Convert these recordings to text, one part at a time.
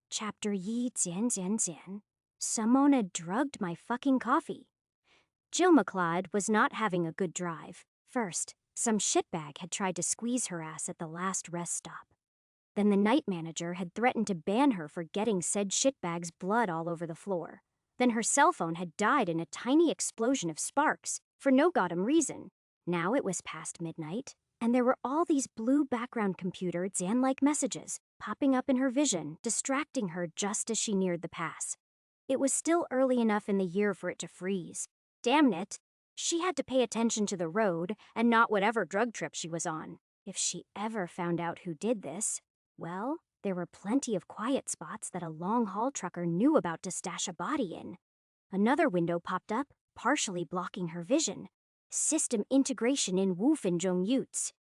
Chapter Yi. Someone had drugged my fucking coffee. Jill McLeod was not having a good drive. First, some shitbag had tried to squeeze her ass at the last rest stop. Then the night manager had threatened to ban her for getting said shitbag's blood all over the floor. Then her cell phone had died in a tiny explosion of sparks, for no goddamn reason. Now it was past midnight, and there were all these blue background computer Zan-like messages popping up in her vision, distracting her just as she neared the pass. It was still early enough in the year for it to freeze. Damn it, she had to pay attention to the road and not whatever drug trip she was on. If she ever found out who did this, well, there were plenty of quiet spots that a long-haul trucker knew about to stash a body in. Another window popped up, partially blocking her vision. System integration in Wufenjong Utes.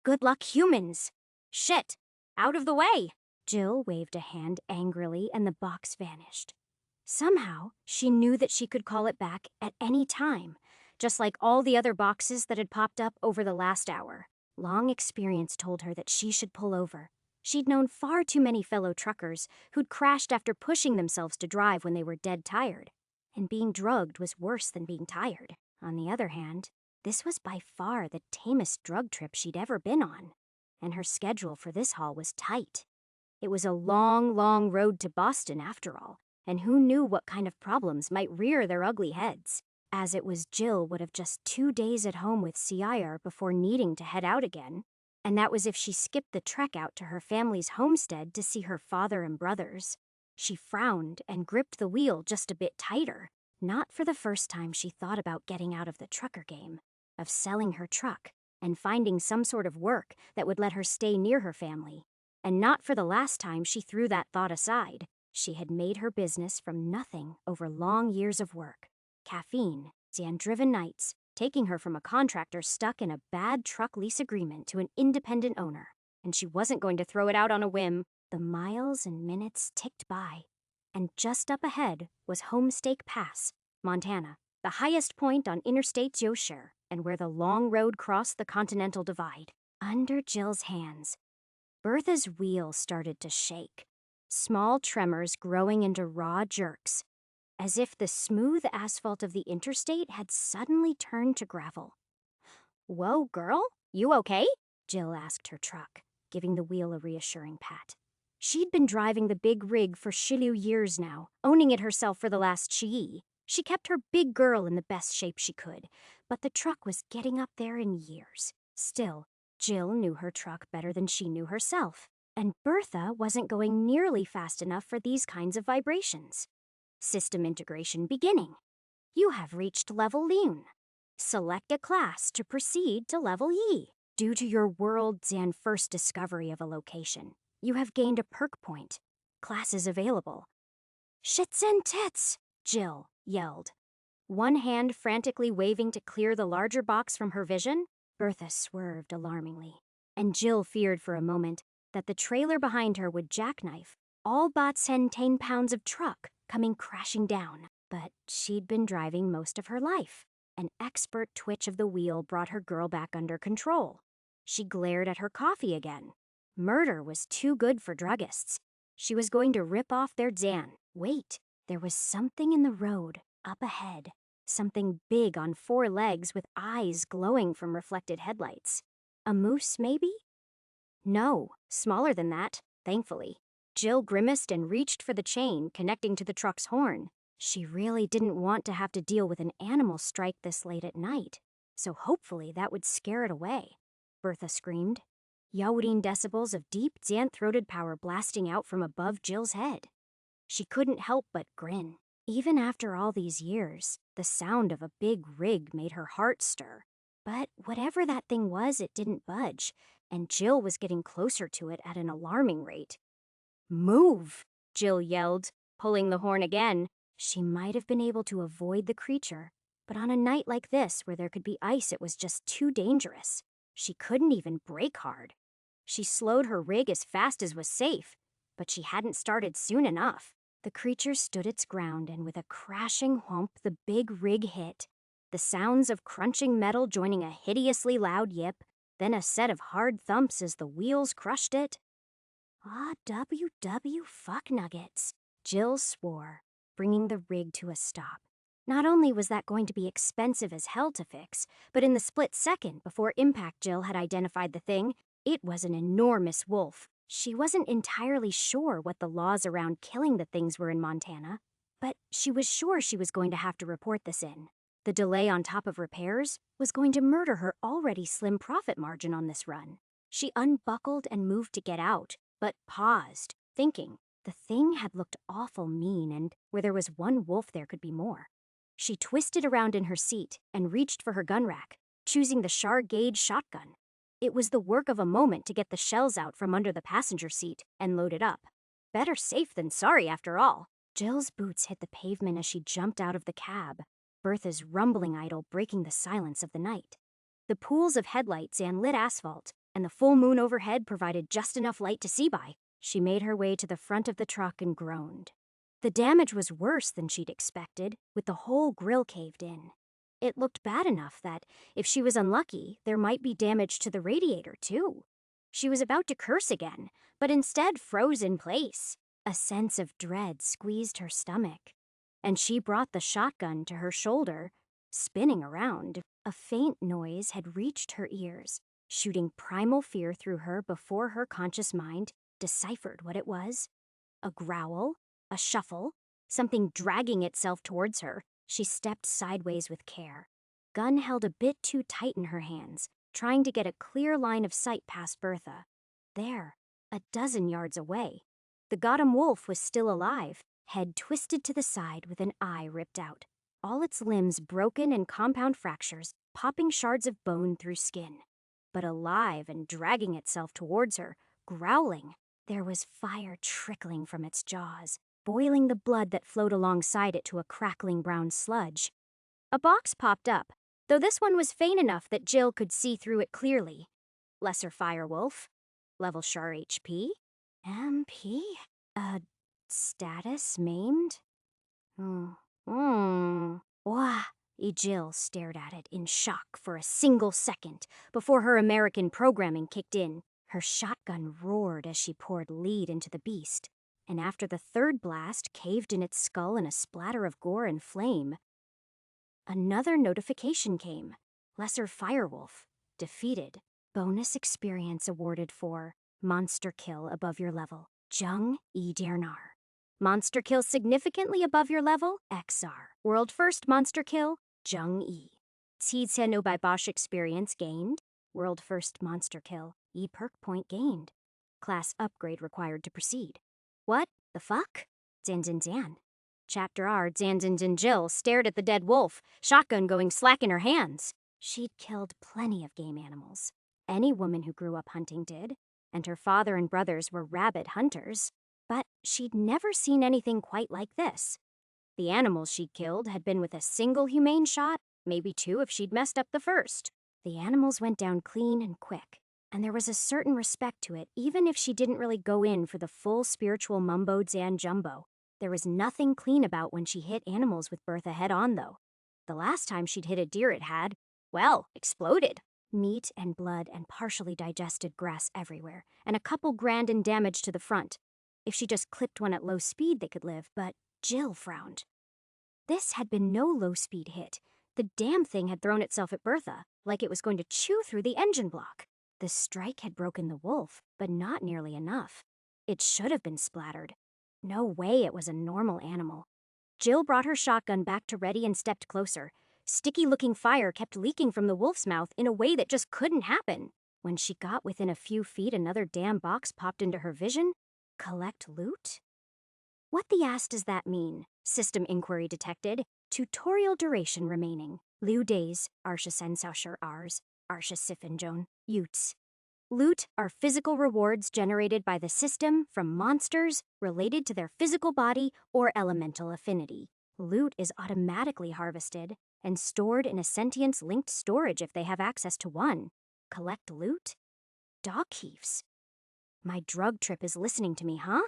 Good luck, humans! Shit! Out of the way! Jill waved a hand angrily and the box vanished. Somehow, she knew that she could call it back at any time, just like all the other boxes that had popped up over the last hour. Long experience told her that she should pull over. She'd known far too many fellow truckers who'd crashed after pushing themselves to drive when they were dead tired. And being drugged was worse than being tired. On the other hand, this was by far the tamest drug trip she'd ever been on. And her schedule for this haul was tight. It was a long, long road to Boston after all, and who knew what kind of problems might rear their ugly heads. As it was, Jill would have just 2 days at home with CIR before needing to head out again. And that was if she skipped the trek out to her family's homestead to see her father and brothers. She frowned and gripped the wheel just a bit tighter. Not for the first time she thought about getting out of the trucker game, of selling her truck, and finding some sort of work that would let her stay near her family. And not for the last time she threw that thought aside. She had made her business from nothing over long years of work. Caffeine, Zan-driven nights, taking her from a contractor stuck in a bad truck lease agreement to an independent owner. And she wasn't going to throw it out on a whim. The miles and minutes ticked by. And just up ahead was Homestake Pass, Montana, the highest point on Interstate Yoshare, and where the long road crossed the Continental Divide. Under Jill's hands, Bertha's wheel started to shake, small tremors growing into raw jerks, as if the smooth asphalt of the interstate had suddenly turned to gravel. "Whoa, girl, you okay?" Jill asked her truck, giving the wheel a reassuring pat. She'd been driving the big rig for Shilu years now, owning it herself for the last Chii. She kept her big girl in the best shape she could, but the truck was getting up there in years. Still, Jill knew her truck better than she knew herself, and Bertha wasn't going nearly fast enough for these kinds of vibrations. System integration beginning. You have reached level Lune. Select a class to proceed to level Yi. Due to your World Zan first discovery of a location, you have gained a perk point. Classes available. Shits and tits, Jill yelled. One hand frantically waving to clear the larger box from her vision, Bertha swerved alarmingly, and Jill feared for a moment that the trailer behind her would jackknife all but 10 pounds of truck coming crashing down. But she'd been driving most of her life. An expert twitch of the wheel brought her girl back under control. She glared at her coffee again. Murder was too good for druggists. She was going to rip off their Zan. Wait, there was something in the road, up ahead. Something big on 4 legs with eyes glowing from reflected headlights. A moose, maybe? No, smaller than that, thankfully. Jill grimaced and reached for the chain connecting to the truck's horn. She really didn't want to have to deal with an animal strike this late at night, so hopefully that would scare it away. Bertha screamed, yowling decibels of deep, Zan-throated power blasting out from above Jill's head. She couldn't help but grin. Even after all these years, the sound of a big rig made her heart stir. But whatever that thing was, it didn't budge, and Jill was getting closer to it at an alarming rate. "Move!" Jill yelled, pulling the horn again. She might have been able to avoid the creature, but on a night like this where there could be ice, it was just too dangerous. She couldn't even brake hard. She slowed her rig as fast as was safe, but she hadn't started soon enough. The creature stood its ground, and with a crashing whomp, the big rig hit. The sounds of crunching metal joining a hideously loud yip, then a set of hard thumps as the wheels crushed it. WW fuck nuggets, Jill swore, bringing the rig to a stop. Not only was that going to be expensive as hell to fix, but in the split second before impact Jill had identified the thing, it was an enormous wolf. She wasn't entirely sure what the laws around killing the things were in Montana, but she was sure she was going to have to report this in. The delay on top of repairs was going to murder her already slim profit margin on this run. She unbuckled and moved to get out, but paused, thinking the thing had looked awful mean, and where there was one wolf there could be more. She twisted around in her seat and reached for her gun rack, choosing the Char Gauge shotgun. It was the work of a moment to get the shells out from under the passenger seat and load it up. Better safe than sorry, after all. Jill's boots hit the pavement as she jumped out of the cab, Bertha's rumbling idle breaking the silence of the night. The pools of headlights and lit asphalt, and the full moon overhead provided just enough light to see by. She made her way to the front of the truck and groaned. The damage was worse than she'd expected, with the whole grille caved in. It looked bad enough that, if she was unlucky, there might be damage to the radiator, too. She was about to curse again, but instead froze in place. A sense of dread squeezed her stomach, and she brought the shotgun to her shoulder, spinning around. A faint noise had reached her ears, shooting primal fear through her before her conscious mind deciphered what it was. A growl, a shuffle, something dragging itself towards her. She stepped sideways with care, gun held a bit too tight in her hands, trying to get a clear line of sight past Bertha. There, a dozen yards away, the Gotham wolf was still alive, head twisted to the side with an eye ripped out, all its limbs broken and compound fractures, popping shards of bone through skin. But alive and dragging itself towards her, growling. There was fire trickling from its jaws, boiling the blood that flowed alongside it to a crackling brown sludge. A box popped up, though this one was faint enough that Jill could see through it clearly. Lesser Firewolf. Level Char HP. MP? Status maimed? Wah! Jill stared at it in shock for a single second before her American programming kicked in. Her shotgun roared as she poured lead into the beast, and after the third blast caved in its skull in a splatter of gore and flame, another notification came. Lesser Firewolf. Defeated. Bonus experience awarded for Monster Kill above your level. Jung E. Dernar. Monster Kill significantly above your level. XR. World First Monster Kill. Jung E. Tizhe no by Bosch experience gained. World First Monster Kill. E perk point gained. Class upgrade required to proceed. What the fuck? Zan. Chapter R. Zan Jill stared at the dead wolf, shotgun going slack in her hands. She'd killed plenty of game animals. Any woman who grew up hunting did, and her father and brothers were rabid hunters. But she'd never seen anything quite like this. The animals she'd killed had been with a single humane shot, maybe two if she'd messed up the first. The animals went down clean and quick, and there was a certain respect to it even if she didn't really go in for the full spiritual mumbo Zan jumbo. There was nothing clean about when she hit animals with Bertha head on, though. The last time she'd hit a deer it had, well, exploded. Meat and blood and partially digested grass everywhere, and a couple grand in damage to the front. If she just clipped one at low speed, they could live, but Jill frowned. This had been no low-speed hit. The damn thing had thrown itself at Bertha, like it was going to chew through the engine block. The strike had broken the wolf, but not nearly enough. It should have been splattered. No way it was a normal animal. Jill brought her shotgun back to ready and stepped closer. Sticky-looking fire kept leaking from the wolf's mouth in a way that just couldn't happen. When she got within a few feet, another damn box popped into her vision. Collect loot? What the ass does that mean? System inquiry detected. Tutorial duration remaining. Liu days, Arsha Sensaushur Rs, Arsha Sifinjon, Utes. Loot are physical rewards generated by the system from monsters related to their physical body or elemental affinity. Loot is automatically harvested and stored in a sentience-linked storage if they have access to one. Collect loot? Dog heaves. My drug trip is listening to me, huh?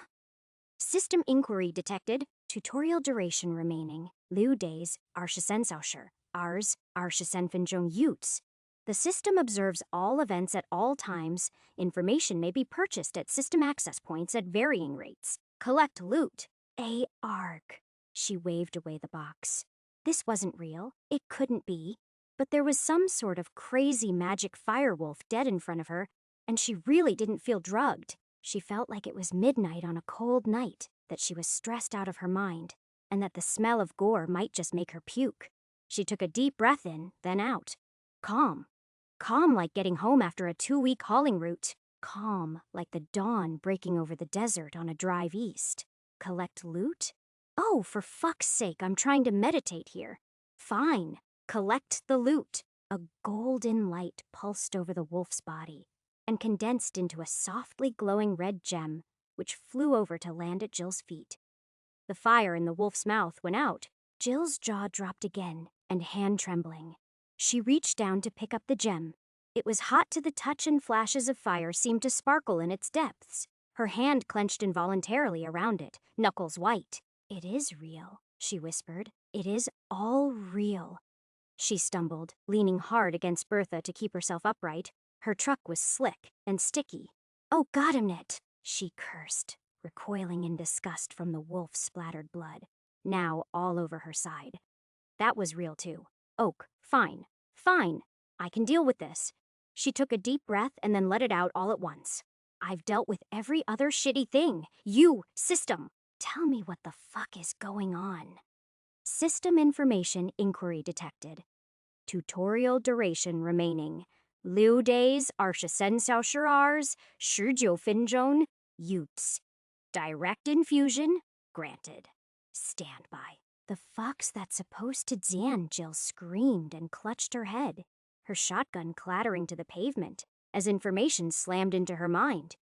System inquiry detected. Tutorial duration remaining. Liu days, Arsha Sensaushur. Rs, Arsha Senfinjong Utes. The system observes all events at all times. Information may be purchased at system access points at varying rates. Collect loot. A arc. She waved away the box. This wasn't real. It couldn't be. But there was some sort of crazy magic firewolf dead in front of her, and she really didn't feel drugged. She felt like it was midnight on a cold night, that she was stressed out of her mind, and that the smell of gore might just make her puke. She took a deep breath in, then out. Calm. Calm like getting home after a 2-week hauling route. Calm like the dawn breaking over the desert on a drive east. Collect loot? Oh, for fuck's sake, I'm trying to meditate here. Fine. Collect the loot. A golden light pulsed over the wolf's body and condensed into a softly glowing red gem, which flew over to land at Jill's feet. The fire in the wolf's mouth went out. Jill's jaw dropped again, and hand trembling. She reached down to pick up the gem. It was hot to the touch, and flashes of fire seemed to sparkle in its depths. Her hand clenched involuntarily around it, knuckles white. "It is real," she whispered. "It is all real." She stumbled, leaning hard against Bertha to keep herself upright. Her truck was slick and sticky. "Oh, goddammit," she cursed, recoiling in disgust from the wolf-splattered blood, now all over her side. That was real too. Oak, fine. Fine. I can deal with this. She took a deep breath and then let it out all at once. "I've dealt with every other shitty thing. You, system. Tell me what the fuck is going on." System information inquiry detected. Tutorial duration remaining. Liu days, 24小时, 19分钟, Utes. Direct infusion, granted. Standby. The fuck's that supposed to Jian? Jill screamed and clutched her head, her shotgun clattering to the pavement as information slammed into her mind.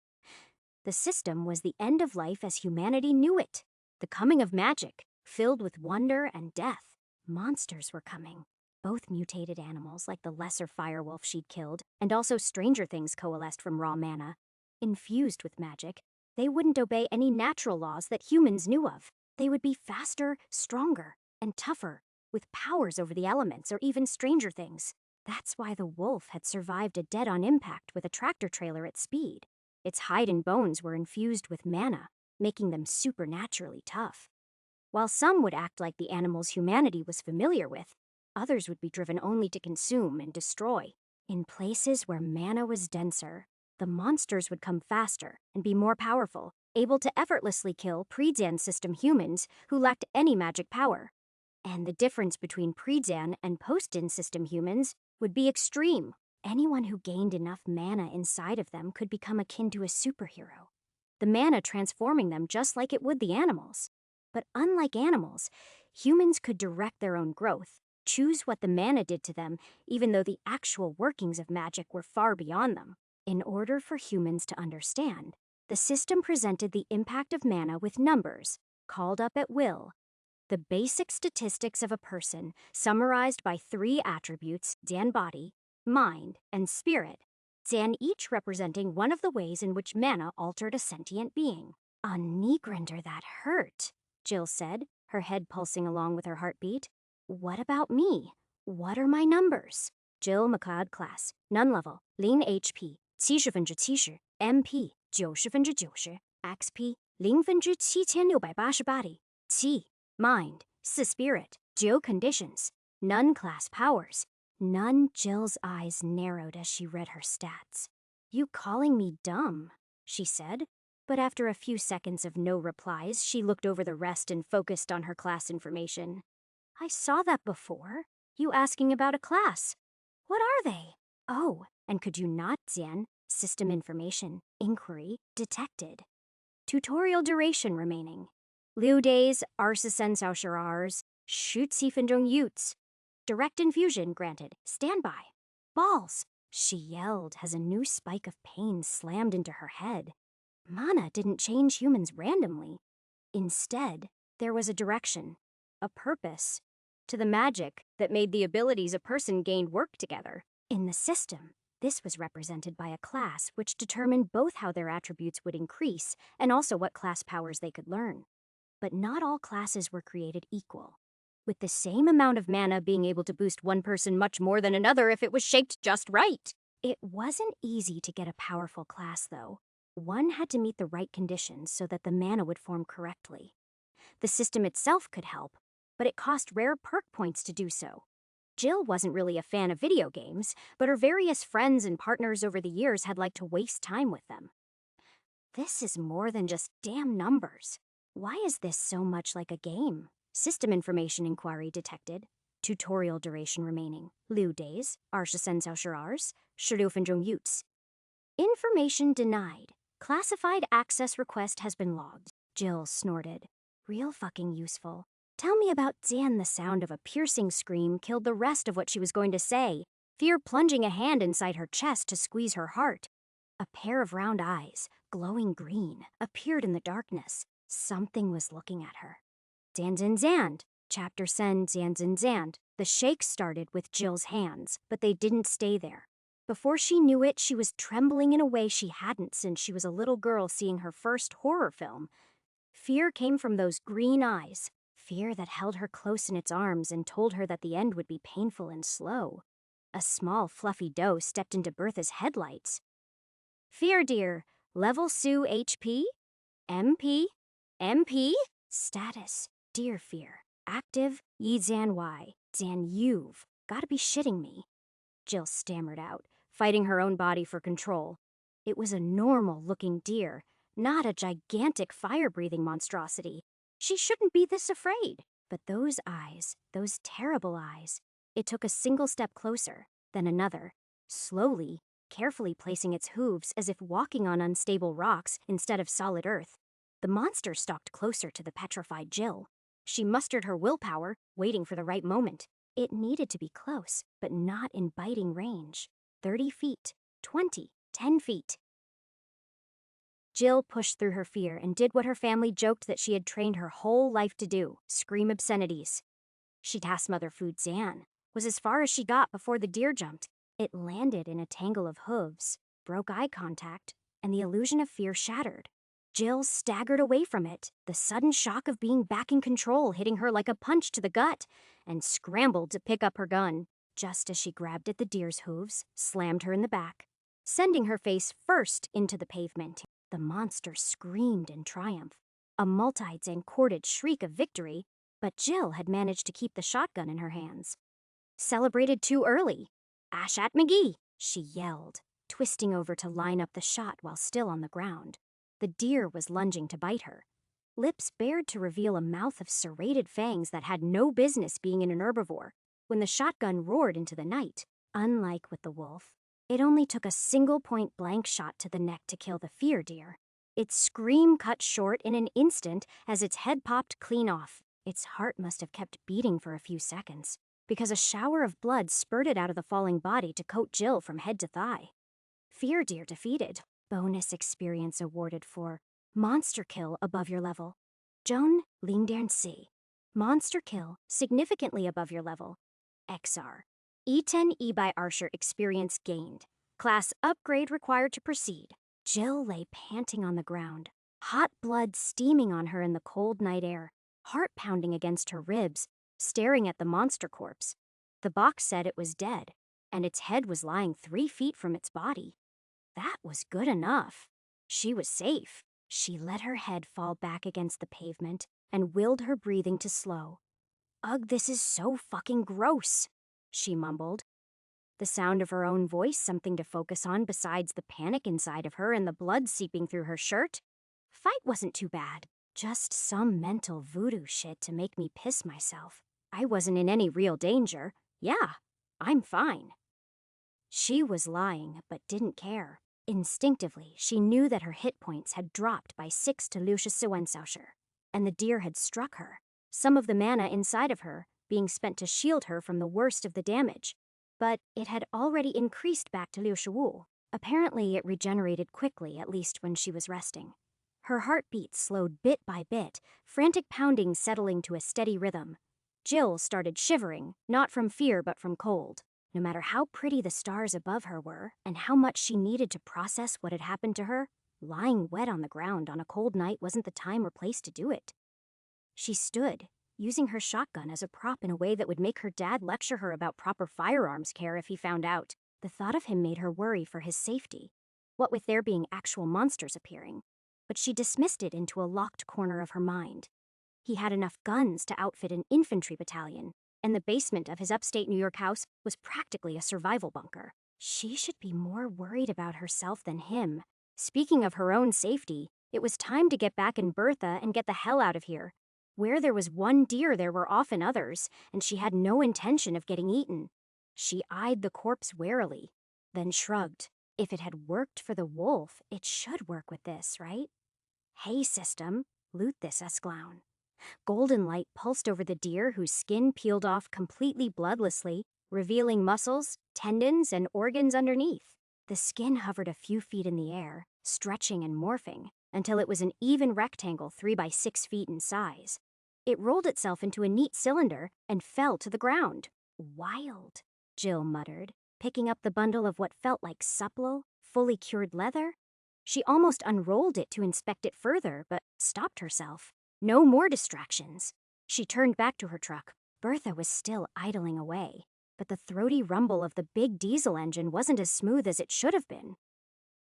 The system was the end of life as humanity knew it. The coming of magic, filled with wonder and death. Monsters were coming. Both mutated animals like the lesser firewolf she'd killed, and also stranger things coalesced from raw mana. Infused with magic, they wouldn't obey any natural laws that humans knew of. They would be faster, stronger, and tougher, with powers over the elements or even stranger things. That's why the wolf had survived a dead-on impact with a tractor trailer at speed. Its hide and bones were infused with mana, making them supernaturally tough. While some would act like the animals humanity was familiar with, others would be driven only to consume and destroy. In places where mana was denser, the monsters would come faster and be more powerful, able to effortlessly kill pre-Zan system humans who lacked any magic power. And the difference between pre-Zan and post-Zan system humans would be extreme. Anyone who gained enough mana inside of them could become akin to a superhero, the mana transforming them just like it would the animals. But unlike animals, humans could direct their own growth, choose what the mana did to them, even though the actual workings of magic were far beyond them. In order for humans to understand, the system presented the impact of mana with numbers, called up at will. The basic statistics of a person, summarized by 3 attributes, Zan body, mind, and spirit, Zan each representing one of the ways in which mana altered a sentient being. "A Negrinder that hurt," Jill said, her head pulsing along with her heartbeat. "What about me? What are my numbers?" Jill McLeod class, none level, 0 HP, 70%, MP, 90%, XP, 0.7688, 7 mind, 4 spirit, 9 conditions, none class powers, none. Jill's eyes narrowed as she read her stats. "You calling me dumb?" she said. But after a few seconds of no replies, she looked over the rest and focused on her class information. "I saw that before. You asking about a class. What are they?" "Oh, and could you not, Zan? System information, inquiry, detected. Tutorial duration remaining. Liu days, 24小时, 17分钟 Utes. Direct infusion granted. Standby. Balls!" she yelled as a new spike of pain slammed into her head. Mana didn't change humans randomly. Instead, there was a direction, a purpose, to the magic that made the abilities a person gained work together. In the system, this was represented by a class which determined both how their attributes would increase and also what class powers they could learn. But not all classes were created equal. with the same amount of mana being able to boost one person much more than another if it was shaped just right. It wasn't easy to get a powerful class, though. One had to meet the right conditions so that the mana would form correctly. The system itself could help, but it cost rare perk points to do so. Jill wasn't really a fan of video games, but her various friends and partners over the years had liked to waste time with them. This is more than just damn numbers. Why is this so much like a game? System information inquiry detected. Tutorial duration remaining. Liu days. Arsha Sensao Shirars. Shirufenjong Yutes. Information denied. Classified access request has been logged. Jill snorted. Real fucking useful. Tell me about Zian. The sound of a piercing scream killed the rest of what she was going to say, fear plunging a hand inside her chest to squeeze her heart. A pair of round eyes, glowing green, appeared in the darkness. Something was looking at her. Zan. Chapter Sen Zan. The shake started with Jill's hands, but they didn't stay there. Before she knew it, she was trembling in a way she hadn't since she was a little girl seeing her first horror film. Fear came from those green eyes, fear that held her close in its arms and told her that the end would be painful and slow. A small, fluffy doe stepped into Bertha's headlights. Fear dear, level Sue HP? MP? Status, dear fear. Active, Yi Zan Y. Zan You've. Gotta be shitting me. Jill stammered out, fighting her own body for control. It was a normal-looking deer, not a gigantic fire-breathing monstrosity. She shouldn't be this afraid. But those eyes, those terrible eyes. It took a single step closer, then another. Slowly, carefully placing its hooves as if walking on unstable rocks instead of solid earth. The monster stalked closer to the petrified Jill. She mustered her willpower, waiting for the right moment. It needed to be close, but not in biting range. 30 feet, 20, 10 feet. Jill pushed through her fear and did what her family joked that she had trained her whole life to do, scream obscenities. She tasked Mother Food Zan, was as far as she got before the deer jumped. It landed in a tangle of hooves, broke eye contact, and the illusion of fear shattered. Jill staggered away from it, the sudden shock of being back in control hitting her like a punch to the gut, and scrambled to pick up her gun. Just as she grabbed at the deer's hooves, slammed her in the back, sending her face first into the pavement. The monster screamed in triumph, a multi-Zan corded shriek of victory, but Jill had managed to keep the shotgun in her hands. Celebrated too early. Ashat McGee, she yelled, twisting over to line up the shot while still on the ground. The deer was lunging to bite her, lips bared to reveal a mouth of serrated fangs that had no business being in an herbivore, when the shotgun roared into the night. Unlike with the wolf, it only took a single point-blank shot to the neck to kill the fear deer. Its scream cut short in an instant as its head popped clean off. Its heart must have kept beating for a few seconds, because a shower of blood spurted out of the falling body to coat Jill from head to thigh. Fear deer defeated. Bonus experience awarded for monster kill above your level. Joan Lingdern C. Monster kill significantly above your level. XR. E10 E by Arsher experience gained. Class upgrade required to proceed. Jill lay panting on the ground, hot blood steaming on her in the cold night air, heart pounding against her ribs, staring at the monster corpse. The box said it was dead, and its head was lying 3 feet from its body. That was good enough. She was safe. She let her head fall back against the pavement and willed her breathing to slow. Ugh, this is so fucking gross, she mumbled. The sound of her own voice something to focus on besides the panic inside of her and the blood seeping through her shirt. Fight wasn't too bad. Just some mental voodoo shit to make me piss myself. I wasn't in any real danger. Yeah, I'm fine. She was lying, but didn't care. Instinctively, she knew that her hit points had dropped by 6 to Lucius Sewensauscher, and the deer had struck her, some of the mana inside of her being spent to shield her from the worst of the damage. But it had already increased back to Liu Shuwu. Apparently, it regenerated quickly, at least when she was resting. Her heartbeat slowed bit by bit, frantic pounding settling to a steady rhythm. Jill started shivering, not from fear but from cold. No matter how pretty the stars above her were, and how much she needed to process what had happened to her, lying wet on the ground on a cold night wasn't the time or place to do it. She stood, using her shotgun as a prop in a way that would make her dad lecture her about proper firearms care if he found out. The thought of him made her worry for his safety, what with there being actual monsters appearing. But she dismissed it into a locked corner of her mind. He had enough guns to outfit an infantry battalion, and the basement of his upstate New York house was practically a survival bunker. She should be more worried about herself than him. Speaking of her own safety, it was time to get back in Bertha and get the hell out of here. Where there was one deer, there were often others, and she had no intention of getting eaten. She eyed the corpse warily, then shrugged. If it had worked for the wolf, it should work with this, right? Hey, system, loot this Esclown. Golden light pulsed over the deer whose skin peeled off completely bloodlessly, revealing muscles, tendons, and organs underneath. The skin hovered a few feet in the air, stretching and morphing, until it was an even rectangle 3 by 6 feet in size. It rolled itself into a neat cylinder and fell to the ground. Wild, Jill muttered, picking up the bundle of what felt like supple, fully cured leather. She almost unrolled it to inspect it further, but stopped herself. No more distractions. She turned back to her truck. Bertha was still idling away, but the throaty rumble of the big diesel engine wasn't as smooth as it should have been.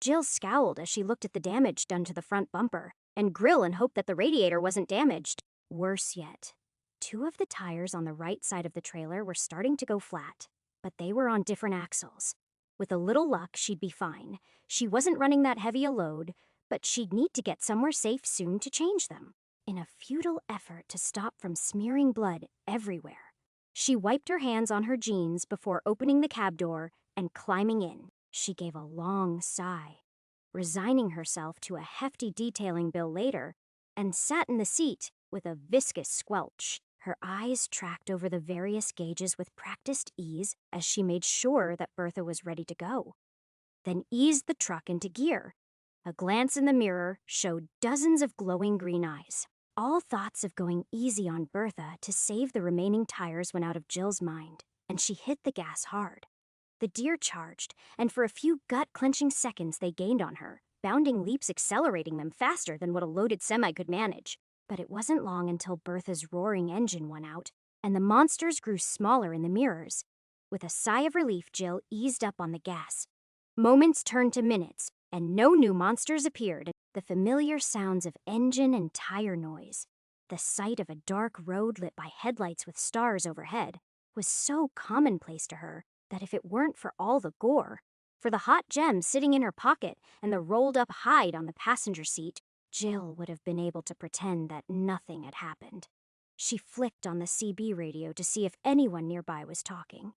Jill scowled as she looked at the damage done to the front bumper, and grill and hoped that the radiator wasn't damaged. Worse yet, 2 of the tires on the right side of the trailer were starting to go flat, but they were on different axles. With a little luck, she'd be fine. She wasn't running that heavy a load, but she'd need to get somewhere safe soon to change them. In a futile effort to stop from smearing blood everywhere, she wiped her hands on her jeans before opening the cab door and climbing in. She gave a long sigh, resigning herself to a hefty detailing bill later, and sat in the seat with a viscous squelch. Her eyes tracked over the various gauges with practiced ease as she made sure that Bertha was ready to go. Then eased the truck into gear. A glance in the mirror showed dozens of glowing green eyes. All thoughts of going easy on Bertha to save the remaining tires went out of Jill's mind, and she hit the gas hard. The deer charged, and for a few gut-clenching seconds they gained on her, bounding leaps accelerating them faster than what a loaded semi could manage. But it wasn't long until Bertha's roaring engine won out, and the monsters grew smaller in the mirrors. With a sigh of relief, Jill eased up on the gas. Moments turned to minutes, and no new monsters appeared. The familiar sounds of engine and tire noise, the sight of a dark road lit by headlights with stars overhead, was so commonplace to her that if it weren't for all the gore, for the hot gem sitting in her pocket and the rolled-up hide on the passenger seat, Jill would have been able to pretend that nothing had happened. She flicked on the CB radio to see if anyone nearby was talking.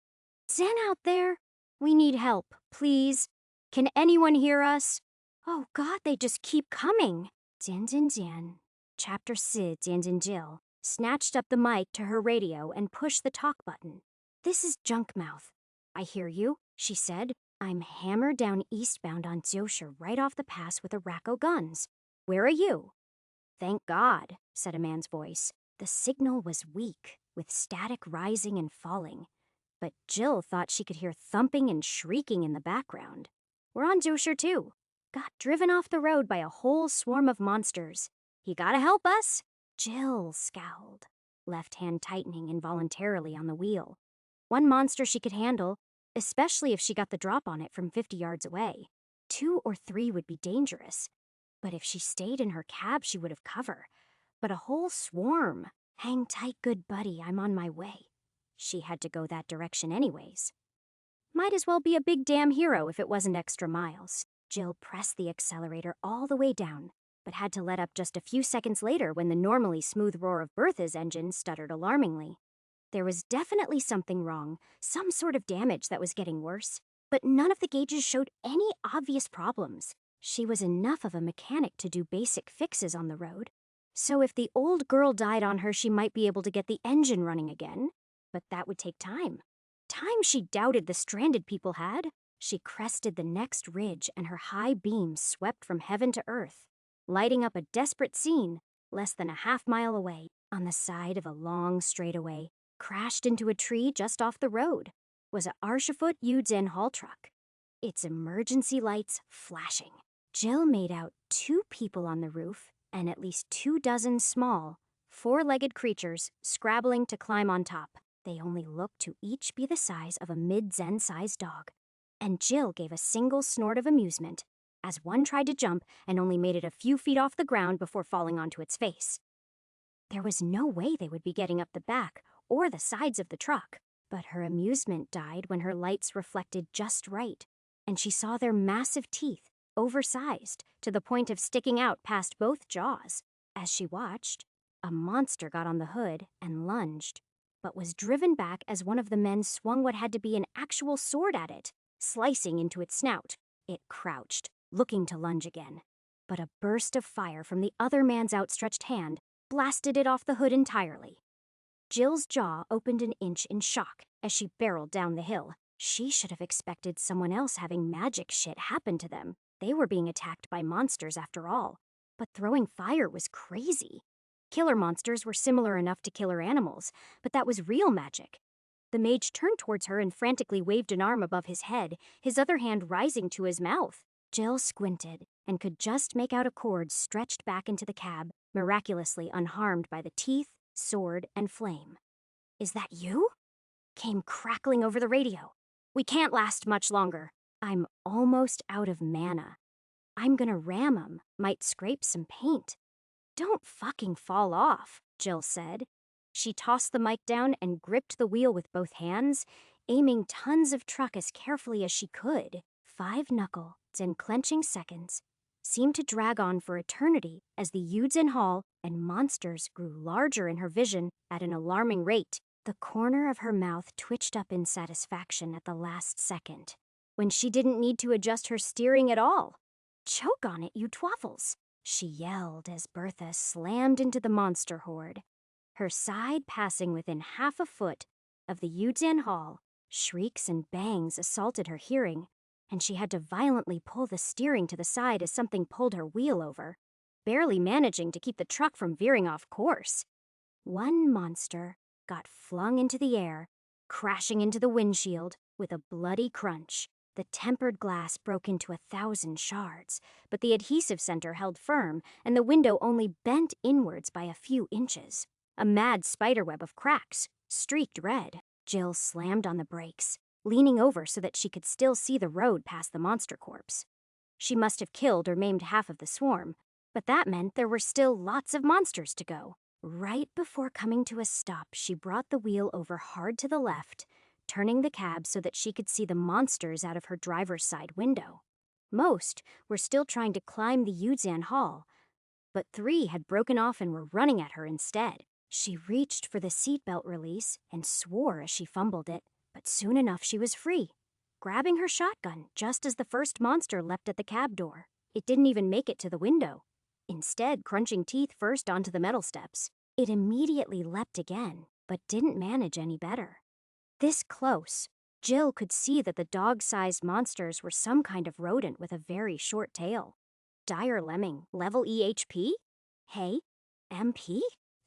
"Zen out there? We need help, please. Can anyone hear us? Oh God, they just keep coming." Jian Jian Jian, Chapter Si Jian Jian Jill, snatched up the mic to her radio and pushed the talk button. "This is Junkmouth. I hear you," she said. "I'm hammered down eastbound on Jiushi right off the pass with a rack o' guns. Where are you?" "Thank God," said a man's voice. The signal was weak, with static rising and falling, but Jill thought she could hear thumping and shrieking in the background. "We're on Jiushi too. Got driven off the road by a whole swarm of monsters. You gotta help us." Jill scowled, left hand tightening involuntarily on the wheel. One monster she could handle, especially if she got the drop on it from 50 yards away. 2 or 3 would be dangerous. But if she stayed in her cab, she would have cover. But a whole swarm. Hang tight, good buddy, I'm on my way. She had to go that direction anyways. Might as well be a big damn hero if it wasn't extra miles. Jill pressed the accelerator all the way down, but had to let up just a few seconds later when the normally smooth roar of Bertha's engine stuttered alarmingly. There was definitely something wrong, some sort of damage that was getting worse, but none of the gauges showed any obvious problems. She was enough of a mechanic to do basic fixes on the road. So if the old girl died on her, she might be able to get the engine running again. But that would take time. Time she doubted the stranded people had. She crested the next ridge and her high beams swept from heaven to earth, lighting up a desperate scene less than a half-mile away. On the side of a long straightaway, crashed into a tree just off the road, was a Arshafoot Yuzhen haul truck, its emergency lights flashing. Jill made out 2 people on the roof and at least 2 dozen small, four-legged creatures scrabbling to climb on top. They only looked to each be the size of a mid-Zen-sized dog. And Jill gave a single snort of amusement as one tried to jump and only made it a few feet off the ground before falling onto its face. There was no way they would be getting up the back or the sides of the truck, but her amusement died when her lights reflected just right, and she saw their massive teeth, oversized to the point of sticking out past both jaws. As she watched, a monster got on the hood and lunged, but was driven back as one of the men swung what had to be an actual sword at it, slicing into its snout. It crouched, looking to lunge again, but a burst of fire from the other man's outstretched hand blasted it off the hood entirely. Jill's jaw opened an inch in shock as she barreled down the hill. She should have expected someone else having magic shit happen to them. They were being attacked by monsters after all, but throwing fire was crazy. Killer monsters were similar enough to killer animals, but that was real magic. The mage turned towards her and frantically waved an arm above his head, his other hand rising to his mouth. Jill squinted and could just make out a cord stretched back into the cab, miraculously unharmed by the teeth, sword, and flame. "Is that you?" came crackling over the radio. "We can't last much longer. I'm almost out of mana. I'm gonna ram 'em, might scrape some paint." "Don't fucking fall off," Jill said. She tossed the mic down and gripped the wheel with both hands, aiming tons of truck as carefully as she could. 5 knuckles and clenching seconds seemed to drag on for eternity as the Yudzen Hall and monsters grew larger in her vision at an alarming rate. The corner of her mouth twitched up in satisfaction at the last second, when she didn't need to adjust her steering at all. "Choke on it, you twaffles," she yelled as Bertha slammed into the monster horde. Her side passing within half a foot of the Yudzen Hall, shrieks and bangs assaulted her hearing, and she had to violently pull the steering to the side as something pulled her wheel over, barely managing to keep the truck from veering off course. One monster got flung into the air, crashing into the windshield with a bloody crunch. The tempered glass broke into 1,000 shards, but the adhesive center held firm, and the window only bent inwards by a few inches. A mad spiderweb of cracks, streaked red. Jill slammed on the brakes, leaning over so that she could still see the road past the monster corpse. She must have killed or maimed half of the swarm, but that meant there were still lots of monsters to go. Right before coming to a stop, she brought the wheel over hard to the left, turning the cab so that she could see the monsters out of her driver's side window. Most were still trying to climb the Yudzen Hall, but 3 had broken off and were running at her instead. She reached for the seatbelt release and swore as she fumbled it, but soon enough she was free, grabbing her shotgun just as the first monster leapt at the cab door. It didn't even make it to the window, instead crunching teeth first onto the metal steps. It immediately leapt again, but didn't manage any better. This close, Jill could see that the dog-sized monsters were some kind of rodent with a very short tail. Dire lemming, level EHP? Hey, MP?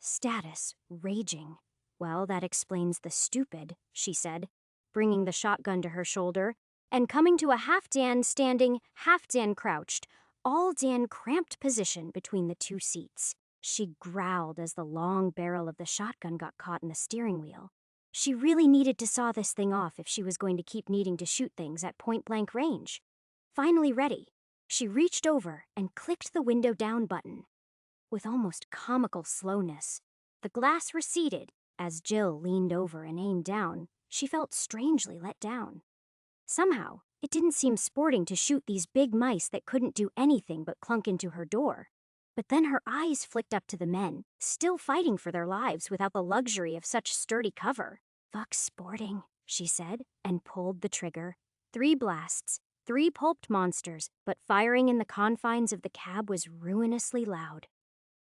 Status, raging. "Well, that explains the stupid," she said, bringing the shotgun to her shoulder, and coming to a half-Dan standing, half-Dan crouched, all-Dan cramped position between the 2 seats. She growled as the long barrel of the shotgun got caught in the steering wheel. She really needed to saw this thing off if she was going to keep needing to shoot things at point-blank range. Finally ready, she reached over and clicked the window down button. With almost comical slowness, the glass receded. As Jill leaned over and aimed down, she felt strangely let down. Somehow, it didn't seem sporting to shoot these big mice that couldn't do anything but clunk into her door. But then her eyes flicked up to the men, still fighting for their lives without the luxury of such sturdy cover. "Fuck sporting," she said, and pulled the trigger. 3 blasts, 3 pulped monsters, but firing in the confines of the cab was ruinously loud.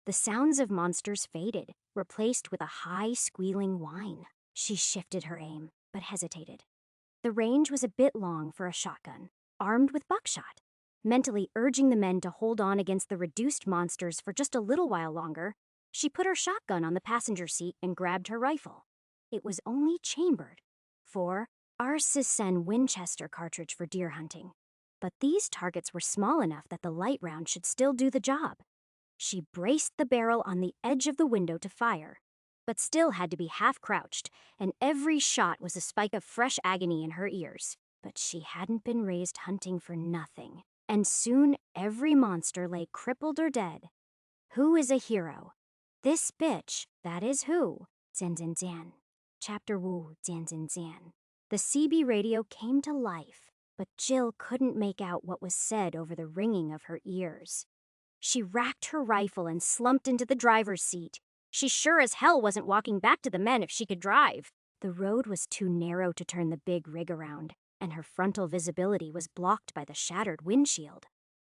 The sounds of monsters faded, replaced with a high, squealing whine. She shifted her aim, but hesitated. The range was a bit long for a shotgun, armed with buckshot. Mentally urging the men to hold on against the reduced monsters for just a little while longer, she put her shotgun on the passenger seat and grabbed her rifle. It was only chambered for Arcisen Winchester cartridge for deer hunting, but these targets were small enough that the light round should still do the job. She braced the barrel on the edge of the window to fire, but still had to be half crouched, and every shot was a spike of fresh agony in her ears. But she hadn't been raised hunting for nothing, and soon every monster lay crippled or dead. Who is a hero? This bitch, that is who. Zan Zan Zan. Chapter Wu Zan Zan Zan. The CB radio came to life, but Jill couldn't make out what was said over the ringing of her ears. She racked her rifle and slumped into the driver's seat. She sure as hell wasn't walking back to the men if she could drive. The road was too narrow to turn the big rig around, and her frontal visibility was blocked by the shattered windshield.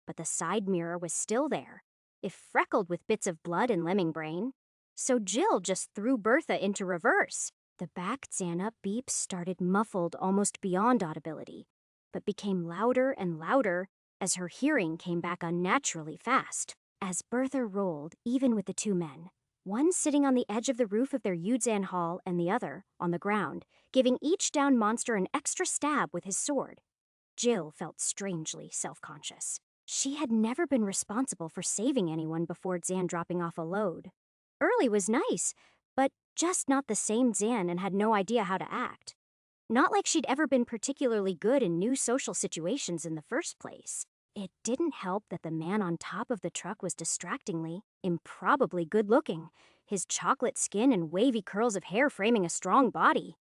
But the side mirror was still there, if freckled with bits of blood and lemming brain. So Jill just threw Bertha into reverse. The back Xana beeps started muffled almost beyond audibility, but became louder and louder as her hearing came back unnaturally fast. As Bertha rolled, even with the two men, one sitting on the edge of the roof of their Yudzan hall and the other on the ground, giving each downed monster an extra stab with his sword, Jill felt strangely self-conscious. She had never been responsible for saving anyone before Zan dropping off a load. Early was nice, but just not the same Zan, and had no idea how to act. Not like she'd ever been particularly good in new social situations in the first place. It didn't help that the man on top of the truck was distractingly, improbably good-looking, his chocolate skin and wavy curls of hair framing a strong body.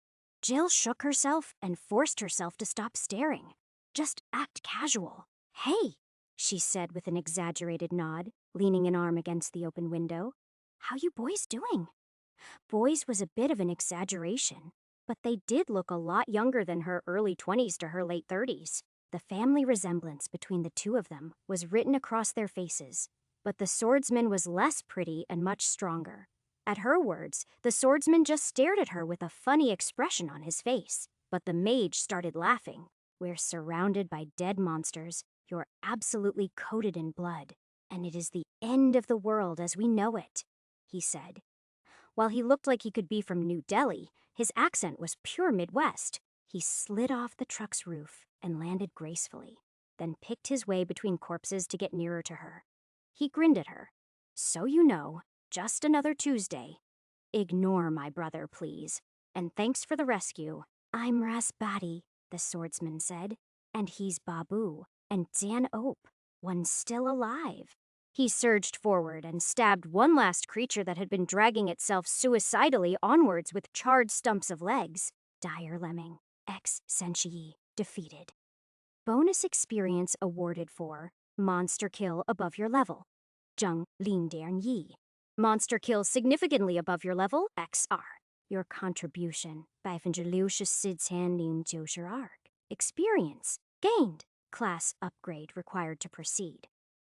Jill shook herself and forced herself to stop staring. Just act casual. "Hey," she said with an exaggerated nod, leaning an arm against the open window. "How you boys doing?" Boys was a bit of an exaggeration, but they did look a lot younger than her early 20s to her late 30s. The family resemblance between the two of them was written across their faces, but the swordsman was less pretty and much stronger. At her words, the swordsman just stared at her with a funny expression on his face, but the mage started laughing. "We're surrounded by dead monsters. You're absolutely coated in blood, and it is the end of the world as we know it," he said. While he looked like he could be from New Delhi, his accent was pure Midwest. He slid off the truck's roof and landed gracefully, then picked his way between corpses to get nearer to her. He grinned at her. "So you know, just another Tuesday. Ignore my brother, please, and thanks for the rescue." "I'm Rasbati," the swordsman said, "and he's Babu, and Dan Ope, one still alive." He surged forward and stabbed one last creature that had been dragging itself suicidally onwards with charred stumps of legs. Dire Lemming, ex Senshi, defeated. Bonus experience awarded for Monster Kill Above Your Level, Zheng Lindern Yi. Monster Kill Significantly Above Your Level, XR. Your contribution, 6%Experience, gained. Class upgrade required to proceed.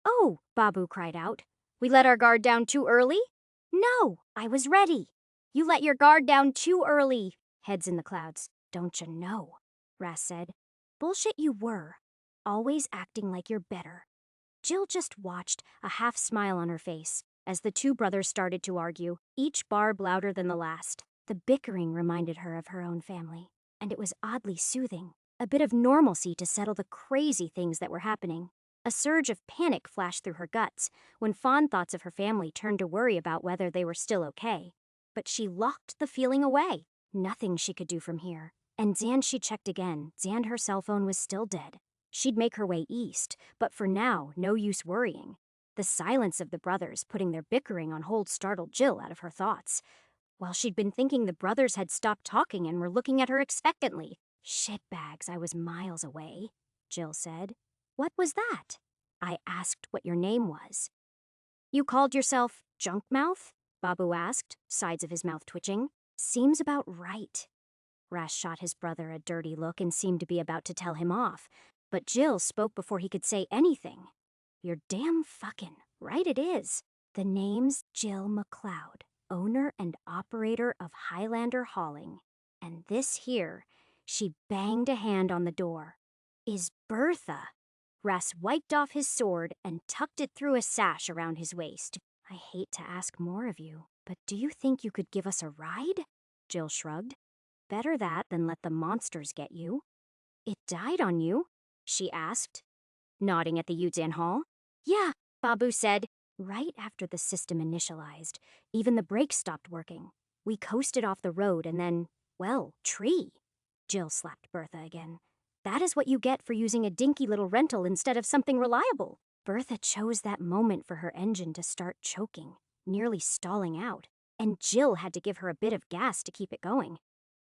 "Oh," Babu cried out. "We let our guard down too early?" "No, I was ready." "You let your guard down too early." Heads in the clouds. "Don't you know?" Ras said. "Bullshit you were. Always acting like you're better." Jill just watched, a half smile on her face, as the two brothers started to argue, each barb louder than the last. The bickering reminded her of her own family, and it was oddly soothing. A bit of normalcy to settle the crazy things that were happening. A surge of panic flashed through her guts when fond thoughts of her family turned to worry about whether they were still okay. But she locked the feeling away. Nothing she could do from here. And Zan she checked again. Zan, her cell phone was still dead. She'd make her way east, but for now, no use worrying. The silence of the brothers putting their bickering on hold startled Jill out of her thoughts. While she'd been thinking the brothers had stopped talking and were looking at her expectantly. "Shitbags, I was miles away," Jill said. "What was that?" "I asked what your name was." "You called yourself Junkmouth?" Babu asked, sides of his mouth twitching. "Seems about right." Ras shot his brother a dirty look and seemed to be about to tell him off, but Jill spoke before he could say anything. "You're damn fucking right it is. The name's Jill McLeod, owner and operator of Highlander Hauling. And this here," she banged a hand on the door, "is Bertha." Ras wiped off his sword and tucked it through a sash around his waist. "I hate to ask more of you, but do you think you could give us a ride?" Jill shrugged. "Better that than let the monsters get you." "It died on you?" she asked, nodding at the Yudzan Hall. "Yeah," Babu said. Right after the system initialized, even the brakes stopped working. We coasted off the road and then, well, tree. Jill slapped Bertha again. That is what you get for using a dinky little rental instead of something reliable. Bertha chose that moment for her engine to start choking, nearly stalling out, and Jill had to give her a bit of gas to keep it going.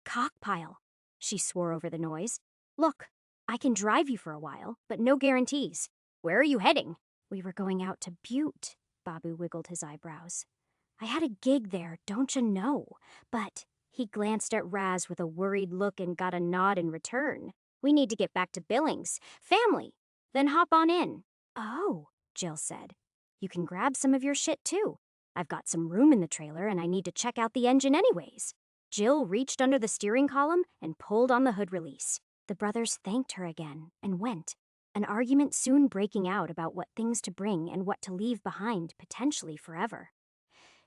Cockpile, she swore over the noise. Look, I can drive you for a while, but no guarantees. Where are you heading? We were going out to Butte, Babu wiggled his eyebrows. I had a gig there, don't you know? But he glanced at Raz with a worried look and got a nod in return. We need to get back to Billings. Family. Then hop on in. Oh, Jill said. You can grab some of your shit too. I've got some room in the trailer and I need to check out the engine anyways. Jill reached under the steering column and pulled on the hood release. The brothers thanked her again and went, an argument soon breaking out about what things to bring and what to leave behind, potentially forever.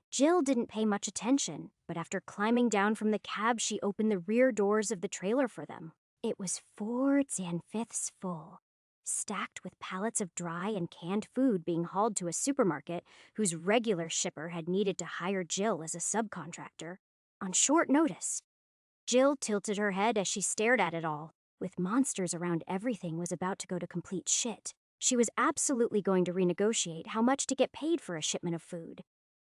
Jill didn't pay much attention, but after climbing down from the cab, she opened the rear doors of the trailer for them. It was 4 Xan-fifths full, stacked with pallets of dry and canned food being hauled to a supermarket whose regular shipper had needed to hire Jill as a subcontractor on short notice. Jill tilted her head as she stared at it all. With monsters around, everything was about to go to complete shit. She was absolutely going to renegotiate how much to get paid for a shipment of food.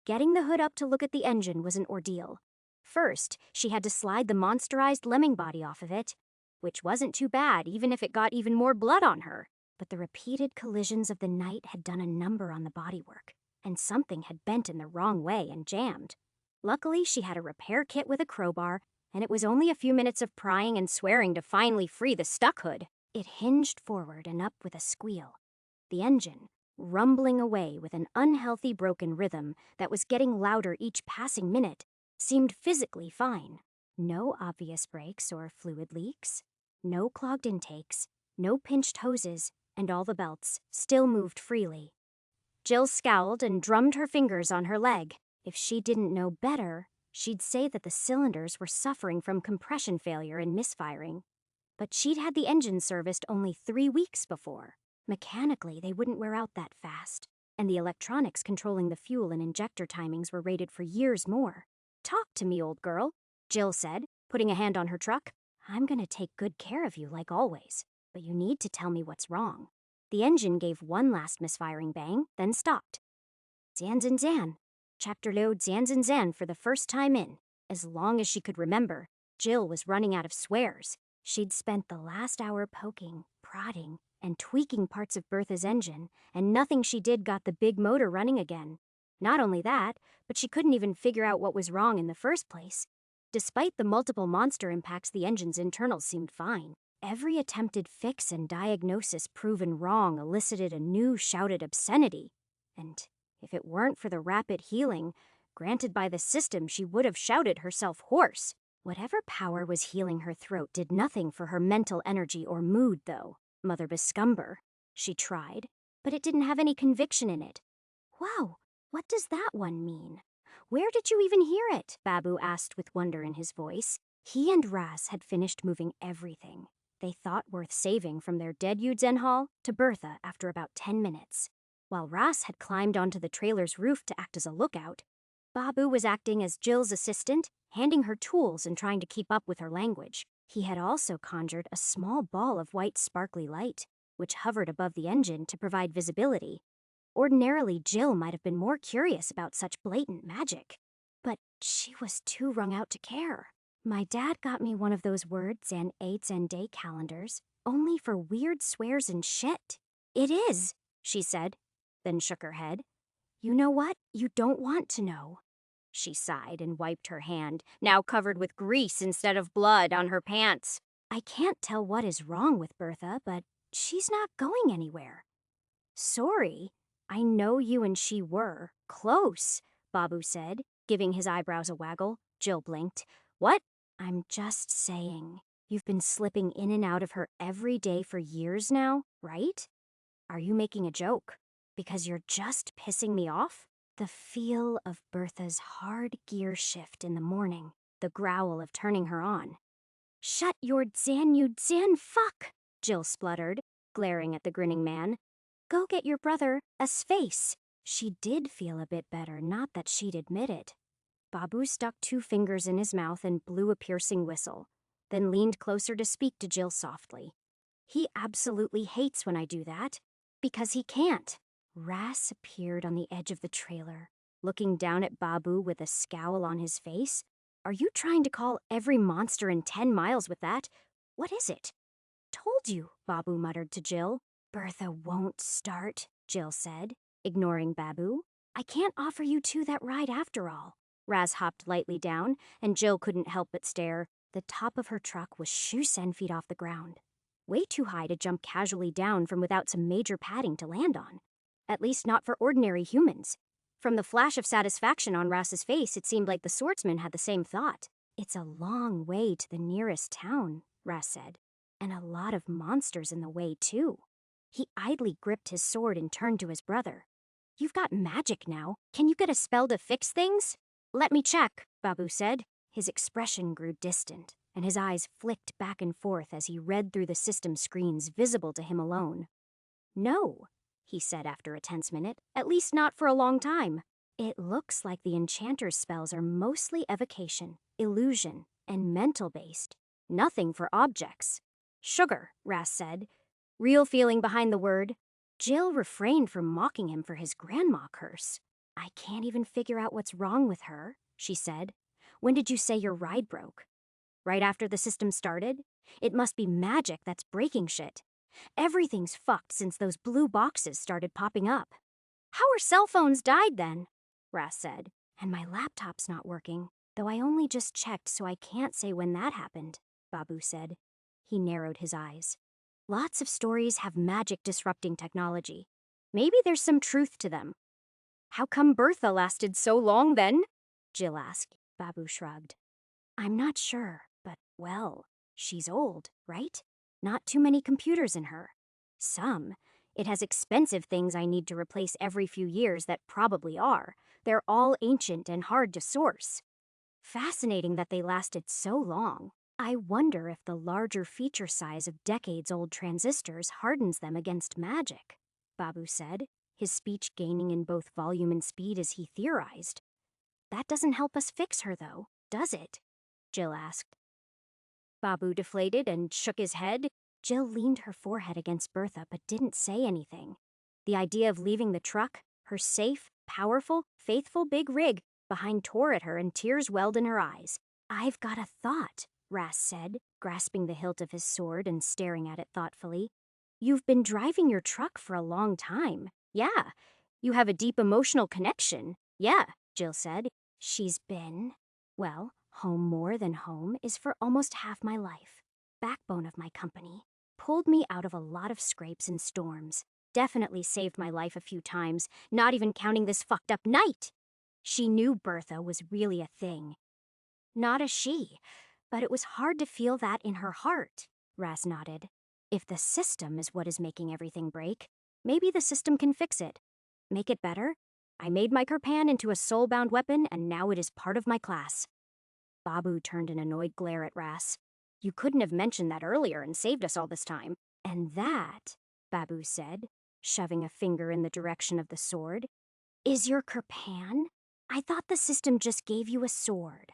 Getting the hood up to look at the engine was an ordeal. First, she had to slide the monsterized lemming body off of it, which wasn't too bad even if it got even more blood on her. But the repeated collisions of the night had done a number on the bodywork, and something had bent in the wrong way and jammed. Luckily, she had a repair kit with a crowbar, and it was only a few minutes of prying and swearing to finally free the stuck hood. It hinged forward and up with a squeal. The engine, rumbling away with an unhealthy broken rhythm that was getting louder each passing minute, seemed physically fine. No obvious breaks or fluid leaks, no clogged intakes, no pinched hoses, and all the belts still moved freely. Jill scowled and drummed her fingers on her leg. If she didn't know better, she'd say that the cylinders were suffering from compression failure and misfiring. But she'd had the engine serviced only 3 weeks before. Mechanically, they wouldn't wear out that fast, and the electronics controlling the fuel and injector timings were rated for years more. Talk to me, old girl, Jill said, putting a hand on her truck. I'm gonna take good care of you like always, but you need to tell me what's wrong. The engine gave one last misfiring bang, then stopped. Zan zan zan. Chapter load zan zan zan for the first time in. As long as she could remember, Jill was running out of swears. She'd spent the last hour poking, prodding, and tweaking parts of Bertha's engine, and nothing she did got the big motor running again. Not only that, but she couldn't even figure out what was wrong in the first place. Despite the multiple monster impacts, the engine's internals seemed fine. Every attempted fix and diagnosis proven wrong elicited a new shouted obscenity. And if it weren't for the rapid healing granted by the system, she would have shouted herself hoarse. Whatever power was healing her throat did nothing for her mental energy or mood, though. Mother Biscumber. She tried, but it didn't have any conviction in it. Wow, what does that one mean? Where did you even hear it? Babu asked with wonder in his voice. He and Raz had finished moving everything they thought worth saving from their dead Yudzenhal to Bertha after about 10 minutes. While Raz had climbed onto the trailer's roof to act as a lookout, Babu was acting as Jill's assistant, handing her tools and trying to keep up with her language. He had also conjured a small ball of white sparkly light, which hovered above the engine to provide visibility. Ordinarily, Jill might have been more curious about such blatant magic, but she was too wrung out to care. My dad got me one of those words and eights and day calendars, only for weird swears and shit. It is, she said, then shook her head. You know what? You don't want to know. She sighed and wiped her hand, now covered with grease instead of blood, on her pants. I can't tell what is wrong with Bertha, but she's not going anywhere. Sorry, I know you and she were close, Babu said, giving his eyebrows a waggle. Jill blinked. What? I'm just saying. You've been slipping in and out of her every day for years now, right? Are you making a joke? Because you're just pissing me off? The feel of Bertha's hard gear shift in the morning, the growl of turning her on. Shut your dzan, you dzan fuck, Jill spluttered, glaring at the grinning man. Go get your brother a space. She did feel a bit better, not that she'd admit it. Babu stuck 2 fingers in his mouth and blew a piercing whistle, then leaned closer to speak to Jill softly. He absolutely hates when I do that, because he can't. Ras appeared on the edge of the trailer, looking down at Babu with a scowl on his face. Are you trying to call every monster in 10 miles with that? What is it? Told you, Babu muttered to Jill. Bertha won't start, Jill said, ignoring Babu. I can't offer you two that ride after all. Raz hopped lightly down, and Jill couldn't help but stare. The top of her truck was 10 feet off the ground. Way too high to jump casually down from without some major padding to land on. At least not for ordinary humans. From the flash of satisfaction on Raz's face, it seemed like the swordsman had the same thought. It's a long way to the nearest town, Raz said, and a lot of monsters in the way, too. He idly gripped his sword and turned to his brother. You've got magic now. Can you get a spell to fix things? Let me check, Babu said. His expression grew distant, and his eyes flicked back and forth as he read through the system screens visible to him alone. No, he said after a tense minute, at least not for a long time. It looks like the enchanter's spells are mostly evocation, illusion, and mental-based. Nothing for objects. Sugar, Ras said. Real feeling behind the word. Jill refrained from mocking him for his grandma curse. I can't even figure out what's wrong with her, she said. When did you say your ride broke? Right after the system started? It must be magic that's breaking shit. Everything's fucked since those blue boxes started popping up. How are cell phones died then? Ras said. And my laptop's not working, though I only just checked so I can't say when that happened, Babu said. He narrowed his eyes. Lots of stories have magic disrupting technology. Maybe there's some truth to them. How come Bertha lasted so long then? Jill asked. Babu shrugged. I'm not sure, but well, she's old, right? Not too many computers in her. Some. It has expensive things I need to replace every few years that probably are. They're all ancient and hard to source. Fascinating that they lasted so long. I wonder if the larger feature size of decades-old transistors hardens them against magic, Babu said, his speech gaining in both volume and speed as he theorized. That doesn't help us fix her, though, does it? Jill asked. Babu deflated and shook his head. Jill leaned her forehead against Bertha but didn't say anything. The idea of leaving the truck, her safe, powerful, faithful big rig, behind tore at her and tears welled in her eyes. I've got a thought, Ras said, grasping the hilt of his sword and staring at it thoughtfully. You've been driving your truck for a long time. Yeah. You have a deep emotional connection. Yeah, Jill said. She's been, well, home more than home is for almost half my life. Backbone of my company. Pulled me out of a lot of scrapes and storms. Definitely saved my life a few times, not even counting this fucked up night. She knew Bertha was really a thing. Not a she, but it was hard to feel that in her heart, Raz nodded. If the system is what is making everything break, maybe the system can fix it. Make it better? I made my Kirpan into a soul-bound weapon, and now it is part of my class. Babu turned an annoyed glare at Ras. You couldn't have mentioned that earlier and saved us all this time. And that, Babu said, shoving a finger in the direction of the sword, is your Kirpan? I thought the system just gave you a sword.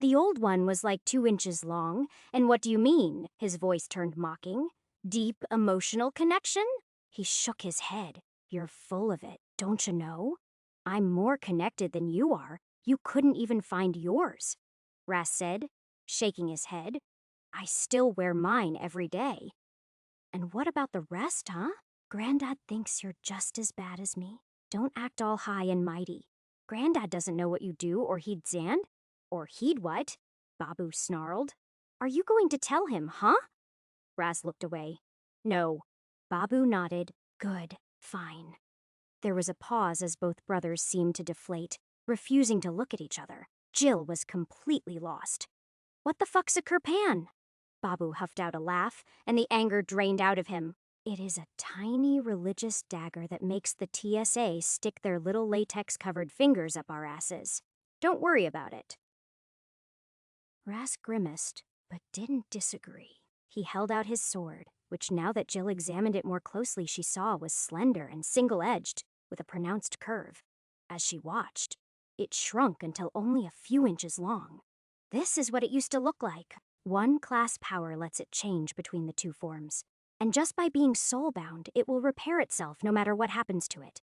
The old one was like 2 inches long, and what do you mean? His voice turned mocking. Deep emotional connection? He shook his head. You're full of it, don't you know? I'm more connected than you are. You couldn't even find yours, Ras said, shaking his head. I still wear mine every day. And what about the rest, huh? Granddad thinks you're just as bad as me. Don't act all high and mighty. Granddad doesn't know what you do, or he'd Zand. Or he'd what? Babu snarled. Are you going to tell him, huh? Raz looked away. No. Babu nodded. Good. Fine. There was a pause as both brothers seemed to deflate, refusing to look at each other. Jill was completely lost. What the fuck's a Kirpan? Babu huffed out a laugh, and the anger drained out of him. It is a tiny religious dagger that makes the TSA stick their little latex-covered fingers up our asses. Don't worry about it. Ras grimaced, but didn't disagree. He held out his sword, which now that Jill examined it more closely she saw was slender and single-edged, with a pronounced curve. As she watched, it shrunk until only a few inches long. This is what it used to look like. One class power lets it change between the two forms. And just by being soul-bound, it will repair itself no matter what happens to it.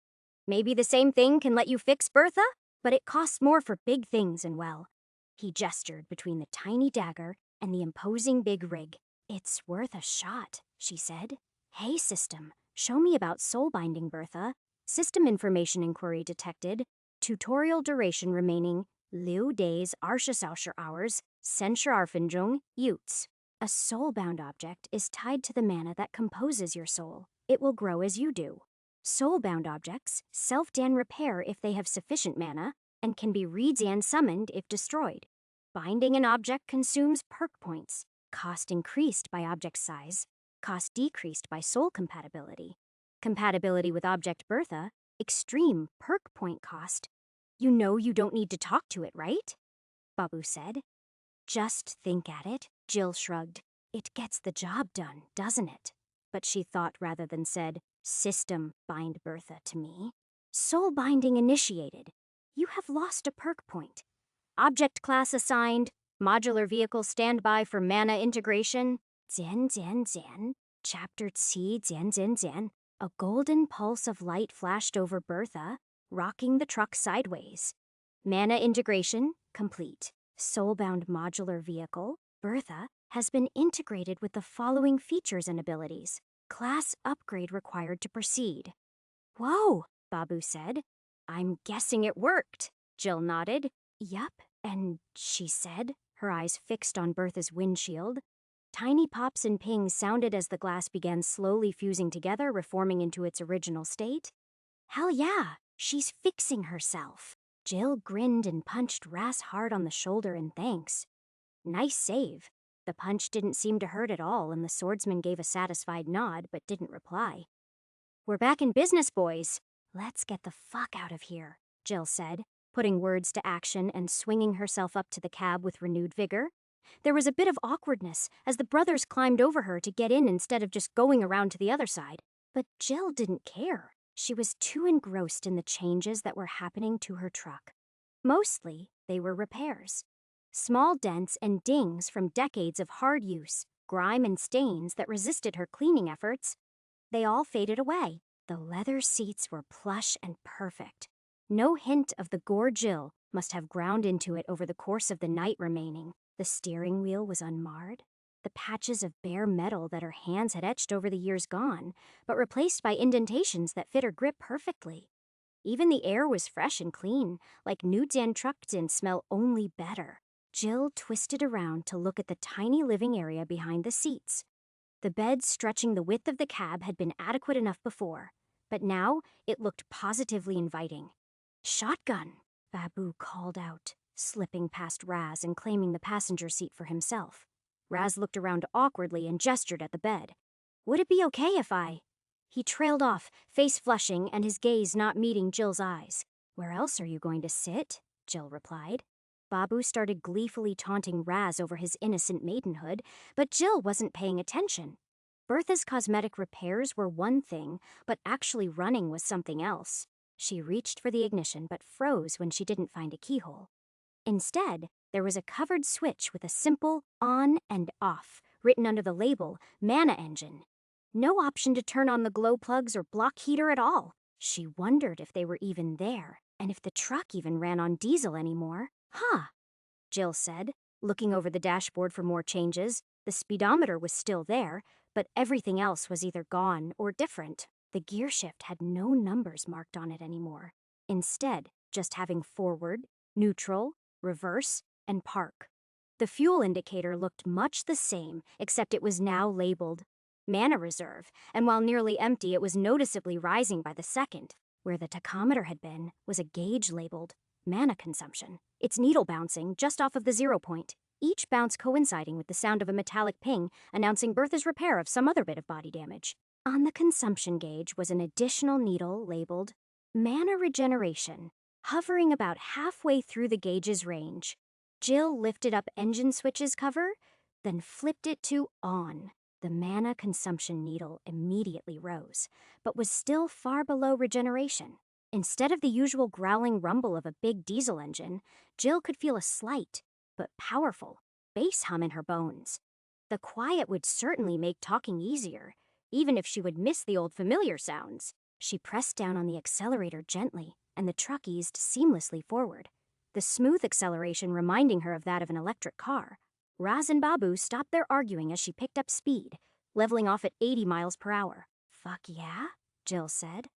Maybe the same thing can let you fix Bertha, but it costs more for big things and well. He gestured between the tiny dagger and the imposing big rig. It's worth a shot, she said. Hey, system, show me about soul-binding Bertha. System information inquiry detected. Tutorial duration remaining. Liu days, Arschasauscher hours, Senscharfinjung, Utes. A soul-bound object is tied to the mana that composes your soul. It will grow as you do. Soul-bound objects self-dan repair if they have sufficient mana and can be re-dan summoned if destroyed. Binding an object consumes perk points. Cost increased by object size. Cost decreased by soul compatibility. Compatibility with object Bertha, extreme perk point cost. You know you don't need to talk to it, right? Babu said. Just think at it, Jill shrugged. It gets the job done, doesn't it? But she thought rather than said, system bind Bertha to me. Soul binding initiated. You have lost a perk point. Object class assigned. Modular vehicle standby for mana integration. Jian jian jian. Chapter Qi jian jian jian. A golden pulse of light flashed over Bertha, rocking the truck sideways. Mana integration complete. Soulbound modular vehicle, Bertha, has been integrated with the following features and abilities. Class upgrade required to proceed. Whoa, Babu said. I'm guessing it worked. Jill nodded. Yup, and she said, her eyes fixed on Bertha's windshield. Tiny pops and pings sounded as the glass began slowly fusing together, reforming into its original state. Hell yeah, she's fixing herself. Jill grinned and punched Ras hard on the shoulder in thanks. Nice save. The punch didn't seem to hurt at all, and the swordsman gave a satisfied nod but didn't reply. We're back in business, boys. Let's get the fuck out of here, Jill said, putting words to action and swinging herself up to the cab with renewed vigor. There was a bit of awkwardness as the brothers climbed over her to get in instead of just going around to the other side. But Jill didn't care. She was too engrossed in the changes that were happening to her truck. Mostly, they were repairs. Small dents and dings from decades of hard use, grime and stains that resisted her cleaning efforts. They all faded away. The leather seats were plush and perfect. No hint of the gore Jill must have ground into it over the course of the night remaining. The steering wheel was unmarred. The patches of bare metal that her hands had etched over the years gone, but replaced by indentations that fit her grip perfectly. Even the air was fresh and clean, like new Dan trucked-in smell only better. Jill twisted around to look at the tiny living area behind the seats. The bed stretching the width of the cab had been adequate enough before, but now it looked positively inviting. Shotgun, Babu called out, slipping past Raz and claiming the passenger seat for himself. Raz looked around awkwardly and gestured at the bed. Would it be okay if I... He trailed off, face flushing and his gaze not meeting Jill's eyes. Where else are you going to sit? Jill replied. Babu started gleefully taunting Raz over his innocent maidenhood, but Jill wasn't paying attention. Bertha's cosmetic repairs were one thing, but actually running was something else. She reached for the ignition but froze when she didn't find a keyhole. Instead, there was a covered switch with a simple on and off written under the label Mana Engine. No option to turn on the glow plugs or block heater at all. She wondered if they were even there, and if the truck even ran on diesel anymore. Huh, Jill said, looking over the dashboard for more changes. The speedometer was still there, but everything else was either gone or different. The gear shift had no numbers marked on it anymore. Instead, just having forward, neutral, reverse, and park. The fuel indicator looked much the same, except it was now labeled Mana Reserve, and while nearly empty, it was noticeably rising by the second. Where the tachometer had been was a gauge labeled Mana Consumption, its needle bouncing just off of the 0 point, each bounce coinciding with the sound of a metallic ping announcing Bertha's repair of some other bit of body damage. On the consumption gauge was an additional needle labeled Mana Regeneration, hovering about halfway through the gauge's range. Jill lifted up engine switch's cover, then flipped it to on. The mana consumption needle immediately rose, but was still far below regeneration. Instead of the usual growling rumble of a big diesel engine, Jill could feel a slight, but powerful, bass hum in her bones. The quiet would certainly make talking easier, even if she would miss the old familiar sounds. She pressed down on the accelerator gently, and the truck eased seamlessly forward, the smooth acceleration reminding her of that of an electric car. Raz and Babu stopped their arguing as she picked up speed, leveling off at 80 miles per hour. "Fuck yeah?" Jill said.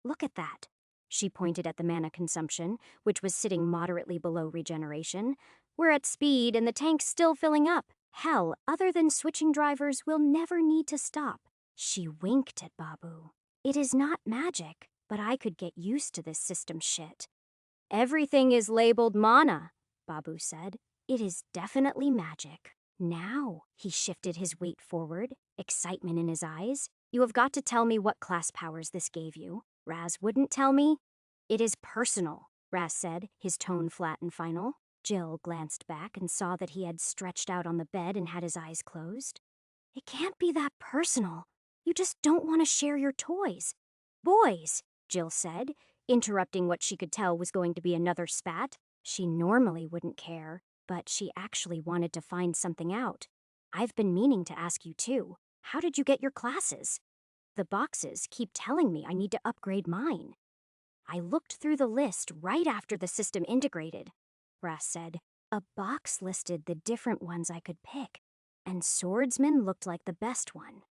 "Look at that." She pointed at the mana consumption, which was sitting moderately below regeneration. "We're at speed and the tank's still filling up. Hell, other than switching drivers, we'll never need to stop." She winked at Babu. "It is not magic, but I could get used to this system shit." "Everything is labeled mana," Babu said. "It is definitely magic." "Now," he shifted his weight forward, excitement in his eyes, "you have got to tell me what class powers this gave you." Raz wouldn't tell me. "It is personal," Raz said, his tone flat and final. Jill glanced back and saw that he had stretched out on the bed and had his eyes closed. "It can't be that personal. You just don't want to share your toys." "Boys," Jill said, interrupting what she could tell was going to be another spat. She normally wouldn't care, but she actually wanted to find something out. "I've been meaning to ask you too. How did you get your classes? The boxes keep telling me I need to upgrade mine." "I looked through the list right after the system integrated," Raz said. "A box listed the different ones I could pick, and swordsman looked like the best one.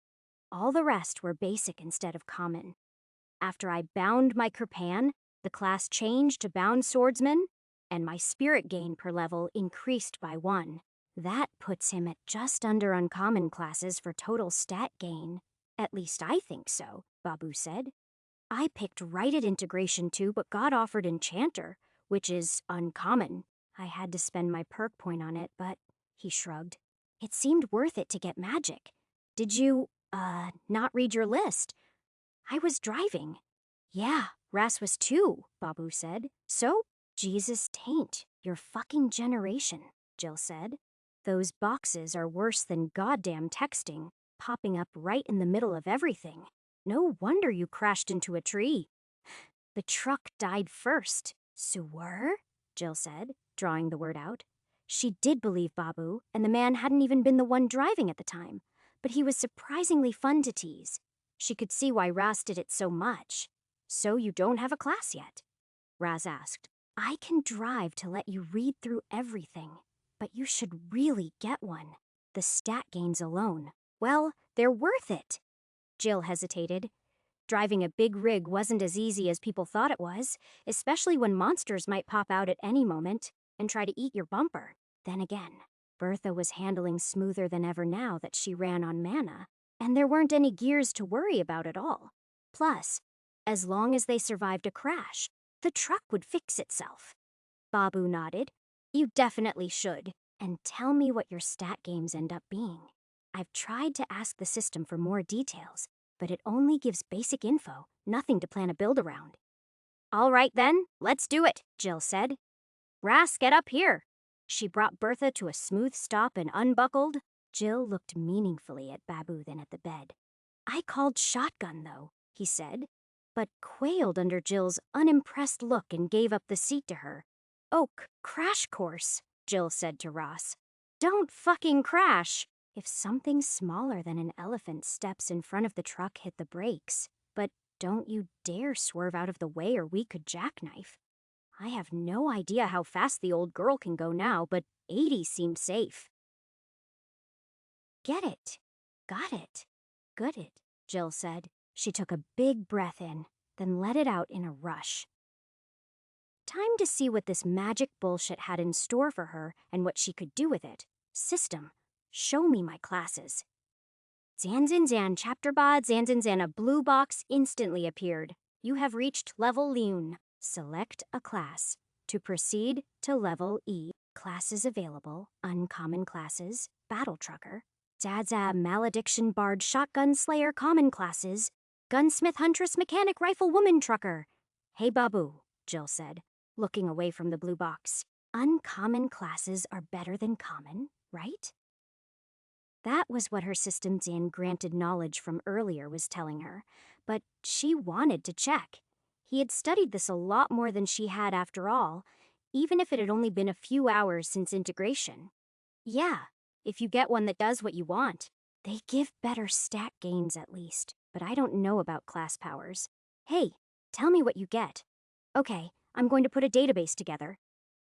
All the rest were basic instead of common. After I bound my Kirpan, the class changed to bound swordsman, and my spirit gain per level increased by 1. That puts him at just under uncommon classes for total stat gain. At least I think so," Babu said. "I picked right at integration too, but got offered enchanter, which is uncommon. I had to spend my perk point on it, but," he shrugged, "it seemed worth it to get magic. Did you, not read your list?" "I was driving." "Yeah, Ras was too," Babu said. "So, Jesus taint, your fucking generation," Jill said. "Those boxes are worse than goddamn texting, popping up right in the middle of everything. No wonder you crashed into a tree." "The truck died first." "Sewer?" Jill said, drawing the word out. She did believe Babu, and the man hadn't even been the one driving at the time, but he was surprisingly fun to tease. She could see why Raz did it so much. "So you don't have a class yet?" Raz asked. "I can drive to let you read through everything, but you should really get one. The stat gains alone, well, they're worth it." Jill hesitated. Driving a big rig wasn't as easy as people thought it was, especially when monsters might pop out at any moment and try to eat your bumper. Then again, Bertha was handling smoother than ever now that she ran on mana, and there weren't any gears to worry about at all. Plus, as long as they survived a crash, the truck would fix itself. Babu nodded. "You definitely should. And tell me what your stat games end up being. I've tried to ask the system for more details, but it only gives basic info, nothing to plan a build around." "All right then, let's do it," Jill said. "Ras, get up here." She brought Bertha to a smooth stop and unbuckled. Jill looked meaningfully at Babu, then at the bed. "I called shotgun, though," he said, but quailed under Jill's unimpressed look and gave up the seat to her. "Oh, crash course," Jill said to Ross. "Don't fucking crash." If something smaller than an elephant steps in front of the truck, hit the brakes. But don't you dare swerve out of the way or we could jackknife. I have no idea how fast the old girl can go now, but 80 seemed safe. "Get it. Got it. Good it," Jill said. She took a big breath in, then let it out in a rush. Time to see what this magic bullshit had in store for her and what she could do with it. System. Show me my classes. Zanzinzan chapter bod Zanzinzan, a blue box instantly appeared. "You have reached level Leun. Select a class. To proceed to level E. Classes available. Uncommon classes. Battle trucker. Zaza malediction bard shotgun slayer common classes. Gunsmith huntress mechanic rifle woman trucker." "Hey Babu," Jill said, looking away from the blue box. "Uncommon classes are better than common, right?" That was what her system's granted knowledge from earlier was telling her, but she wanted to check. He had studied this a lot more than she had after all, even if it had only been a few hours since integration. Yeah, if you get one that does what you want. They give better stat gains at least, but I don't know about class powers. Hey, tell me what you get. Okay, I'm going to put a database together.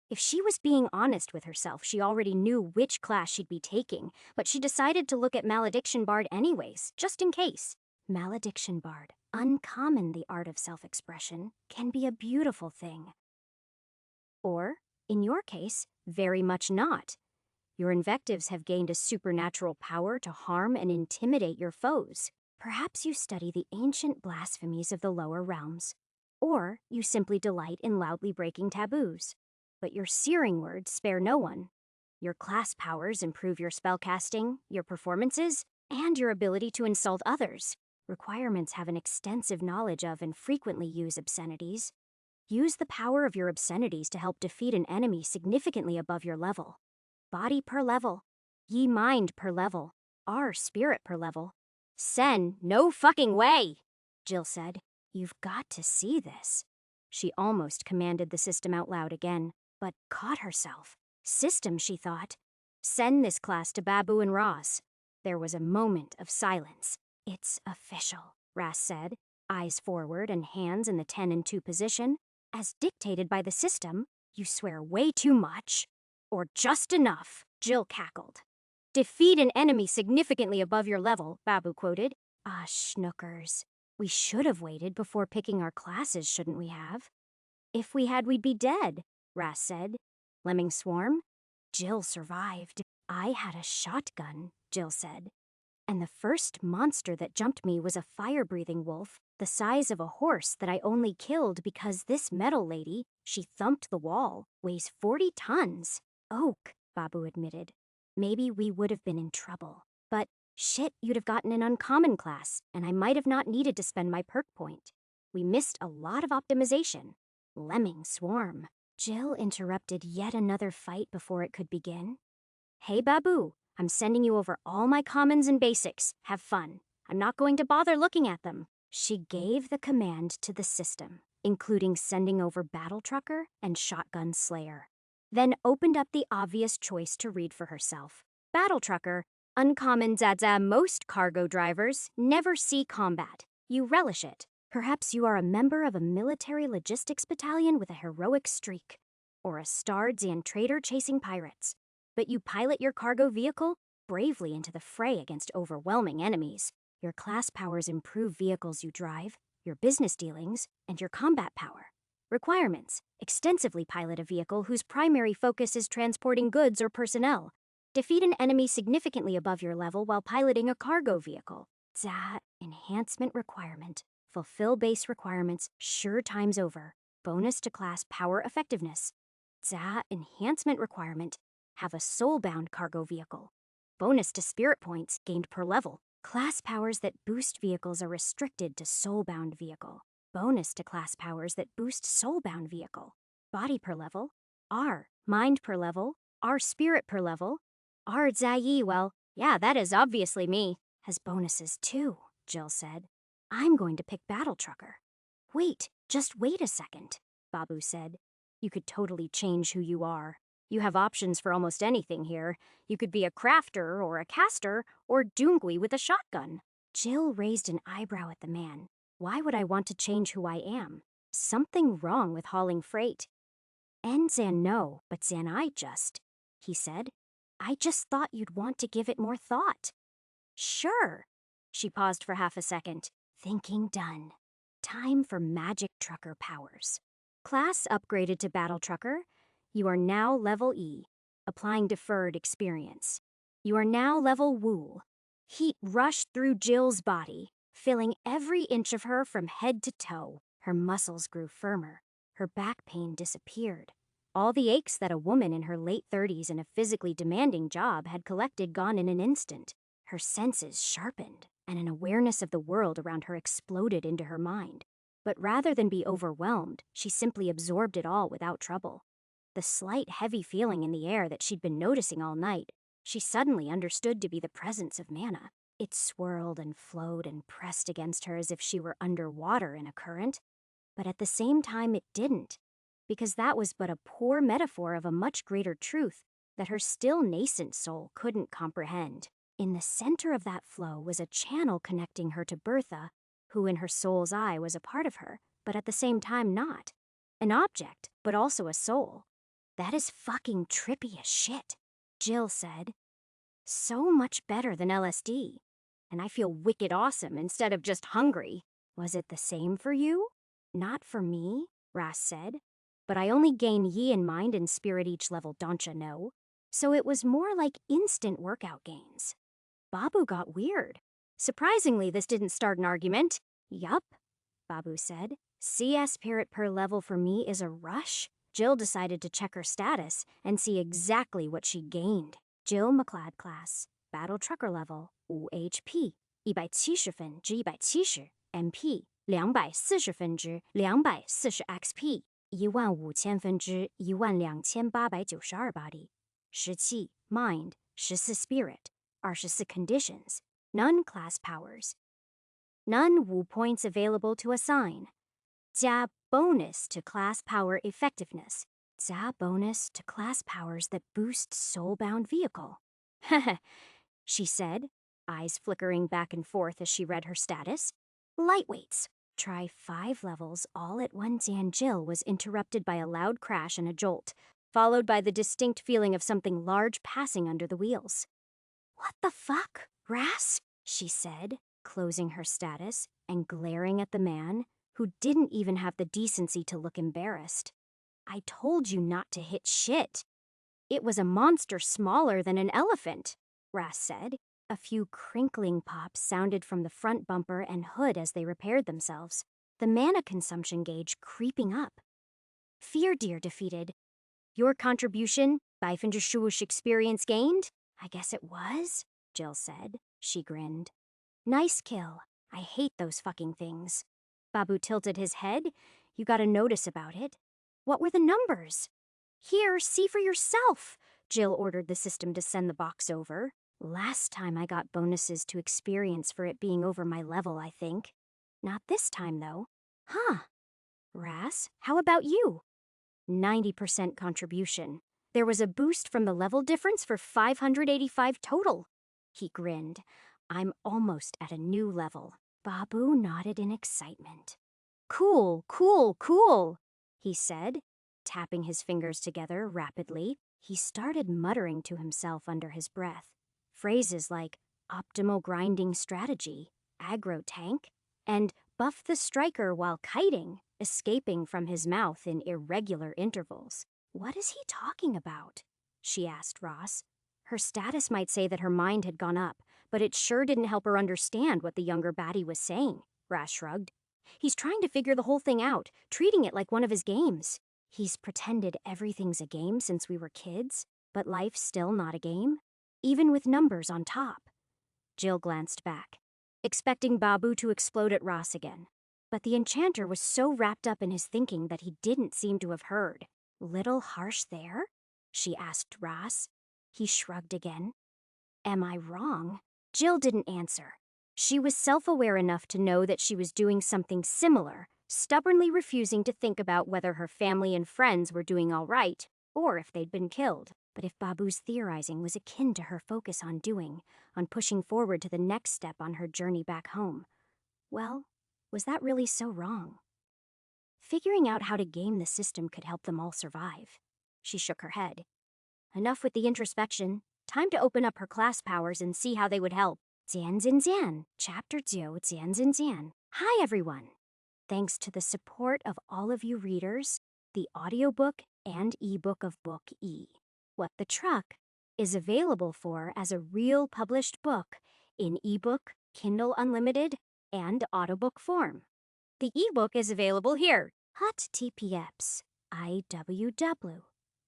If she was being honest with herself, she already knew which class she'd be taking, but she decided to look at Malediction Bard anyways, just in case. Malediction Bard, uncommon the art of self-expression, can be a beautiful thing. Or, in your case, very much not. Your invectives have gained a supernatural power to harm and intimidate your foes. Perhaps you study the ancient blasphemies of the lower realms. Or you simply delight in loudly breaking taboos. But your searing words spare no one. Your class powers improve your spellcasting, your performances, and your ability to insult others. Requirements have an extensive knowledge of and frequently use obscenities. Use the power of your obscenities to help defeat an enemy significantly above your level. Body per level. Ye mind per level. Our spirit per level. Sen, no fucking way, Jill said. You've got to see this. She almost commanded the system out loud again, but caught herself. System, she thought. Send this class to Babu and Roz. There was a moment of silence. It's official, Ras said, eyes forward and hands in the 10 and 2 position. As dictated by the system, you swear way too much. Or just enough, Jill cackled. Defeat an enemy significantly above your level, Babu quoted. Ah, schnookers. We should have waited before picking our classes, shouldn't we have? If we had, we'd be dead, Ras said. Lemming swarm? Jill survived. I had a shotgun, Jill said. And the first monster that jumped me was a fire-breathing wolf, the size of a horse that I only killed because this metal lady, she thumped the wall, weighs 40 tons. Oak, Babu admitted. Maybe we would have been in trouble. But shit, you'd have gotten an uncommon class, and I might have not needed to spend my perk point. We missed a lot of optimization. Lemming swarm. Jill interrupted yet another fight before it could begin. Hey, Babu, I'm sending you over all my commons and basics. Have fun. I'm not going to bother looking at them. She gave the command to the system, including sending over Battle Trucker and Shotgun Slayer. Then opened up the obvious choice to read for herself. Battle Trucker, uncommon Zaza. Most cargo drivers never see combat. You relish it. Perhaps you are a member of a military logistics battalion with a heroic streak, or a starred Zan trader chasing pirates. But you pilot your cargo vehicle bravely into the fray against overwhelming enemies. Your class powers improve vehicles you drive, your business dealings, and your combat power. Requirements: extensively pilot a vehicle whose primary focus is transporting goods or personnel. Defeat an enemy significantly above your level while piloting a cargo vehicle. Enhancement requirement. Fulfill base requirements sure times over. Bonus to class power effectiveness. Enhancement requirement. Have a soul-bound cargo vehicle. Bonus to spirit points gained per level. Class powers that boost vehicles are restricted to soul-bound vehicle. Bonus to class powers that boost soul-bound vehicle. Body per level. R. Mind per level. R. Spirit per level. R. Zai, well, yeah, that is obviously me. Has bonuses too, Jill said. I'm going to pick Battle Trucker. Wait, just wait a second, Babu said. You could totally change who you are. You have options for almost anything here. You could be a crafter or a caster or Doongui with a shotgun. Jill raised an eyebrow at the man. Why would I want to change who I am? Something wrong with hauling freight. And Zan no, but Zan I just, he said. I just thought you'd want to give it more thought. Sure. She paused for half a second. Thinking done. Time for magic trucker powers. Class upgraded to Battle Trucker. You are now level E, applying deferred experience. You are now level Wool. Heat rushed through Jill's body, filling every inch of her from head to toe. Her muscles grew firmer. Her back pain disappeared. All the aches that a woman in her late 30s in a physically demanding job had collected gone in an instant. Her senses sharpened, and an awareness of the world around her exploded into her mind. But rather than be overwhelmed, she simply absorbed it all without trouble. The slight heavy feeling in the air that she'd been noticing all night, she suddenly understood to be the presence of mana. It swirled and flowed and pressed against her as if she were underwater in a current. but at the same time it didn't, because that was but a poor metaphor of a much greater truth that her still nascent soul couldn't comprehend. In the center of that flow was a channel connecting her to Bertha, who in her soul's eye was a part of her, but at the same time not. An object, but also a soul. That is fucking trippy as shit, Jill said. So much better than LSD. And I feel wicked awesome instead of just hungry. Was it the same for you? Not for me, Ras said. But I only gain yi in mind and spirit each level, don't ya know? So it was more like instant workout gains. Babu got weird. Surprisingly, this didn't start an argument. Yup, Babu said. CS spirit per level for me is a rush. Jill decided to check her status and see exactly what she gained. Jill McLeod class, battle trucker level, 5 HP, 170分之170 MP, 240分之240 XP, 15000分之12892 body, 10 mind, 14 spirit, 24 conditions, none class powers. None Wu points available to assign. 加 bonus to class power effectiveness. 加 bonus to class powers that boost soulbound vehicle. Heh, she said, eyes flickering back and forth as she read her status. Lightweights. Try 5 levels all at once, and Jill was interrupted by a loud crash and a jolt, followed by the distinct feeling of something large passing under the wheels. What the fuck, Ras? She said, closing her status and glaring at the man, who didn't even have the decency to look embarrassed. I told you not to hit shit. It was a monster smaller than an elephant, Ras said. A few crinkling pops sounded from the front bumper and hood as they repaired themselves, the mana consumption gauge creeping up. Fear Deer defeated. Your contribution, 500 experience gained? I guess it was, Jill said. She grinned. Nice kill. I hate those fucking things. Babu tilted his head. You got a notice about it. What were the numbers? Here, see for yourself, Jill ordered the system to send the box over. Last time I got bonuses to experience for it being over my level, I think. Not this time, though. Huh. Ras, how about you? 90% contribution. There was a boost from the level difference for 585 total. He grinned. I'm almost at a new level. Babu nodded in excitement. Cool, cool, cool, he said, tapping his fingers together rapidly. He started muttering to himself under his breath. Phrases like optimal grinding strategy, aggro tank, and buff the striker while kiting, escaping from his mouth in irregular intervals. What is he talking about? She asked Ross. Her status might say that her mind had gone up, but it sure didn't help her understand what the younger baddie was saying, Ras shrugged. He's trying to figure the whole thing out, treating it like one of his games. He's pretended everything's a game since we were kids, but life's still not a game, even with numbers on top. Jill glanced back, expecting Babu to explode at Ross again. But the enchanter was so wrapped up in his thinking that he didn't seem to have heard. Little harsh there? She asked Ross. He shrugged again. Am I wrong? Jill didn't answer. She was self-aware enough to know that she was doing something similar, stubbornly refusing to think about whether her family and friends were doing all right, or if they'd been killed. But if Babu's theorizing was akin to her focus on pushing forward to the next step on her journey back home, well, was that really so wrong? Figuring out how to game the system could help them all survive. She shook her head. Enough with the introspection. Time to open up her class powers and see how they would help. Jian Jian Jian, Chapter 2, Jian Jian Jian. Hi, everyone. Thanks to the support of all of you readers, the audiobook and ebook of Book E, What the Truck, is available for as a real published book in ebook, Kindle Unlimited, and audiobook form. The ebook is available here. HTTPS IWW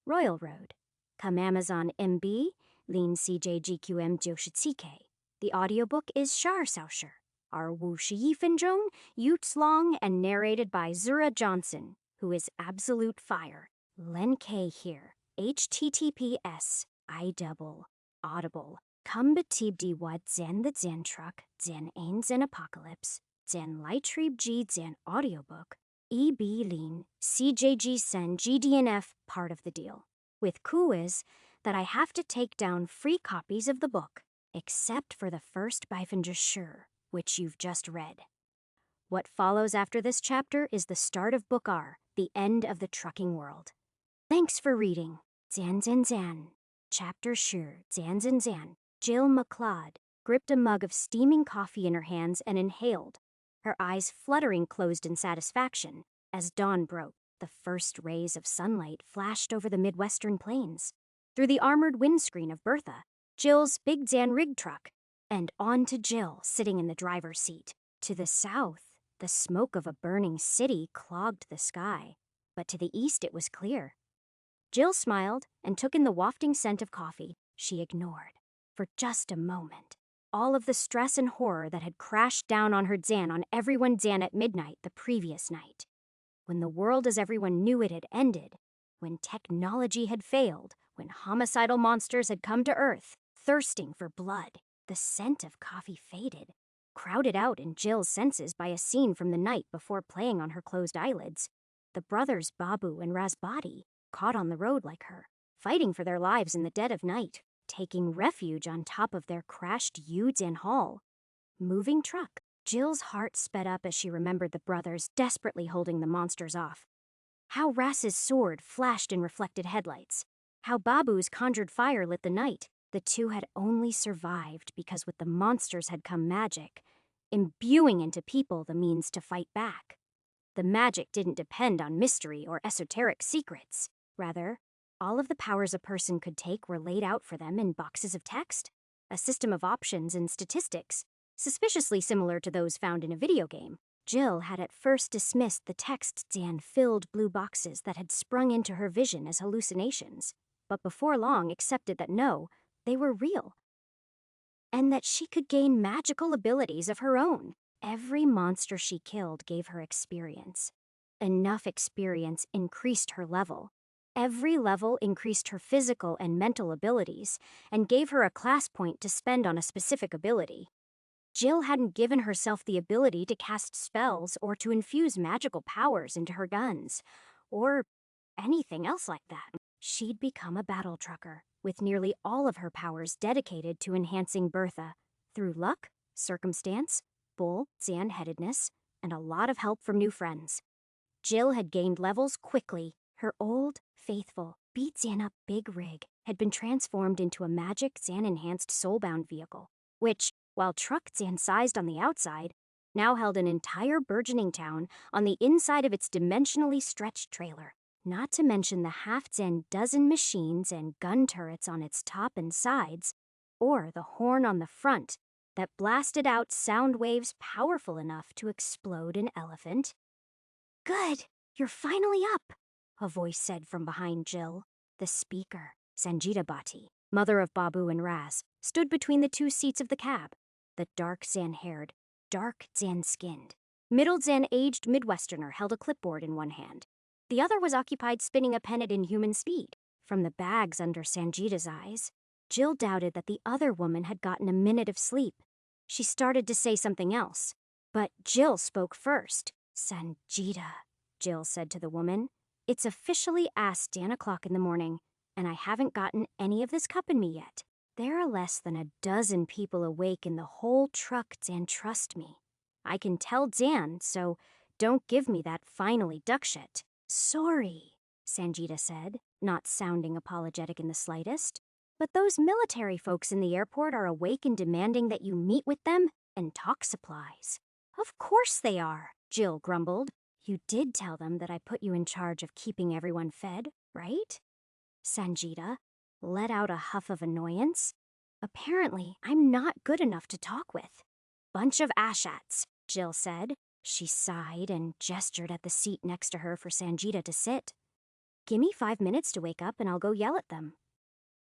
Royal Road. Come Amazon MB, Lin CJGQM 97K. The audiobook is Shar Saosher, our Wu Shi Fenzhong, Yutes Long, and narrated by Zura Johnson, who is absolute fire. Len K here. HTTPS IDouble Audible. Come betib di wat zen the zen truck, zen ain zen apocalypse, zen lightrieb g zen audiobook, EB Lean, CJG Sen, GDNF part of the deal. With Ku is that I have to take down free copies of the book, except for the first Beifinger Sure, which you've just read. What follows after this chapter is the start of Book R, the end of the trucking world. Thanks for reading. Zan Zan Zan. Chapter Sure, Zan Zan Zan. Jill McLeod gripped a mug of steaming coffee in her hands and inhaled, her eyes fluttering closed in satisfaction as dawn broke. The first rays of sunlight flashed over the Midwestern plains, through the armored windscreen of Bertha, Jill's big Zan rig truck, and on to Jill sitting in the driver's seat. To the south, the smoke of a burning city clogged the sky, but to the east it was clear. Jill smiled and took in the wafting scent of coffee. She ignored, for just a moment, all of the stress and horror that had crashed down on her Zan on everyone's Zan at midnight the previous night. When the world as everyone knew it had ended, when technology had failed, when homicidal monsters had come to Earth, thirsting for blood, the scent of coffee faded, crowded out in Jill's senses by a scene from the night before playing on her closed eyelids. The brothers Babu and Razbadi, caught on the road like her, fighting for their lives in the dead of night, taking refuge on top of their crashed Zan Hall. Moving truck. Jill's heart sped up as she remembered the brothers desperately holding the monsters off. How Rass's sword flashed in reflected headlights. How Babu's conjured fire lit the night. The two had only survived because with the monsters had come magic, imbuing into people the means to fight back. The magic didn't depend on mystery or esoteric secrets. Rather, all of the powers a person could take were laid out for them in boxes of text, a system of options and statistics, suspiciously similar to those found in a video game. Jill had at first dismissed the text Zan-filled blue boxes that had sprung into her vision as hallucinations, but before long accepted that no, they were real, and that she could gain magical abilities of her own. Every monster she killed gave her experience. Enough experience increased her level. Every level increased her physical and mental abilities, and gave her a class point to spend on a specific ability. Jill hadn't given herself the ability to cast spells or to infuse magical powers into her guns, or anything else like that. She'd become a battle trucker, with nearly all of her powers dedicated to enhancing Bertha, through luck, circumstance, bull, Zan-headedness, and a lot of help from new friends. Jill had gained levels quickly. Her old, faithful, beat Zan up big rig had been transformed into a magic Zan-enhanced soulbound vehicle, which, while truck Zan-sized on the outside, now held an entire burgeoning town on the inside of its dimensionally stretched trailer, not to mention the half-Zan dozen machines and gun turrets on its top and sides, or the horn on the front that blasted out sound waves powerful enough to explode an elephant. "Good, you're finally up," a voice said from behind Jill. The speaker, Sanjita Bhatti, mother of Babu and Raz, stood between the two seats of the cab, the dark Zan-haired, dark Zan-skinned. Middle Zan-aged Midwesterner held a clipboard in one hand. The other was occupied spinning a pen at inhuman speed. From the bags under Sanjita's eyes, Jill doubted that the other woman had gotten a minute of sleep. She started to say something else, but Jill spoke first. "Sanjita," Jill said to the woman, "it's officially ass 10 o'clock in the morning, and I haven't gotten any of this cup in me yet. There are less than a dozen people awake in the whole truck, Zan, trust me. I can tell Zan, so don't give me that finally duck shit." "Sorry," Sanjita said, not sounding apologetic in the slightest. "But those military folks in the airport are awake and demanding that you meet with them and talk supplies." "Of course they are," Jill grumbled. "You did tell them that I put you in charge of keeping everyone fed, right?" Sanjita let out a huff of annoyance. "Apparently, I'm not good enough to talk with." "Bunch of ashats," Jill said. She sighed and gestured at the seat next to her for Sanjita to sit. "Gimme 5 minutes to wake up and I'll go yell at them."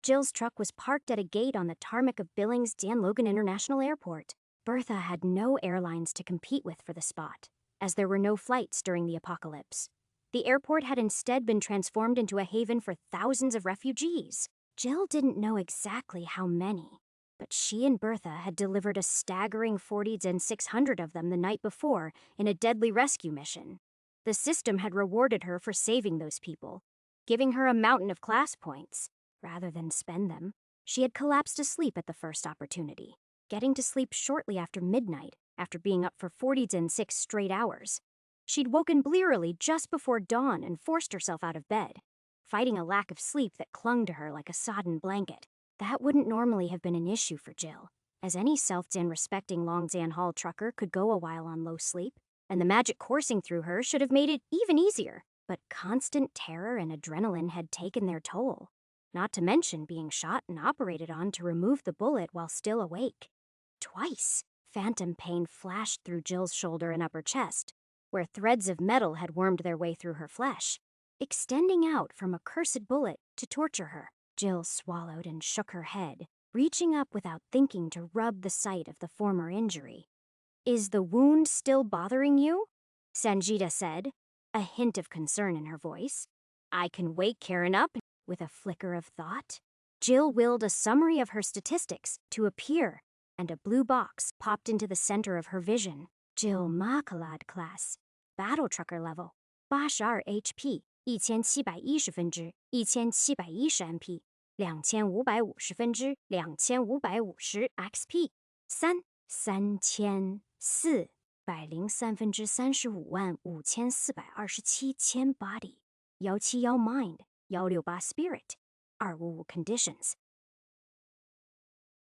Jill's truck was parked at a gate on the tarmac of Billings Dan Logan International Airport. Bertha had no airlines to compete with for the spot, as there were no flights during the apocalypse. The airport had instead been transformed into a haven for thousands of refugees. Jill didn't know exactly how many, but she and Bertha had delivered a staggering 40 and 600 of them the night before in a deadly rescue mission. The system had rewarded her for saving those people, giving her a mountain of class points. Rather than spend them, she had collapsed asleep at the first opportunity, getting to sleep shortly after midnight after being up for 46 straight hours. She'd woken blearily just before dawn and forced herself out of bed, fighting a lack of sleep that clung to her like a sodden blanket. That wouldn't normally have been an issue for Jill, as any self-respecting Longzan Hall trucker could go a while on low sleep, and the magic coursing through her should have made it even easier. But constant terror and adrenaline had taken their toll, not to mention being shot and operated on to remove the bullet while still awake. Twice, phantom pain flashed through Jill's shoulder and upper chest, where threads of metal had wormed their way through her flesh, extending out from a cursed bullet to torture her. Jill swallowed and shook her head, reaching up without thinking to rub the site of the former injury. "Is the wound still bothering you?" Sanjita said, a hint of concern in her voice. "I can wake Karen up." With a flicker of thought, Jill willed a summary of her statistics to appear, and a blue box popped into the center of her vision. Jill Makalad class, battle trucker level, 82 HP, 1710分之1710 MP, 2550分之2550 XP, 3403分之355427千 body, 171 mind, 168 spirit, 255 conditions.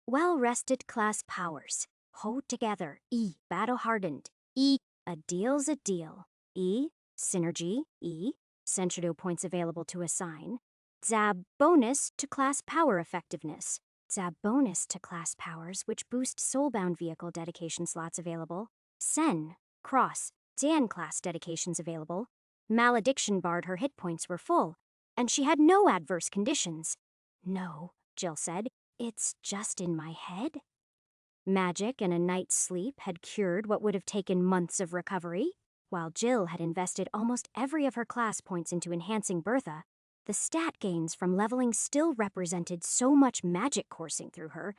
Well-rested class powers. Hold together. E. Battle-hardened. E. A deal's a deal. E. Synergy. E. Centurio points available to assign. Zab bonus to class power effectiveness. Zab bonus to class powers which boost soulbound vehicle dedication slots available. Sen. Cross. Dan class dedications available. Malediction barred her hit points were full, and she had no adverse conditions. "No," Jill said. "It's just in my head." Magic and a night's sleep had cured what would have taken months of recovery. While Jill had invested almost every of her class points into enhancing Bertha, the stat gains from leveling still represented so much magic coursing through her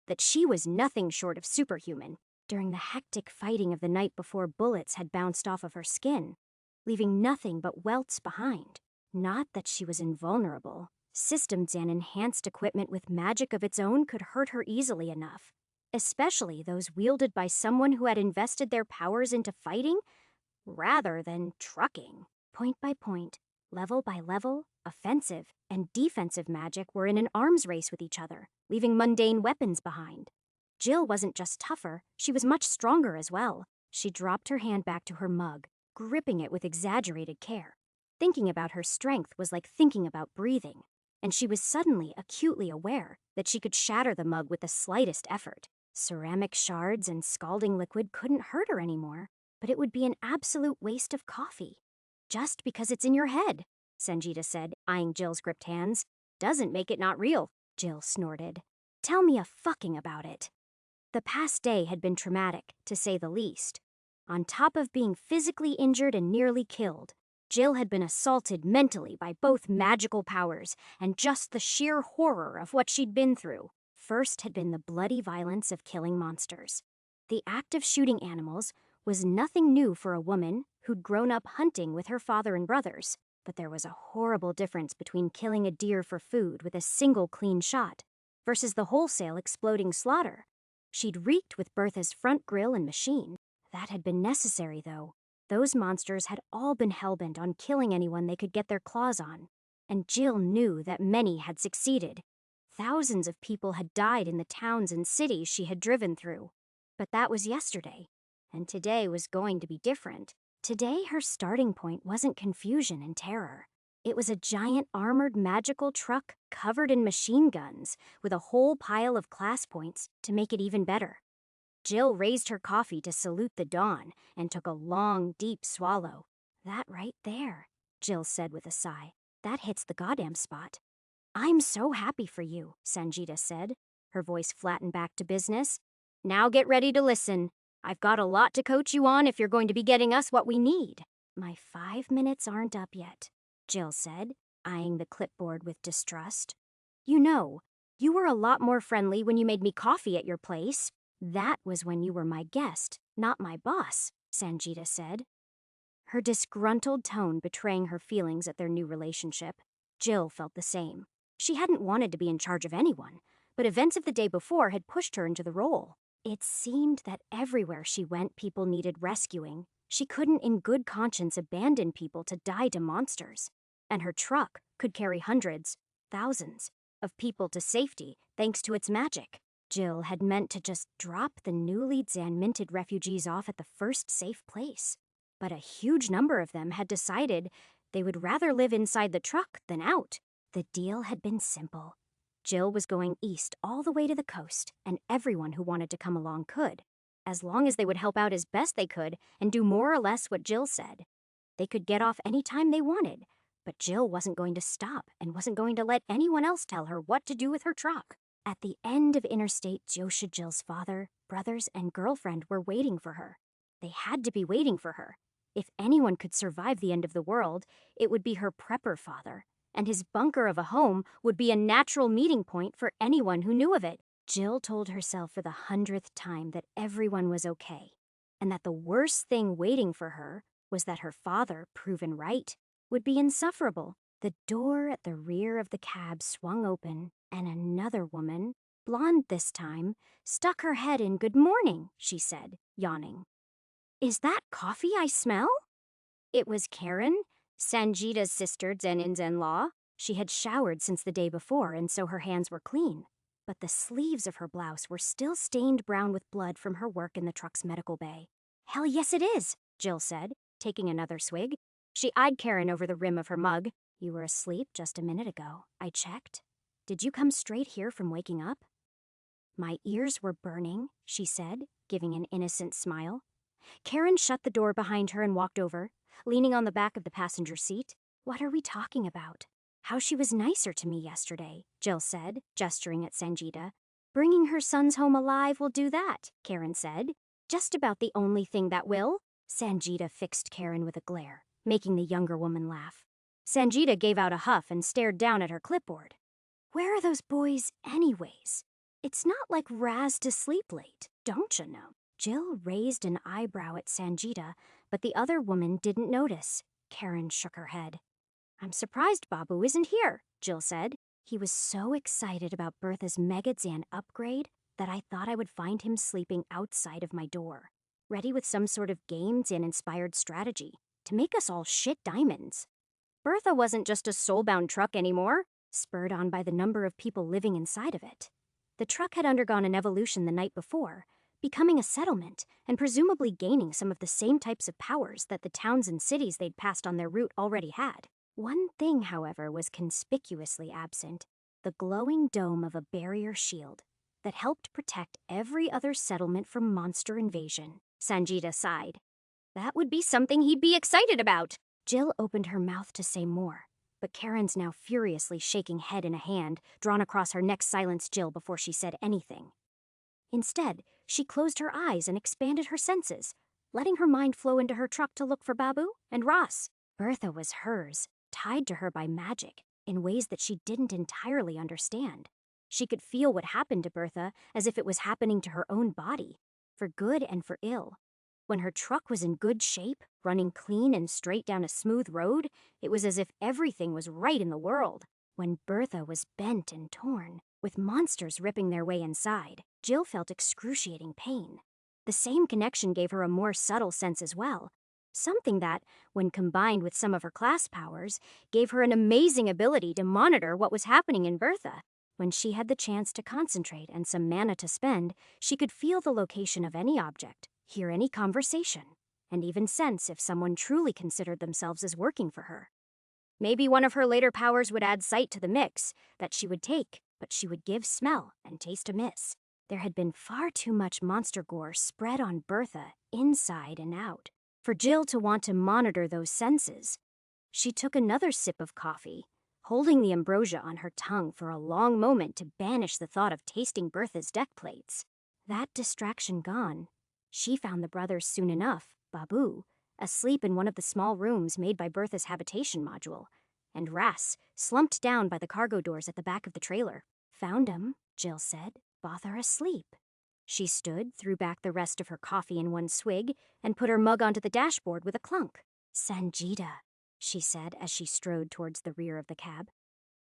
that she was nothing short of superhuman. During the hectic fighting of the night before, bullets had bounced off of her skin, leaving nothing but welts behind. Not that she was invulnerable. Systems and enhanced equipment with magic of its own could hurt her easily enough, especially those wielded by someone who had invested their powers into fighting rather than trucking. Point by point, level by level, offensive and defensive magic were in an arms race with each other, leaving mundane weapons behind. Jill wasn't just tougher, she was much stronger as well. She dropped her hand back to her mug, gripping it with exaggerated care. Thinking about her strength was like thinking about breathing, and she was suddenly acutely aware that she could shatter the mug with the slightest effort. Ceramic shards and scalding liquid couldn't hurt her anymore, but it would be an absolute waste of coffee. "Just because it's in your head," Sanjita said, eyeing Jill's gripped hands. "Doesn't make it not real," Jill snorted. "Tell me a fucking about it." The past day had been traumatic, to say the least. On top of being physically injured and nearly killed, Jill had been assaulted mentally by both magical powers and just the sheer horror of what she'd been through. First had been the bloody violence of killing monsters. The act of shooting animals was nothing new for a woman who'd grown up hunting with her father and brothers, but there was a horrible difference between killing a deer for food with a single clean shot versus the wholesale exploding slaughter. She'd reeked with Bertha's front grille and machine. That had been necessary, though. Those monsters had all been hellbent on killing anyone they could get their claws on, and Jill knew that many had succeeded. Thousands of people had died in the towns and cities she had driven through. But that was yesterday, and today was going to be different. Today, her starting point wasn't confusion and terror. It was a giant armored magical truck covered in machine guns with a whole pile of class points to make it even better. Jill raised her coffee to salute the dawn and took a long, deep swallow. "That right there," Jill said with a sigh. "That hits the goddamn spot." "I'm so happy for you," Sanjita said, her voice flattened back to business. "Now get ready to listen. I've got a lot to coach you on if you're going to be getting us what we need." "My 5 minutes aren't up yet," Jill said, eyeing the clipboard with distrust. "You know, you were a lot more friendly when you made me coffee at your place." "That was when you were my guest, not my boss," Sanjita said. her disgruntled tone betraying her feelings at their new relationship. Jill felt the same. She hadn't wanted to be in charge of anyone, but events of the day before had pushed her into the role. It seemed that everywhere she went, people needed rescuing. She couldn't in good conscience abandon people to die to monsters. And her truck could carry hundreds, thousands, of people to safety thanks to its magic. Jill had meant to just drop the newly Zan-minted refugees off at the first safe place. But a huge number of them had decided they would rather live inside the truck than out. The deal had been simple. Jill was going east all the way to the coast, and everyone who wanted to come along could, as long as they would help out as best they could and do more or less what Jill said. They could get off any time they wanted, but Jill wasn't going to stop and wasn't going to let anyone else tell her what to do with her truck. At the end of Interstate, Josha, Jill's father, brothers, and girlfriend were waiting for her. They had to be waiting for her. If anyone could survive the end of the world, it would be her prepper father, and his bunker of a home would be a natural meeting point for anyone who knew of it. Jill told herself for the 100th time that everyone was okay, and that the worst thing waiting for her was that her father, proven right, would be insufferable. The door at the rear of the cab swung open, and another woman, blonde this time, stuck her head in. "Good morning," she said, yawning. "Is that coffee I smell?" It was Karen, Sanjita's sister in-law. She had showered since the day before, and so her hands were clean. But the sleeves of her blouse were still stained brown with blood from her work in the truck's medical bay. "Hell yes it is," Jill said, taking another swig. She eyed Karen over the rim of her mug. "You were asleep just a minute ago. I checked. Did you come straight here from waking up?" "My ears were burning," she said, giving an innocent smile. Karen shut the door behind her and walked over, leaning on the back of the passenger seat. "What are we talking about?" "How she was nicer to me yesterday," Jill said, gesturing at Sanjita. "Bringing her sons home alive will do that," Karen said. "Just about the only thing that will." Sanjita fixed Karen with a glare, making the younger woman laugh. Sanjita gave out a huff and stared down at her clipboard. "Where are those boys anyways? It's not like Raz to sleep late, don't you know?" Jill raised an eyebrow at Sanjita, but the other woman didn't notice. Karen shook her head. "I'm surprised Babu isn't here," Jill said. "He was so excited about Bertha's Mega Zan upgrade that I thought I would find him sleeping outside of my door, ready with some sort of game Zan-inspired strategy to make us all shit diamonds." Bertha wasn't just a soul-bound truck anymore, spurred on by the number of people living inside of it. The truck had undergone an evolution the night before, becoming a settlement and presumably gaining some of the same types of powers that the towns and cities they'd passed on their route already had. One thing, however, was conspicuously absent: the glowing dome of a barrier shield that helped protect every other settlement from monster invasion. Sanjita sighed. "That would be something he'd be excited about." Jill opened her mouth to say more, but Karen's now furiously shaking head in a hand drawn across her neck silenced Jill before she said anything. Instead, she closed her eyes and expanded her senses, letting her mind flow into her truck to look for Babu and Ross. Bertha was hers, tied to her by magic, in ways that she didn't entirely understand. She could feel what happened to Bertha as if it was happening to her own body, for good and for ill. When her truck was in good shape, running clean and straight down a smooth road, it was as if everything was right in the world. When Bertha was bent and torn, with monsters ripping their way inside, Jill felt excruciating pain. The same connection gave her a more subtle sense as well, something that, when combined with some of her class powers, gave her an amazing ability to monitor what was happening in Bertha. When she had the chance to concentrate and some mana to spend, she could feel the location of any object, hear any conversation, and even sense if someone truly considered themselves as working for her. Maybe one of her later powers would add sight to the mix that she would take, but she would give smell and taste a miss. There had been far too much monster gore spread on Bertha, inside and out, for Jill to want to monitor those senses. She took another sip of coffee, holding the ambrosia on her tongue for a long moment to banish the thought of tasting Bertha's deck plates. That distraction gone, she found the brothers soon enough, Babu, asleep in one of the small rooms made by Bertha's habitation module, and Ras, slumped down by the cargo doors at the back of the trailer. "Found 'em," Jill said. "Both are asleep." She stood, threw back the rest of her coffee in one swig, and put her mug onto the dashboard with a clunk. Sanjita, she said as she strode towards the rear of the cab.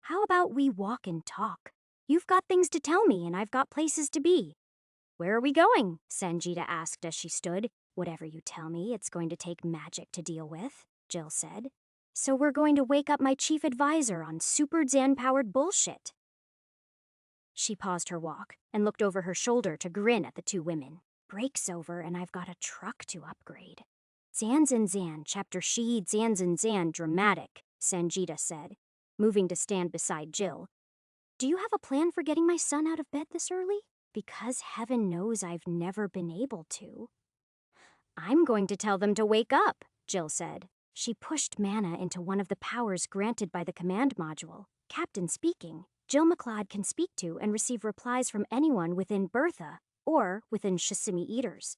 How about we walk and talk? You've got things to tell me and I've got places to be. Where are we going? Sanjita asked as she stood. Whatever you tell me, it's going to take magic to deal with, Jill said. So we're going to wake up my chief advisor on super Zan-powered bullshit. She paused her walk and looked over her shoulder to grin at the two women. Break's over and I've got a truck to upgrade. Zanzan Zan, chapter Shahid Zanzan Zan dramatic, Sanjita said, moving to stand beside Jill. Do you have a plan for getting my son out of bed this early? Because heaven knows I've never been able to. I'm going to tell them to wake up, Jill said. She pushed mana into one of the powers granted by the command module. Captain speaking. Jill McLeod can speak to and receive replies from anyone within Bertha or within Shasimi Eaters.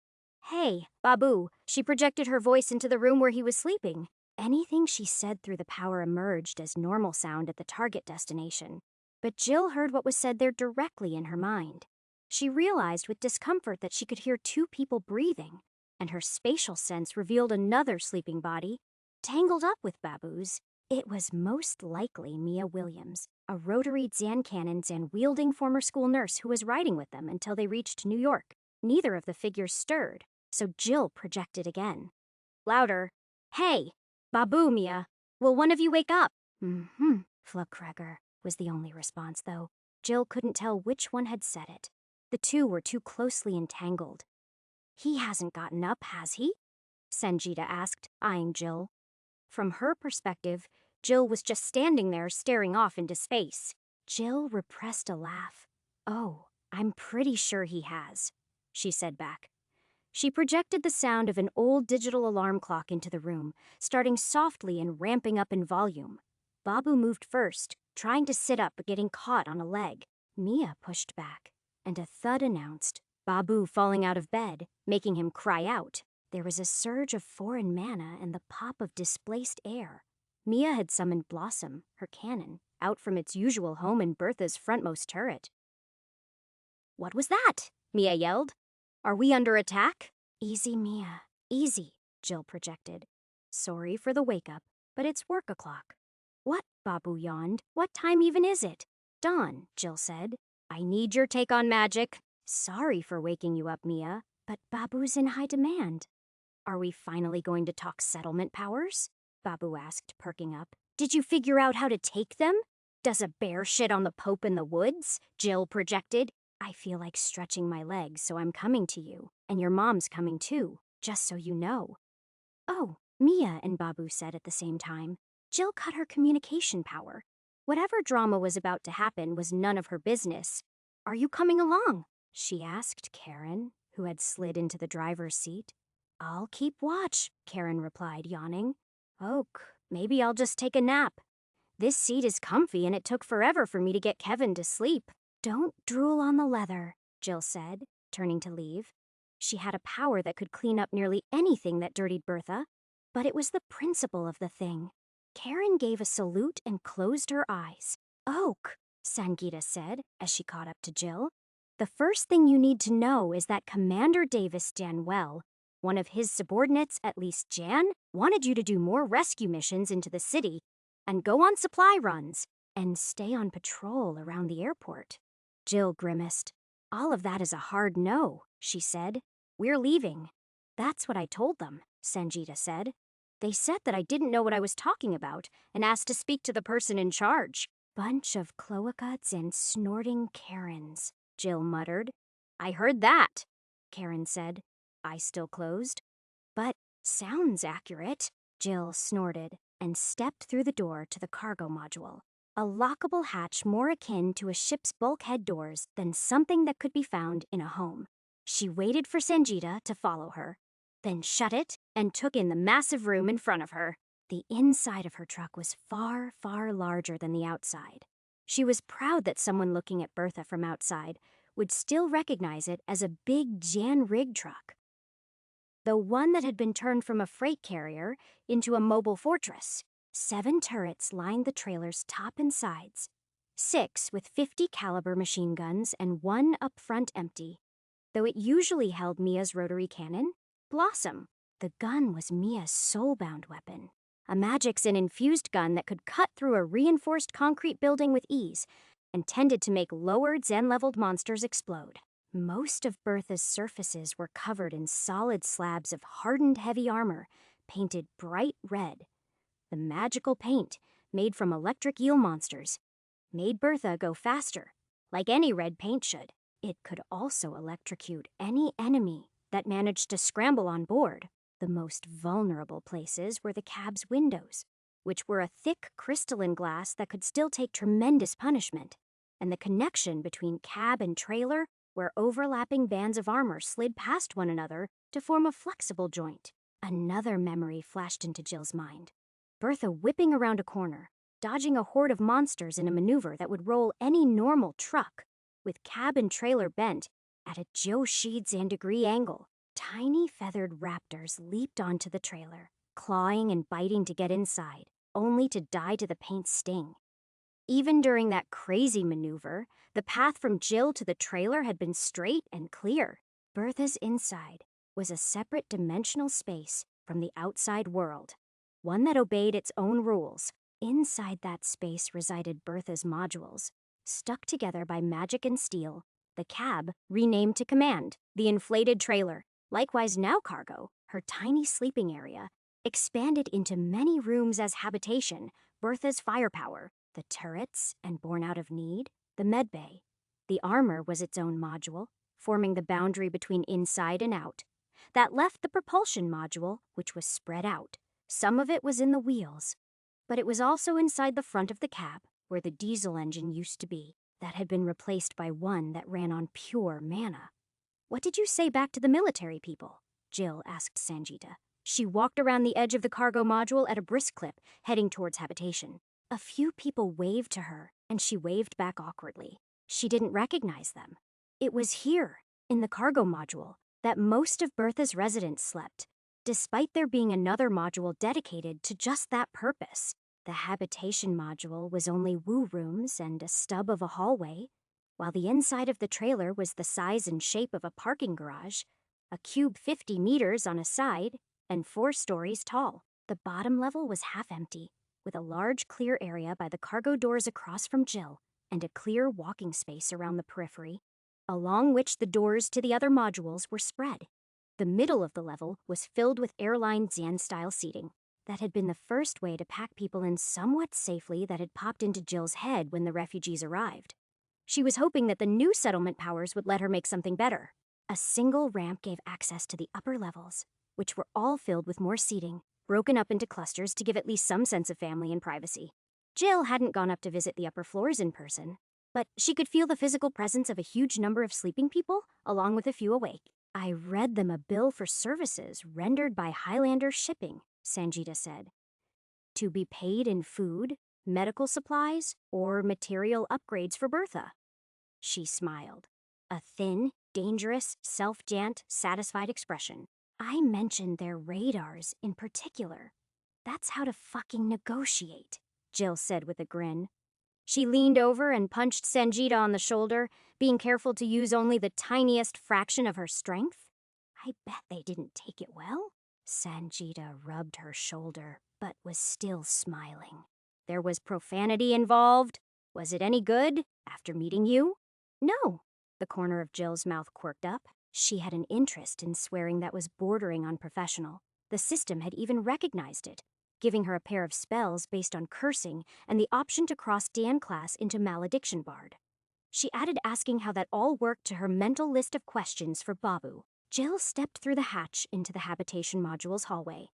Hey, Babu, she projected her voice into the room where he was sleeping. Anything she said through the power emerged as normal sound at the target destination. But Jill heard what was said there directly in her mind. She realized with discomfort that she could hear two people breathing, and her spatial sense revealed another sleeping body, tangled up with Babu's. It was most likely Mia Williams, a rotary Zan cannon Zan-wielding former school nurse who was riding with them until they reached New York. Neither of the figures stirred, so Jill projected again. Louder. Hey, Babu, Mia. Will one of you wake up? Mm-hmm, Flugkreger, was the only response, though. Jill couldn't tell which one had said it. The two were too closely entangled. He hasn't gotten up, has he? Sanjita asked, eyeing Jill. From her perspective, Jill was just standing there staring off into space. Jill repressed a laugh. Oh, I'm pretty sure he has, she said back. She projected the sound of an old digital alarm clock into the room, starting softly and ramping up in volume. Babu moved first, trying to sit up but getting caught on a leg. Mia pushed back, and a thud announced, Babu falling out of bed, making him cry out. There was a surge of foreign mana and the pop of displaced air. Mia had summoned Blossom, her cannon, out from its usual home in Bertha's frontmost turret. What was that? Mia yelled. Are we under attack? Easy, Mia. Easy, Jill projected. Sorry for the wake-up, but it's work o'clock. What? Babu yawned. What time even is it? Dawn, Jill said. I need your take on magic. Sorry for waking you up, Mia, but Babu's in high demand. Are we finally going to talk settlement powers? Babu asked, perking up. Did you figure out how to take them? Does a bear shit on the Pope in the woods? Jill projected. I feel like stretching my legs, so I'm coming to you. And your mom's coming too, just so you know. Oh, Mia and Babu said at the same time. Jill cut her communication power. Whatever drama was about to happen was none of her business. Are you coming along? She asked Karen, who had slid into the driver's seat. I'll keep watch, Karen replied, yawning. Oak, maybe I'll just take a nap. This seat is comfy and it took forever for me to get Kevin to sleep. Don't drool on the leather, Jill said, turning to leave. She had a power that could clean up nearly anything that dirtied Bertha, but it was the principle of the thing. Karen gave a salute and closed her eyes. Oak, Sangeeta said as she caught up to Jill. The first thing you need to know is that Commander Davis Janwell, one of his subordinates, at least Jan, wanted you to do more rescue missions into the city and go on supply runs and stay on patrol around the airport. Jill grimaced. All of that is a hard no, she said. We're leaving. That's what I told them, Sangeeta said. They said that I didn't know what I was talking about and asked to speak to the person in charge. Bunch of cloacas and snorting Karens, Jill muttered. I heard that, Karen said. Eyes still closed. But sounds accurate, Jill snorted and stepped through the door to the cargo module. A lockable hatch more akin to a ship's bulkhead doors than something that could be found in a home. She waited for Sangeeta to follow her, then shut it and took in the massive room in front of her. The inside of her truck was far, far larger than the outside. She was proud that someone looking at Bertha from outside would still recognize it as a big Jan rig truck. The one that had been turned from a freight carrier into a mobile fortress. 7 turrets lined the trailer's top and sides, 6 with 50 caliber machine guns and 1 up front empty. Though it usually held Mia's rotary cannon, Blossom, The gun was Mia's soulbound weapon, a magic infused gun that could cut through a reinforced concrete building with ease, intended to make lowered Zen-leveled monsters explode. Most of Bertha's surfaces were covered in solid slabs of hardened heavy armor, painted bright red. The magical paint, made from electric eel monsters, made Bertha go faster, like any red paint should. It could also electrocute any enemy that managed to scramble on board. The most vulnerable places were the cab's windows, which were a thick crystalline glass that could still take tremendous punishment, and the connection between cab and trailer, where overlapping bands of armor slid past one another to form a flexible joint. Another memory flashed into Jill's mind. Bertha whipping around a corner, dodging a horde of monsters in a maneuver that would roll any normal truck, with cab and trailer bent at a Joe Sheed-degree angle. Tiny feathered raptors leaped onto the trailer, clawing and biting to get inside, only to die to the paint's sting. Even during that crazy maneuver, the path from Jill to the trailer had been straight and clear. Bertha's inside was a separate dimensional space from the outside world, one that obeyed its own rules. Inside that space resided Bertha's modules, stuck together by magic and steel, the cab, renamed to Command, the inflated trailer, likewise now cargo, her tiny sleeping area, expanded into many rooms as habitation, Bertha's firepower, the turrets, and born out of need, the medbay. The armor was its own module, forming the boundary between inside and out. That left the propulsion module, which was spread out. Some of it was in the wheels, but it was also inside the front of the cab, where the diesel engine used to be, that had been replaced by one that ran on pure mana. "What did you say back to the military people?" Jill asked Sanjita. She walked around the edge of the cargo module at a brisk clip, heading towards habitation. A few people waved to her, and she waved back awkwardly. She didn't recognize them. It was here, in the cargo module, that most of Bertha's residents slept, despite there being another module dedicated to just that purpose. The habitation module was only woo rooms and a stub of a hallway, while the inside of the trailer was the size and shape of a parking garage, a cube 50 meters on a side and 4 stories tall. The bottom level was half empty, with a large clear area by the cargo doors across from Jill and a clear walking space around the periphery, along which the doors to the other modules were spread. The middle of the level was filled with airline Zen-style seating. That had been the first way to pack people in somewhat safely that had popped into Jill's head when the refugees arrived. She was hoping that the new settlement powers would let her make something better. A single ramp gave access to the upper levels, which were all filled with more seating, broken up into clusters to give at least some sense of family and privacy. Jill hadn't gone up to visit the upper floors in person, but she could feel the physical presence of a huge number of sleeping people, along with a few awake. "I read them a bill for services rendered by Highlander Shipping," Sanjita said. "To be paid in food, medical supplies, or material upgrades for Bertha." She smiled, a thin, dangerous, self-jant, satisfied expression. "I mentioned their radars in particular. That's how to fucking negotiate," Jill said with a grin. She leaned over and punched Sanjita on the shoulder, being careful to use only the tiniest fraction of her strength. "I bet they didn't take it well." Sanjita rubbed her shoulder, but was still smiling. "There was profanity involved. Was it any good, after meeting you?" "No." The corner of Jill's mouth quirked up. She had an interest in swearing that was bordering on professional. The system had even recognized it, giving her a pair of spells based on cursing and the option to cross Dan class into Malediction Bard. She added asking how that all worked to her mental list of questions for Babu. Jill stepped through the hatch into the habitation module's hallway.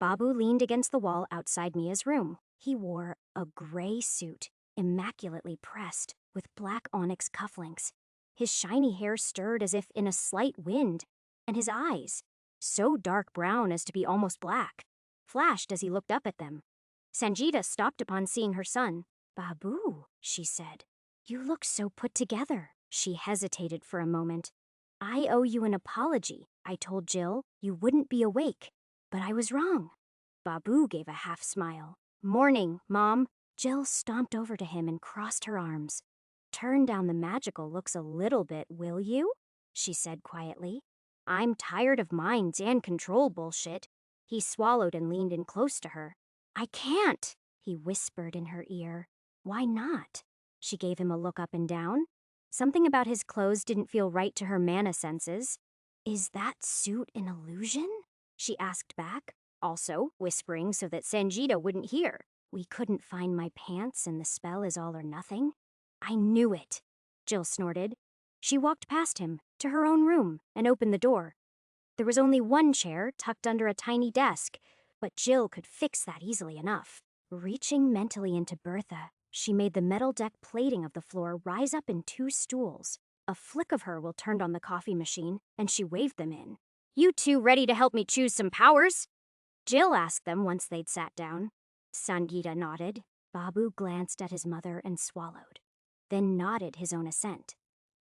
Babu leaned against the wall outside Mia's room. He wore a gray suit, immaculately pressed, with black onyx cufflinks. His shiny hair stirred as if in a slight wind, and his eyes, so dark brown as to be almost black, flashed as he looked up at them. Sanjita stopped upon seeing her son. "Babu," she said. "You look so put together." She hesitated for a moment. "I owe you an apology. I told Jill you wouldn't be awake, but I was wrong." Babu gave a half smile. "Morning, Mom." Jill stomped over to him and crossed her arms. "Turn down the magical looks a little bit, will you?" she said quietly. I'm tired of minds and control bullshit. He swallowed and leaned in close to her. I can't, he whispered in her ear. Why not? She gave him a look up and down. Something about his clothes didn't feel right to her mana senses. Is that suit an illusion? She asked back, also whispering so that Sanjita wouldn't hear. We couldn't find my pants and the spell is all or nothing. I knew it, Jill snorted. She walked past him, to her own room, and opened the door. There was only one chair tucked under a tiny desk, but Jill could fix that easily enough. Reaching mentally into Bertha, she made the metal deck plating of the floor rise up in 2 stools. A flick of her will turned on the coffee machine, and she waved them in. You two ready to help me choose some powers? Jill asked them once they'd sat down. Sangeeta nodded. Babu glanced at his mother and swallowed, then nodded his own assent.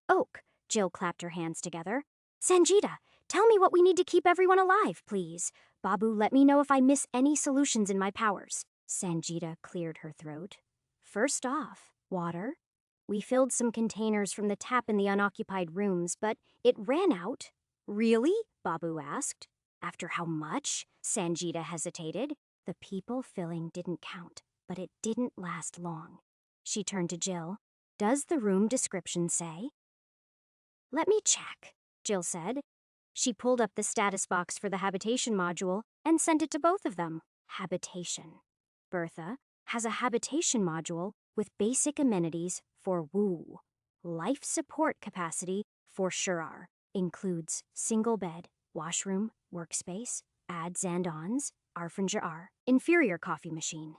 Oak, Jill clapped her hands together. Sangeeta, tell me what we need to keep everyone alive, please. Babu, let me know if I miss any solutions in my powers. Sangeeta cleared her throat. First off, water. We filled some containers from the tap in the unoccupied rooms, but it ran out. Really? Babu asked. After how much? Sangeeta hesitated. The people filling didn't count, but it didn't last long. She turned to Jill. Does the room description say? Let me check, Jill said. She pulled up the status box for the habitation module and sent it to both of them. Habitation. Bertha has a habitation module with basic amenities for Wu. Life support capacity for Shurar. Includes single bed, washroom, workspace, adds and ons, Arfinjar, inferior coffee machine.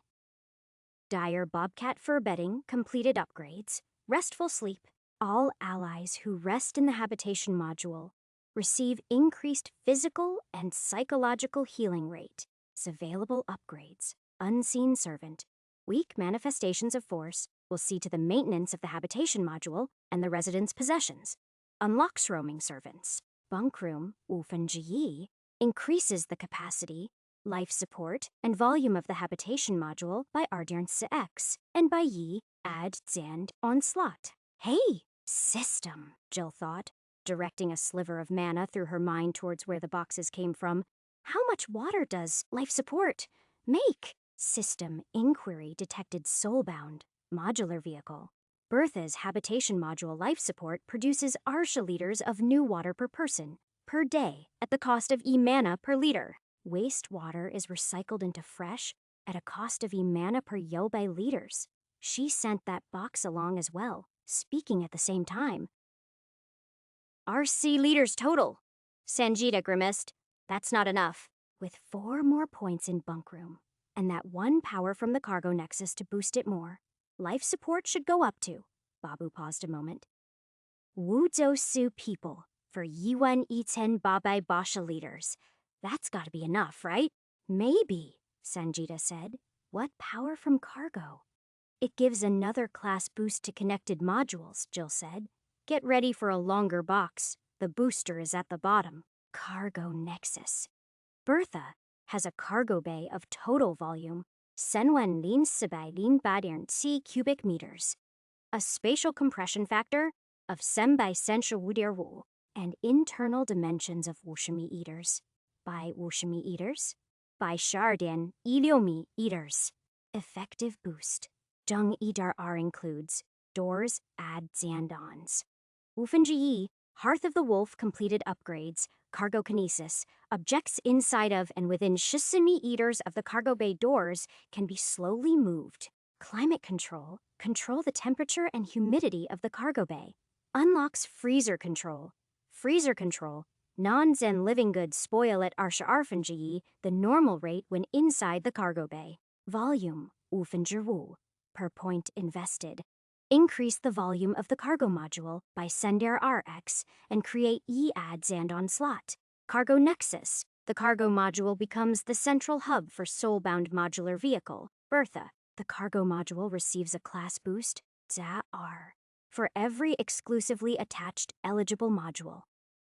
Dire bobcat fur bedding, completed upgrades, restful sleep. All allies who rest in the habitation module receive increased physical and psychological healing rate. Available upgrades. Unseen servant. Weak manifestations of force will see to the maintenance of the habitation module and the residents' possessions. Unlocks roaming servants. Bunk room, Wufenji, increases the capacity, life support, and volume of the habitation module by Ardirnse X, and by Yi, add Zand Onslaught. Hey, system, Jill thought, directing a sliver of mana through her mind towards where the boxes came from. How much water does life support make? System inquiry detected soulbound, modular vehicle. Bertha's habitation module life support produces Arsha liters of new water per person, per day, at the cost of E-mana per liter. Wastewater is recycled into fresh at a cost of E-mana per Yobai liters. She sent that box along as well, speaking at the same time. RC liters total, Sangeeta grimaced. That's not enough. With 4 more points in bunk room, and that 1 power from the cargo nexus to boost it more, life support should go up to. Babu paused a moment. Wuzhou Su people for Yuan Iten Babai Basha liters. That's gotta be enough, right? Maybe, Sangeeta said. What power from cargo? It gives another class boost to connected modules, Jill said. Get ready for a longer box. The booster is at the bottom. Cargo nexus. Bertha has a cargo bay of total volume, Senwen Lin Sibai Lin Badiern C cubic meters. A spatial compression factor of Sem by Sensha Wudir Wu, and internal dimensions of Wushimi eaters. By Wushimi eaters. By Shardian Iliomi eaters. Effective boost. Zheng Idar R includes doors, add Zandons. Wufenji, Hearth of the Wolf completed upgrades, cargo kinesis, objects inside of and within Shisimi eaters of the cargo bay doors can be slowly moved. Climate control, control the temperature and humidity of the cargo bay. Unlocks freezer control. Freezer control, non-Zen living goods spoil at Arsha Arfenji, the normal rate when inside the cargo bay. Volume, Wufenjiwu, per point invested. Increase the volume of the cargo module by Sender RX and create E-adds and on slot. Cargo Nexus. The cargo module becomes the central hub for soulbound modular vehicle, Bertha. The cargo module receives a class boost, ZA-R, for every exclusively attached eligible module.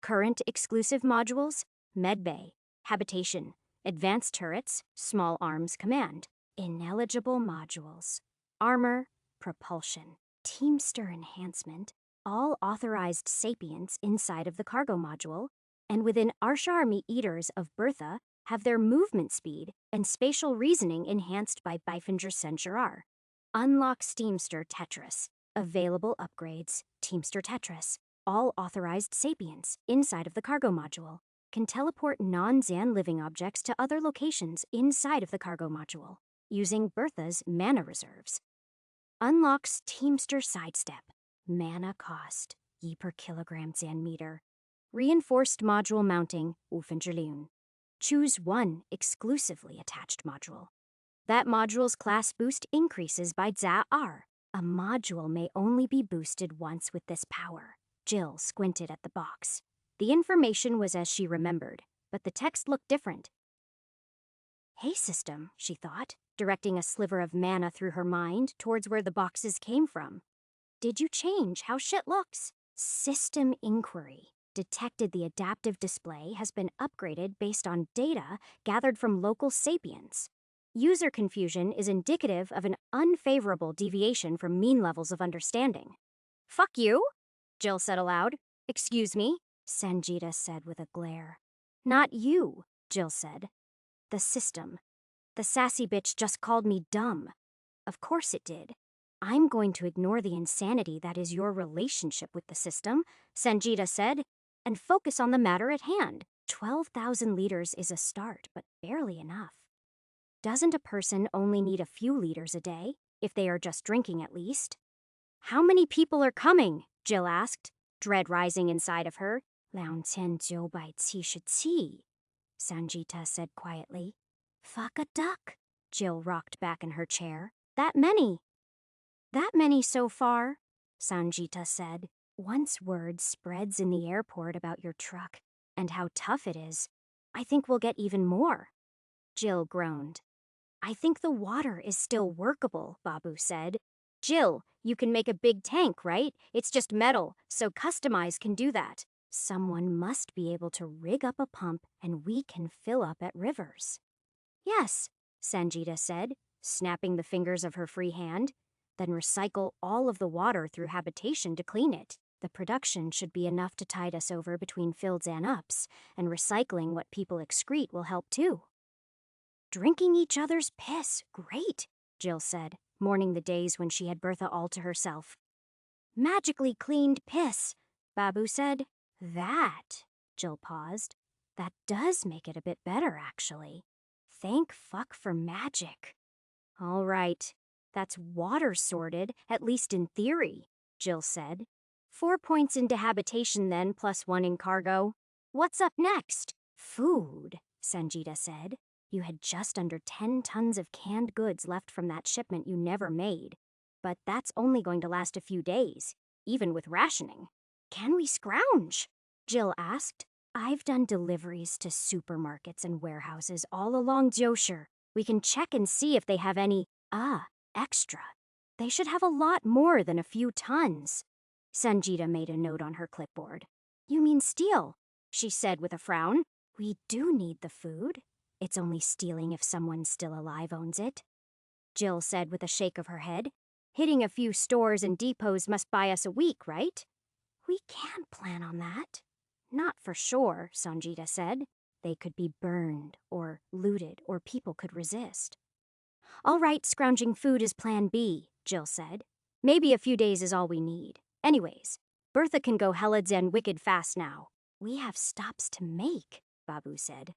Current exclusive modules, Medbay, Habitation, Advanced Turrets, Small Arms Command. Ineligible modules, Armor, Propulsion. Teamster enhancement, all authorized sapients inside of the cargo module, And within Arshar eaters of Bertha have their movement speed and spatial reasoning enhanced by Bifinger Sensurar. Unlock Teamster Tetris. Available upgrades, Teamster Tetris. All authorized sapients inside of the cargo module can teleport non-Zan living objects to other locations inside of the cargo module using Bertha's mana reserves. Unlocks Teamster Sidestep. Mana cost, ye per kilogram Zan meter. Reinforced module mounting, Ufingerliun. Choose one exclusively attached module. That module's class boost increases by Za-R. A module may only be boosted once with this power. Jill squinted at the box. The information was as she remembered, but the text looked different. Hey, system, she thought, directing a sliver of mana through her mind towards where the boxes came from. Did you change how shit looks? System inquiry. Detected the adaptive display has been upgraded based on data gathered from local sapiens. User confusion is indicative of an unfavorable deviation from mean levels of understanding. Fuck you, Jill said aloud. Excuse me, Sanjita said with a glare. Not you, Jill said. The system. The sassy bitch just called me dumb. Of course it did. I'm going to ignore the insanity that is your relationship with the system, Sanjita said, and focus on the matter at hand. 12,000 liters is a start, but barely enough. Doesn't a person only need a few liters a day, if they are just drinking at least? How many people are coming? Jill asked, dread rising inside of her. 2977, Sanjita said quietly. Fuck a duck. Jill rocked back in her chair. That many. That many so far, Sanjita said. Once word spreads in the airport about your truck and how tough it is, I think we'll get even more. Jill groaned. I think the water is still workable, Babu said. Jill, you can make a big tank, right? It's just metal, so Customize can do that. Someone must be able to rig up a pump and we can fill up at rivers. Yes, Sanjita said, snapping the fingers of her free hand. Then recycle all of the water through habitation to clean it. The production should be enough to tide us over between filled and ups, and recycling what people excrete will help too. Drinking each other's piss, great, Jill said, mourning the days when she had Bertha all to herself. Magically cleaned piss, Babu said. That, Jill paused. That does make it a bit better, actually. Thank fuck for magic. All right, that's water sorted, at least in theory, Jill said. 4 points into habitation then, plus 1 in cargo. What's up next? Food, Sanjita said. You had just under 10 tons of canned goods left from that shipment you never made. But that's only going to last a few days, even with rationing. Can we scrounge? Jill asked. I've done deliveries to supermarkets and warehouses all along Joshire. We can check and see if they have any, extra. They should have a lot more than a few tons. Sanjita made a note on her clipboard. You mean steal, she said with a frown. We do need the food. It's only stealing if someone still alive owns it. Jill said with a shake of her head. Hitting a few stores and depots must buy us a week, right? We can't plan on that. Not for sure, Sanjita said. They could be burned, or looted, or people could resist. All right, scrounging food is plan B, Jill said. Maybe a few days is all we need. Anyways, Bertha can go Helids and wicked fast now. We have stops to make, Babu said.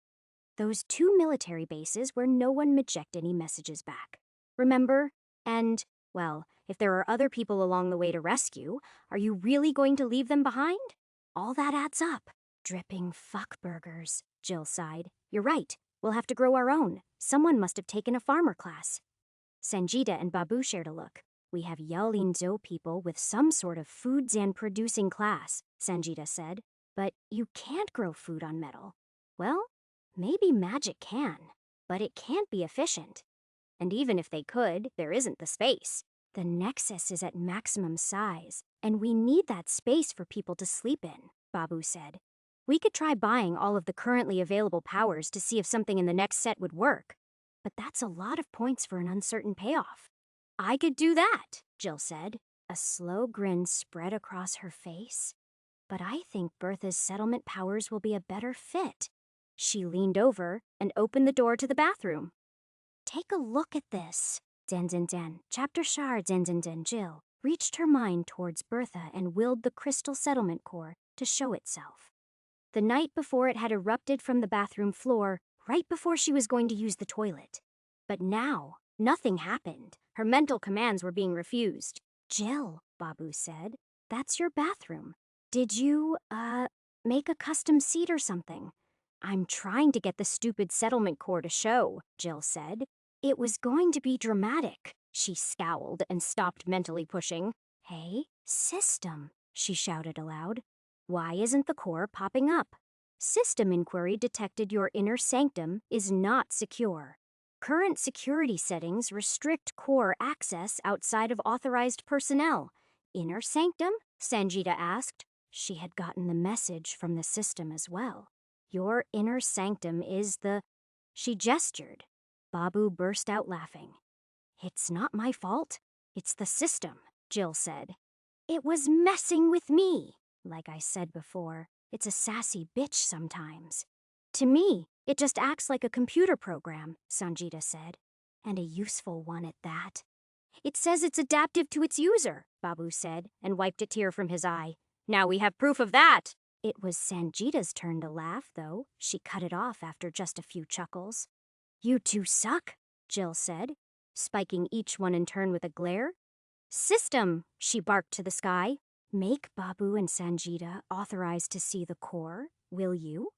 Those 2 military bases where no one eject any messages back. Remember? And, well, if there are other people along the way to rescue, are you really going to leave them behind? All that adds up. Dripping fuck burgers, Jill sighed. You're right. We'll have to grow our own. Someone must have taken a farmer class. Sanjita and Babu shared a look. We have Yalinzo people with some sort of foods and producing class, Sanjita said. But you can't grow food on metal. Well, maybe magic can, but it can't be efficient. And even if they could, there isn't the space. The Nexus is at maximum size, and we need that space for people to sleep in, Babu said. We could try buying all of the currently available powers to see if something in the next set would work. But that's a lot of points for an uncertain payoff. I could do that, Jill said. A slow grin spread across her face. but I think Bertha's settlement powers will be a better fit. She leaned over and opened the door to the bathroom. Take a look at this. Den. Chapter Shar Den. Jill reached her mind towards Bertha and willed the crystal settlement core to show itself. The night before, it had erupted from the bathroom floor, right before she was going to use the toilet. But now, nothing happened. Her mental commands were being refused. Jill, Babu said, that's your bathroom. Did you, make a custom seat or something? I'm trying to get the stupid settlement core to show, Jill said. It was going to be dramatic. She scowled and stopped mentally pushing. Hey, system, she shouted aloud. Why isn't the core popping up? System inquiry detected your inner sanctum is not secure. Current security settings restrict core access outside of authorized personnel. Inner sanctum? Sanjita asked. She had gotten the message from the system as well. Your inner sanctum is the... She gestured. Babu burst out laughing. It's not my fault. It's the system, Jill said. It was messing with me. Like I said before, it's a sassy bitch sometimes. To me, it just acts like a computer program, Sanjita said. And a useful one at that. It says it's adaptive to its user, Babu said, and wiped a tear from his eye. Now we have proof of that. It was Sanjita's turn to laugh, though. She cut it off after just a few chuckles. You two suck, Jill said, spiking each one in turn with a glare. System, she barked to the sky. Make Babu and Sanjita authorized to see the core, will you?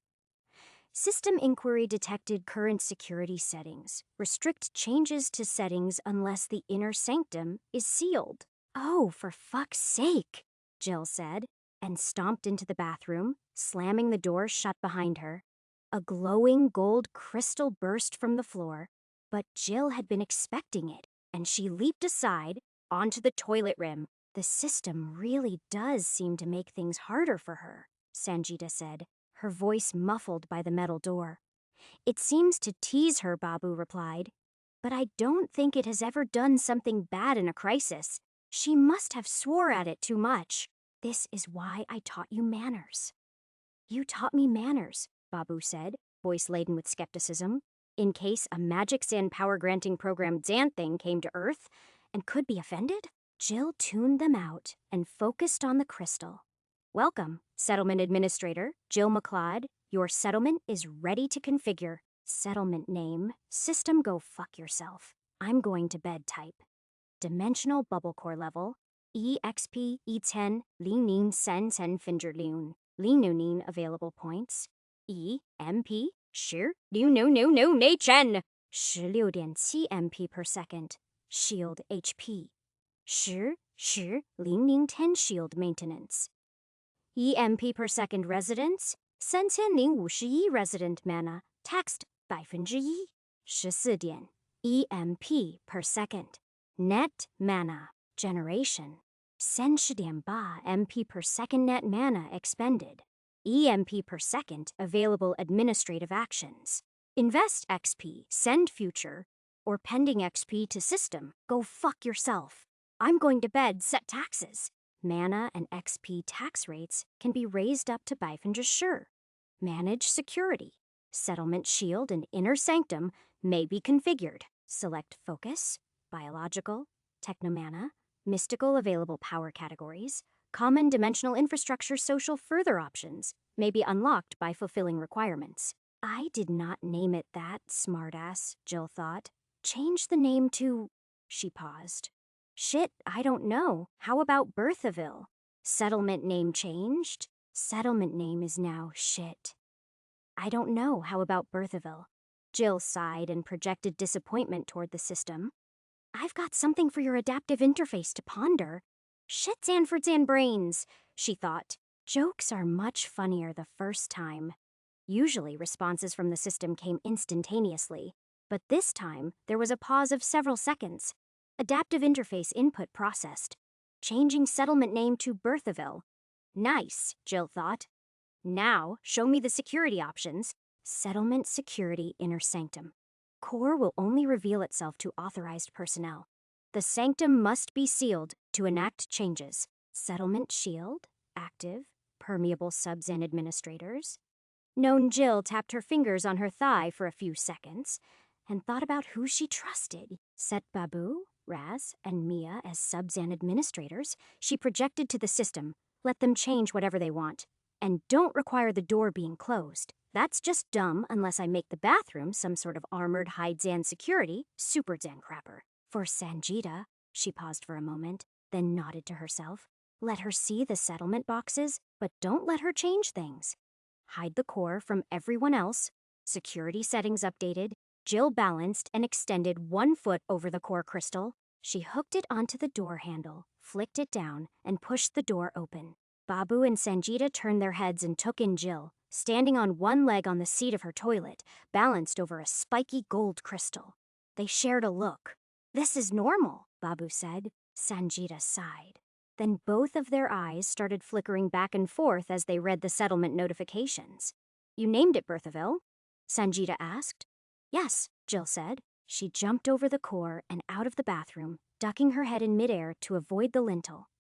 System inquiry detected current security settings. Restrict changes to settings unless the inner sanctum is sealed. Oh, for fuck's sake, Jill said, and stomped into the bathroom, slamming the door shut behind her. A glowing gold crystal burst from the floor, but Jill had been expecting it, and she leaped aside onto the toilet rim. The system really does seem to make things harder for her, Sanjita said, her voice muffled by the metal door. It seems to tease her, Babu replied. But I don't think it has ever done something bad in a crisis. She must have swore at it too much. This is why I taught you manners. You taught me manners, Babu said, voice laden with skepticism, in case a magic sand power-granting program Xanthing came to Earth and could be offended? Jill tuned them out and focused on the crystal. Welcome, Settlement Administrator, Jill McLeod. Your settlement is ready to configure. Settlement name, system go fuck yourself. I'm going to bed type. Dimensional bubble core level, EXP E10 Ling Nin Sen Sen Finger Lun. Ling Nunin available points. EMP, Shir, Liu No Na Chen. 16.7 MP per second. Shield HP. 10 shield maintenance. EMP per second residence, 3051 resident mana, taxed 1%. 14 EMP per second. Net mana generation, 30.8 MP per second net mana expended. EMP per second available administrative actions. Invest XP, send future, or pending XP to system. Go fuck yourself. I'm going to bed, set taxes. Mana and XP tax rates can be raised up to 5%. Manage security. Settlement shield and inner sanctum may be configured. Select focus, biological, technomana, mystical available power categories. Common dimensional infrastructure social further options may be unlocked by fulfilling requirements. I did not name it that, smartass, Jill thought. Change the name to... She paused. Shit, I don't know. How about Bertheville? Settlement name changed? Settlement name is now shit. I don't know. How about Bertheville? Jill sighed and projected disappointment toward the system. I've got something for your adaptive interface to ponder. Shit, Zanford's and brains, she thought. Jokes are much funnier the first time. Usually responses from the system came instantaneously, but this time there was a pause of several seconds. Adaptive interface input processed. Changing settlement name to Bertheville. Nice, Jill thought. Now, show me the security options. Settlement security inner sanctum. Core will only reveal itself to authorized personnel. The sanctum must be sealed to enact changes. Settlement shield, active. permeable subs and administrators. Known Jill tapped her fingers on her thigh for a few seconds and thought about who she trusted. Set Babu, Raz, and Mia as subs and administrators. She projected to the system, let them change whatever they want, and don't require the door being closed. That's just dumb unless I make the bathroom some sort of armored hide Zan security, super Zan crapper. For Sanjita, she paused for a moment, then nodded to herself. Let her see the settlement boxes, but don't let her change things. Hide the core from everyone else. Security settings updated. Jill balanced and extended 1 foot over the core crystal. She hooked it onto the door handle, flicked it down, and pushed the door open. Babu and Sanjita turned their heads and took in Jill, standing on one leg on the seat of her toilet, balanced over a spiky gold crystal. They shared a look. "This is normal," Babu said. Sanjita sighed. Then both of their eyes started flickering back and forth as they read the settlement notifications. "You named it Bertheville?" Sanjita asked. "Yes," Jill said. She jumped over the core and out of the bathroom, ducking her head in midair to avoid the lintel.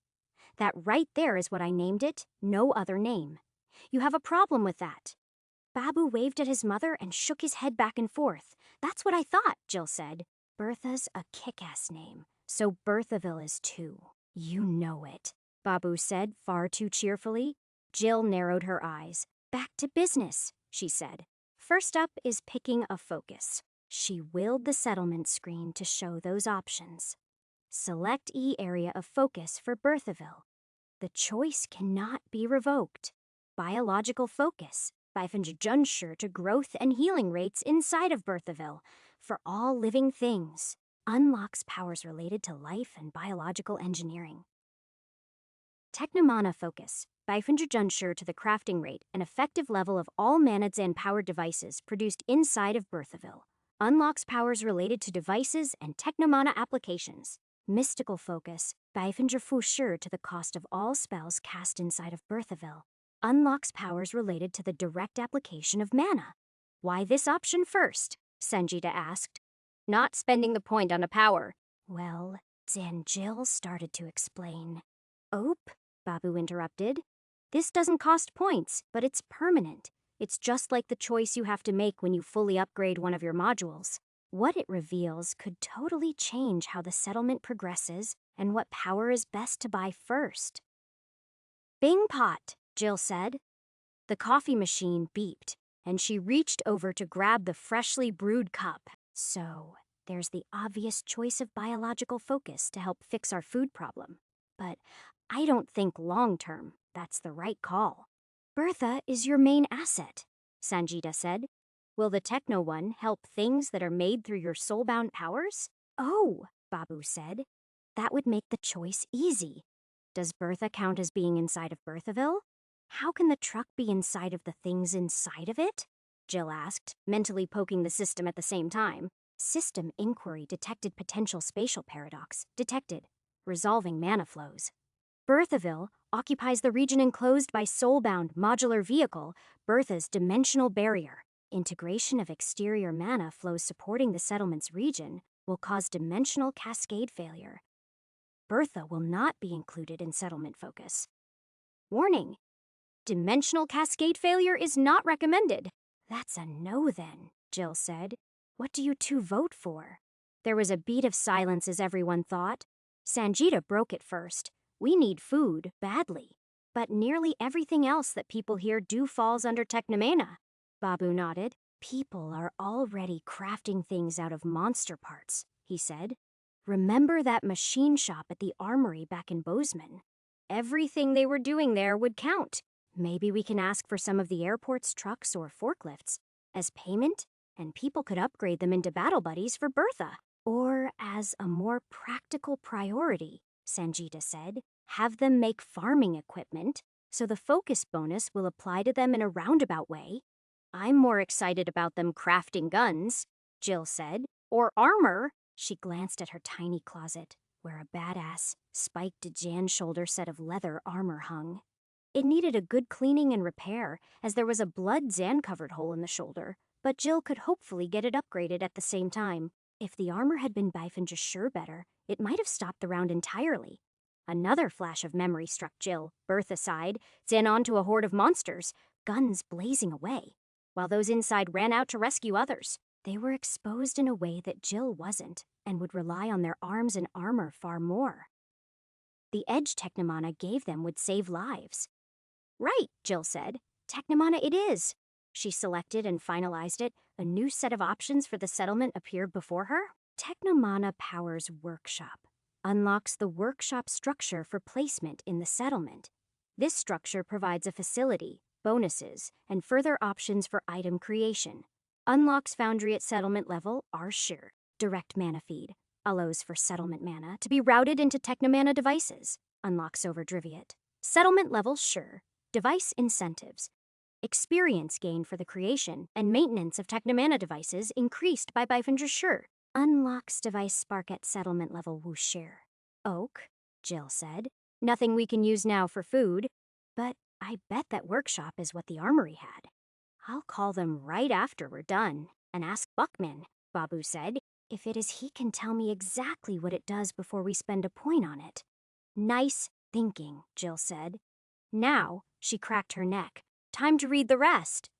"That right there is what I named it, no other name. You have a problem with that." Babu waved at his mother and shook his head back and forth. "That's what I thought," Jill said. "Bertha's a kick-ass name, so Bertheville is too." "You know it," Babu said far too cheerfully. Jill narrowed her eyes. "Back to business," she said. "First up is picking a focus." She willed the settlement screen to show those options. Select E area of focus for Bertheville. The choice cannot be revoked. Biological focus, 500 Junsher to growth and healing rates inside of Bertheville for all living things. Unlocks powers related to life and biological engineering. Technomana focus, 500 Junsher to the crafting rate and effective level of all Manads and powered devices produced inside of Bertheville. Unlocks powers related to devices and Technomana applications. Mystical focus, 500 Fushur to the cost of all spells cast inside of Bertheville. Unlocks powers related to the direct application of mana. "Why this option first?" Sanjita asked. "Not spending the point on a power." Well, then Jill started to explain. "Ope," Babu interrupted. "This doesn't cost points, but it's permanent. It's just like the choice you have to make when you fully upgrade one of your modules. What it reveals could totally change how the settlement progresses and what power is best to buy first." "Bing pot," Jill said. The coffee machine beeped, and she reached over to grab the freshly brewed cup. "So, there's the obvious choice of biological focus to help fix our food problem. But I don't think long-term that's the right call." "Bertha is your main asset," Sanjita said. "Will the techno one help things that are made through your soulbound powers?" "Oh," Babu said. "That would make the choice easy. Does Bertha count as being inside of Bertheville? How can the truck be inside of the things inside of it?" Jill asked, mentally poking the system at the same time. System inquiry detected potential spatial paradox. Detected. Resolving mana flows. Bertheville occupies the region enclosed by soulbound modular vehicle, Bertha's dimensional barrier. Integration of exterior mana flows supporting the settlement's region will cause dimensional cascade failure. Bertha will not be included in settlement focus. Warning: dimensional cascade failure is not recommended. "That's a no then," Jill said. "What do you two vote for?" There was a beat of silence as everyone thought. Sanjita broke it first. "We need food, badly. But nearly everything else that people here do falls under Technomana." Babu nodded. "People are already crafting things out of monster parts," he said. "Remember that machine shop at the armory back in Bozeman? Everything they were doing there would count. Maybe we can ask for some of the airport's trucks or forklifts as payment, and people could upgrade them into battle buddies for Bertha. Or as a more practical priority," Sanjita said, "have them make farming equipment, so the focus bonus will apply to them in a roundabout way." "I'm more excited about them crafting guns," Jill said. "Or armor." She glanced at her tiny closet, where a badass, spiked Jan shoulder set of leather armor hung. It needed a good cleaning and repair, as there was a blood Zan-covered hole in the shoulder, but Jill could hopefully get it upgraded at the same time. If the armor had been Bifin just sure better, it might have stopped the round entirely. Another flash of memory struck Jill, Bertha aside, Zan onto a horde of monsters, guns blazing away, while those inside ran out to rescue others. They were exposed in a way that Jill wasn't, and would rely on their arms and armor far more. The edge Technomana gave them would save lives. Right, Jill said. Technomana it is. She selected and finalized it. A new set of options for the settlement appeared before her. Technomana powers Workshop. Unlocks the workshop structure for placement in the settlement. This structure provides a facility, bonuses, and further options for item creation. Unlocks Foundry at settlement level Arshir. Direct mana feed. Allows for settlement mana to be routed into Technomana devices. Unlocks Overdriviate. Settlement level Sure. Device incentives. Experience gain for the creation and maintenance of Technomana devices increased by Bifendra's Sure. Unlocks device spark at settlement level Wushir. Oak, Jill said. Nothing we can use now for food, but I bet that workshop is what the armory had. I'll call them right after we're done and ask Buckman, Babu said. If it is he can tell me exactly what it does before we spend a point on it. Nice thinking, Jill said. Now, she cracked her neck. Time to read the rest.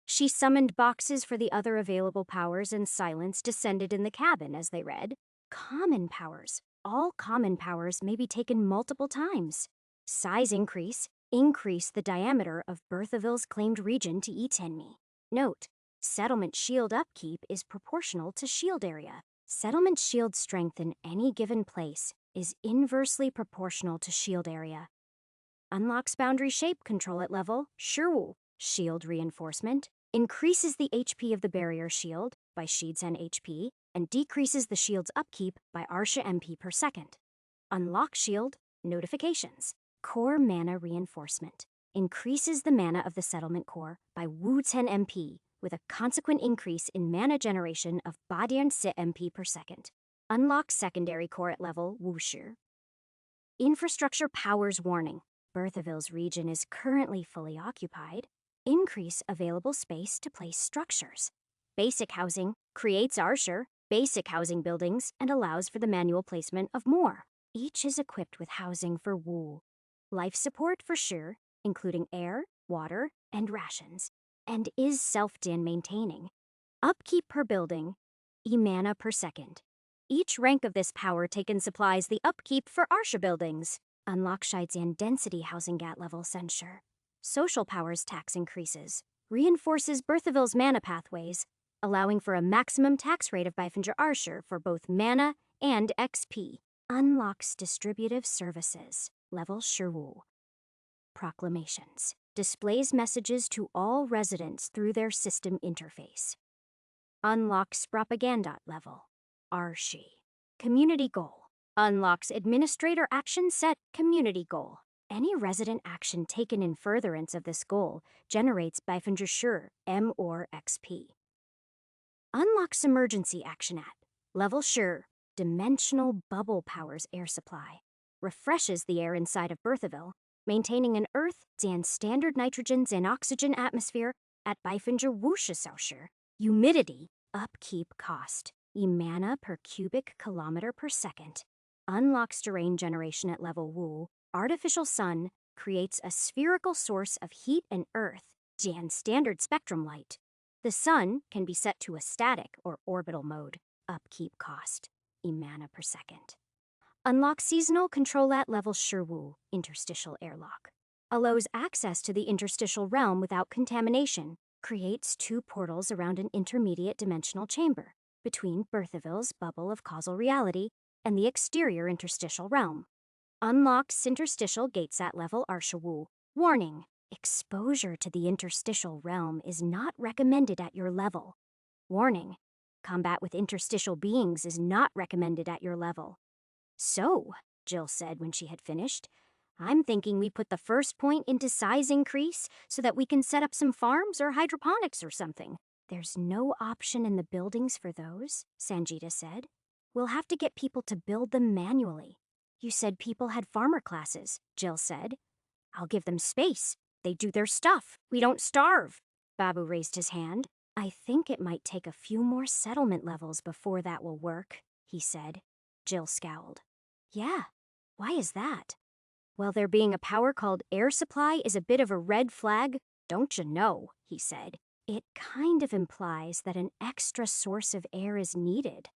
She summoned boxes for the other available powers, and silence descended in the cabin as they read. Common powers. All common powers may be taken multiple times. Size increase. Increase the diameter of Bertheville's claimed region to Etenmi. Note, settlement shield upkeep is proportional to shield area. Settlement shield strength in any given place is inversely proportional to shield area. Unlocks boundary shape control at level Shirwu. Shield reinforcement. Increases the HP of the barrier shield by Shidzen HP and decreases the shield's upkeep by Arsha MP per second. Unlock shield notifications. Core mana reinforcement. Increases the mana of the settlement core by Wu-10 MP with a consequent increase in mana generation of Badian Sit MP per second. Unlock secondary core at level Wushir. Infrastructure powers warning. Bertheville's region is currently fully occupied. Increase available space to place structures. Basic housing creates Arshir, basic housing buildings, and allows for the manual placement of more. Each is equipped with housing for Wu. Life support for Shir, including air, water, and rations, and is self-din maintaining. Upkeep per building, E-mana per second. Each rank of this power taken supplies the upkeep for Arsha buildings. Unlock Shidzen density housing at level censure. Social powers tax increases. Reinforces Bertheville's mana pathways, allowing for a maximum tax rate of Bifenjar Arshir for both mana and XP. Unlocks distributive services. Level Shirwu. Proclamations. Displays messages to all residents through their system interface. Unlocks propaganda level. Arshi. Community goal. Unlocks administrator action set community goal. Any resident action taken in furtherance of this goal generates Bifenjar Sure M or XP. Unlocks emergency action at level Sure. Dimensional bubble powers air supply. Refreshes the air inside of Bertheville, maintaining an Earth and standard nitrogen and oxygen atmosphere at Bifenjar Wushasaushir. Humidity, upkeep cost, E-mana per cubic kilometer per second. Unlocks terrain generation at level Wu. Artificial sun creates a spherical source of heat and earth, and standard spectrum light. The sun can be set to a static or orbital mode. Upkeep cost, E-mana per second. Unlocks seasonal control at level Shirwu, interstitial airlock. Allows access to the interstitial realm without contamination. Creates 2 portals around an intermediate dimensional chamber between Bertheville's bubble of causal reality and the exterior interstitial realm. Unlocks interstitial gates at level Arshawu. Warning, exposure to the interstitial realm is not recommended at your level. Warning, combat with interstitial beings is not recommended at your level. So, Jill said when she had finished, I'm thinking we put the first point into size increase so that we can set up some farms or hydroponics or something. There's no option in the buildings for those, Sanjita said. We'll have to get people to build them manually. You said people had farmer classes, Jill said. I'll give them space. They do their stuff. We don't starve. Babu raised his hand. I think it might take a few more settlement levels before that will work, he said. Jill scowled. Yeah, Why is that? Well, there being a power called air supply is a bit of a red flag, don't you know, he said. It kind of implies that an extra source of air is needed.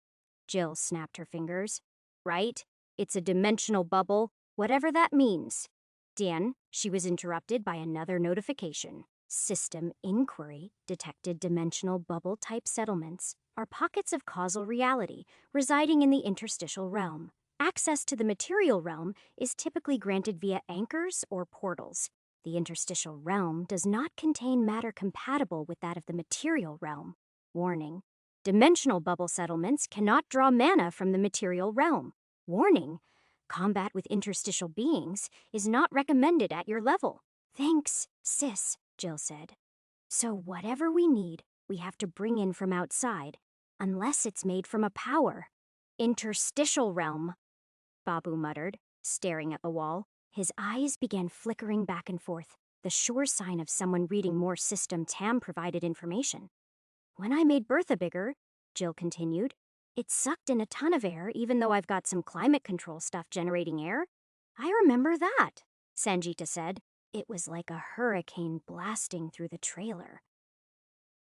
Jill snapped her fingers. Right? It's a dimensional bubble, whatever that means. Dan, she was interrupted by another notification. System inquiry detected dimensional bubble-type settlements are pockets of causal reality residing in the interstitial realm. Access to the material realm is typically granted via anchors or portals. The interstitial realm does not contain matter compatible with that of the material realm. Warning: dimensional bubble settlements cannot draw mana from the material realm. Warning: combat with interstitial beings is not recommended at your level. Thanks, sis, Jill said. So whatever we need, we have to bring in from outside, unless it's made from a power. Interstitial realm, Babu muttered, staring at the wall. His eyes began flickering back and forth, the sure sign of someone reading more System TAM-provided information. When I made Bertha bigger, Jill continued, it sucked in a ton of air even though I've got some climate control stuff generating air. I remember that, Sanjita said. It was like a hurricane blasting through the trailer.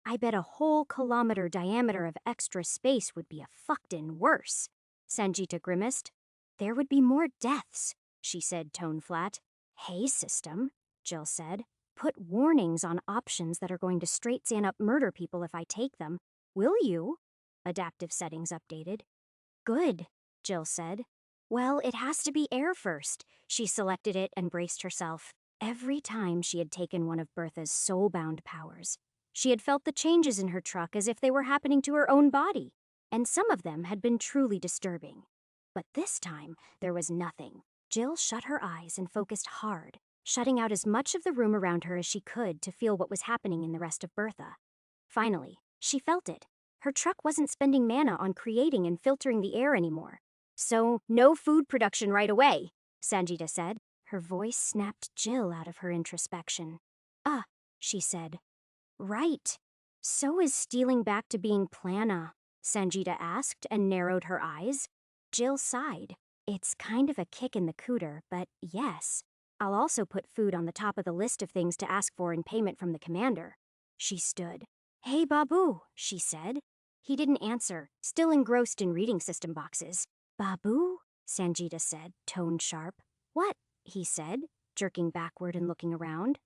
I bet a whole kilometer diameter of extra space would be a fucked-in worse, Sanjita grimaced. There would be more deaths, she said, tone flat. Hey, System, Jill said. Put warnings on options that are going to straight Zan up murder people if I take them. Will you? Adaptive settings updated. Good, Jill said. Well, it has to be air first. She selected it and braced herself. Every time she had taken one of Bertha's soul-bound powers, she had felt the changes in her truck as if they were happening to her own body, and some of them had been truly disturbing. But this time, there was nothing. Jill shut her eyes and focused hard, shutting out as much of the room around her as she could to feel what was happening in the rest of Bertha. Finally, she felt it. Her truck wasn't spending mana on creating and filtering the air anymore. So, no food production right away, Sanjita said. Her voice snapped Jill out of her introspection. She said. Right. So is stealing back to being plana, Sanjita asked and narrowed her eyes. Jill sighed. It's kind of a kick in the cooter, but yes. I'll also put food on the top of the list of things to ask for in payment from the commander. She stood. Hey, Babu, she said. He didn't answer, still engrossed in reading system boxes. Babu? Sanjita said, tone sharp. What? He said, jerking backward and looking around.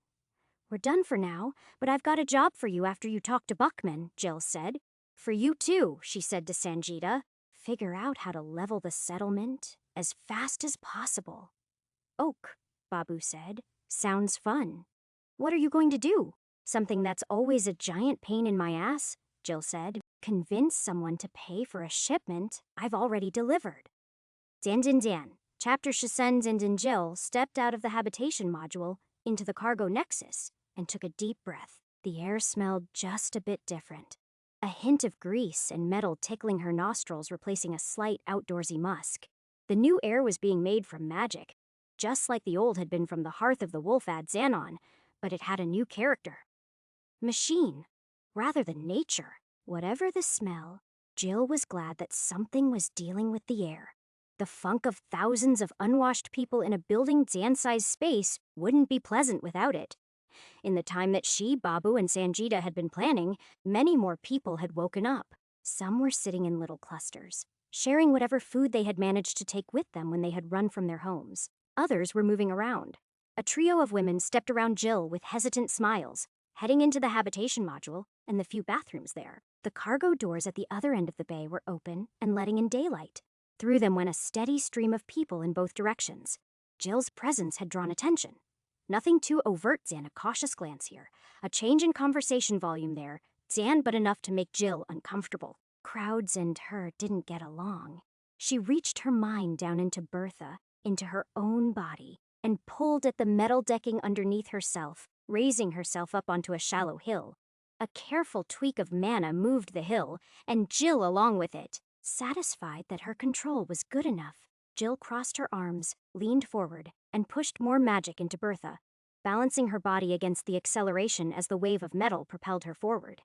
We're done for now, but I've got a job for you after you talk to Buckman, Jill said. For you too, she said to Sanjita. Figure out how to level the settlement as fast as possible. Oak, Babu said. Sounds fun. What are you going to do? Something that's always a giant pain in my ass, Jill said. Convince someone to pay for a shipment I've already delivered. Dan. Chapter Shisen and Jill stepped out of the habitation module into the cargo nexus and took a deep breath. The air smelled just a bit different. A hint of grease and metal tickling her nostrils, replacing a slight outdoorsy musk. The new air was being made from magic, just like the old had been from the hearth of the Wolfad Xanon, but it had a new character. Machine, rather than nature. Whatever the smell, Jill was glad that something was dealing with the air. The funk of thousands of unwashed people in a building Zan-sized space wouldn't be pleasant without it. In the time that she, Babu, and Sanjita had been planning, many more people had woken up. Some were sitting in little clusters, sharing whatever food they had managed to take with them when they had run from their homes. Others were moving around. A trio of women stepped around Jill with hesitant smiles, heading into the habitation module and the few bathrooms there. The cargo doors at the other end of the bay were open and letting in daylight. Through them went a steady stream of people in both directions. Jill's presence had drawn attention. Nothing too overt, Zan, a cautious glance here. A change in conversation volume there, Zan, but enough to make Jill uncomfortable. Crowds and her didn't get along. She reached her mind down into Bertha, into her own body, and pulled at the metal decking underneath herself, raising herself up onto a shallow hill. A careful tweak of mana moved the hill, and Jill along with it. Satisfied that her control was good enough, Jill crossed her arms, leaned forward, and pushed more magic into Bertha, balancing her body against the acceleration as the wave of metal propelled her forward.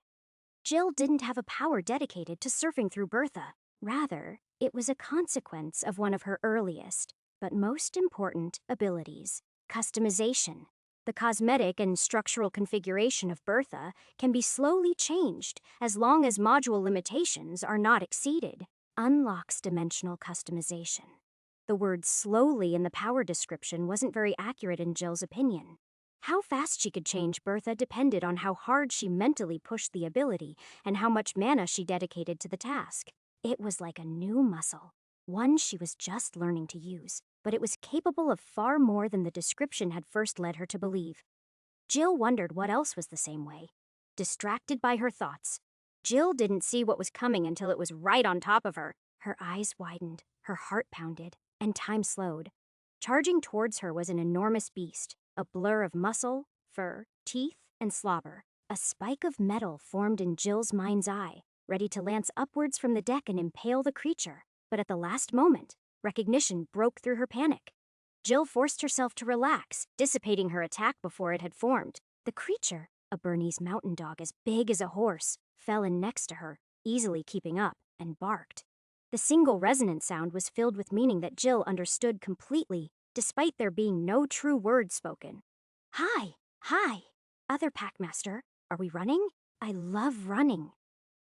Jill didn't have a power dedicated to surfing through Bertha. Rather, it was a consequence of one of her earliest, but most important abilities: customization. The cosmetic and structural configuration of Bertha can be slowly changed as long as module limitations are not exceeded. Unlocks dimensional customization. The word slowly in the power description wasn't very accurate in Jill's opinion. How fast she could change Bertha depended on how hard she mentally pushed the ability and how much mana she dedicated to the task. It was like a new muscle, one she was just learning to use, but it was capable of far more than the description had first led her to believe. Jill wondered what else was the same way. Distracted by her thoughts, Jill didn't see what was coming until it was right on top of her. Her eyes widened, her heart pounded, and time slowed. Charging towards her was an enormous beast, a blur of muscle, fur, teeth, and slobber. A spike of metal formed in Jill's mind's eye, ready to lance upwards from the deck and impale the creature. But at the last moment, recognition broke through her panic. Jill forced herself to relax, dissipating her attack before it had formed. The creature, a Bernese mountain dog as big as a horse, fell in next to her, easily keeping up, and barked. The single resonant sound was filled with meaning that Jill understood completely, despite there being no true words spoken. Hi, other Packmaster, are we running? I love running.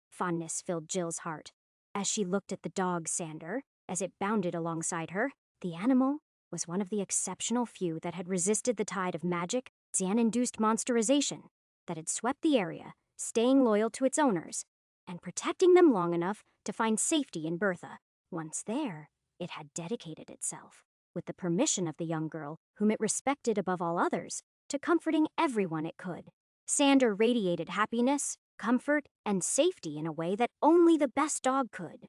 Fondness filled Jill's heart. As she looked at the dog Sander, as it bounded alongside her, the animal was one of the exceptional few that had resisted the tide of magic, Zan-induced monsterization, that had swept the area, staying loyal to its owners, and protecting them long enough to find safety in Bertha. Once there, it had dedicated itself, with the permission of the young girl, whom it respected above all others, to comforting everyone it could. Sander radiated happiness, comfort, and safety in a way that only the best dog could.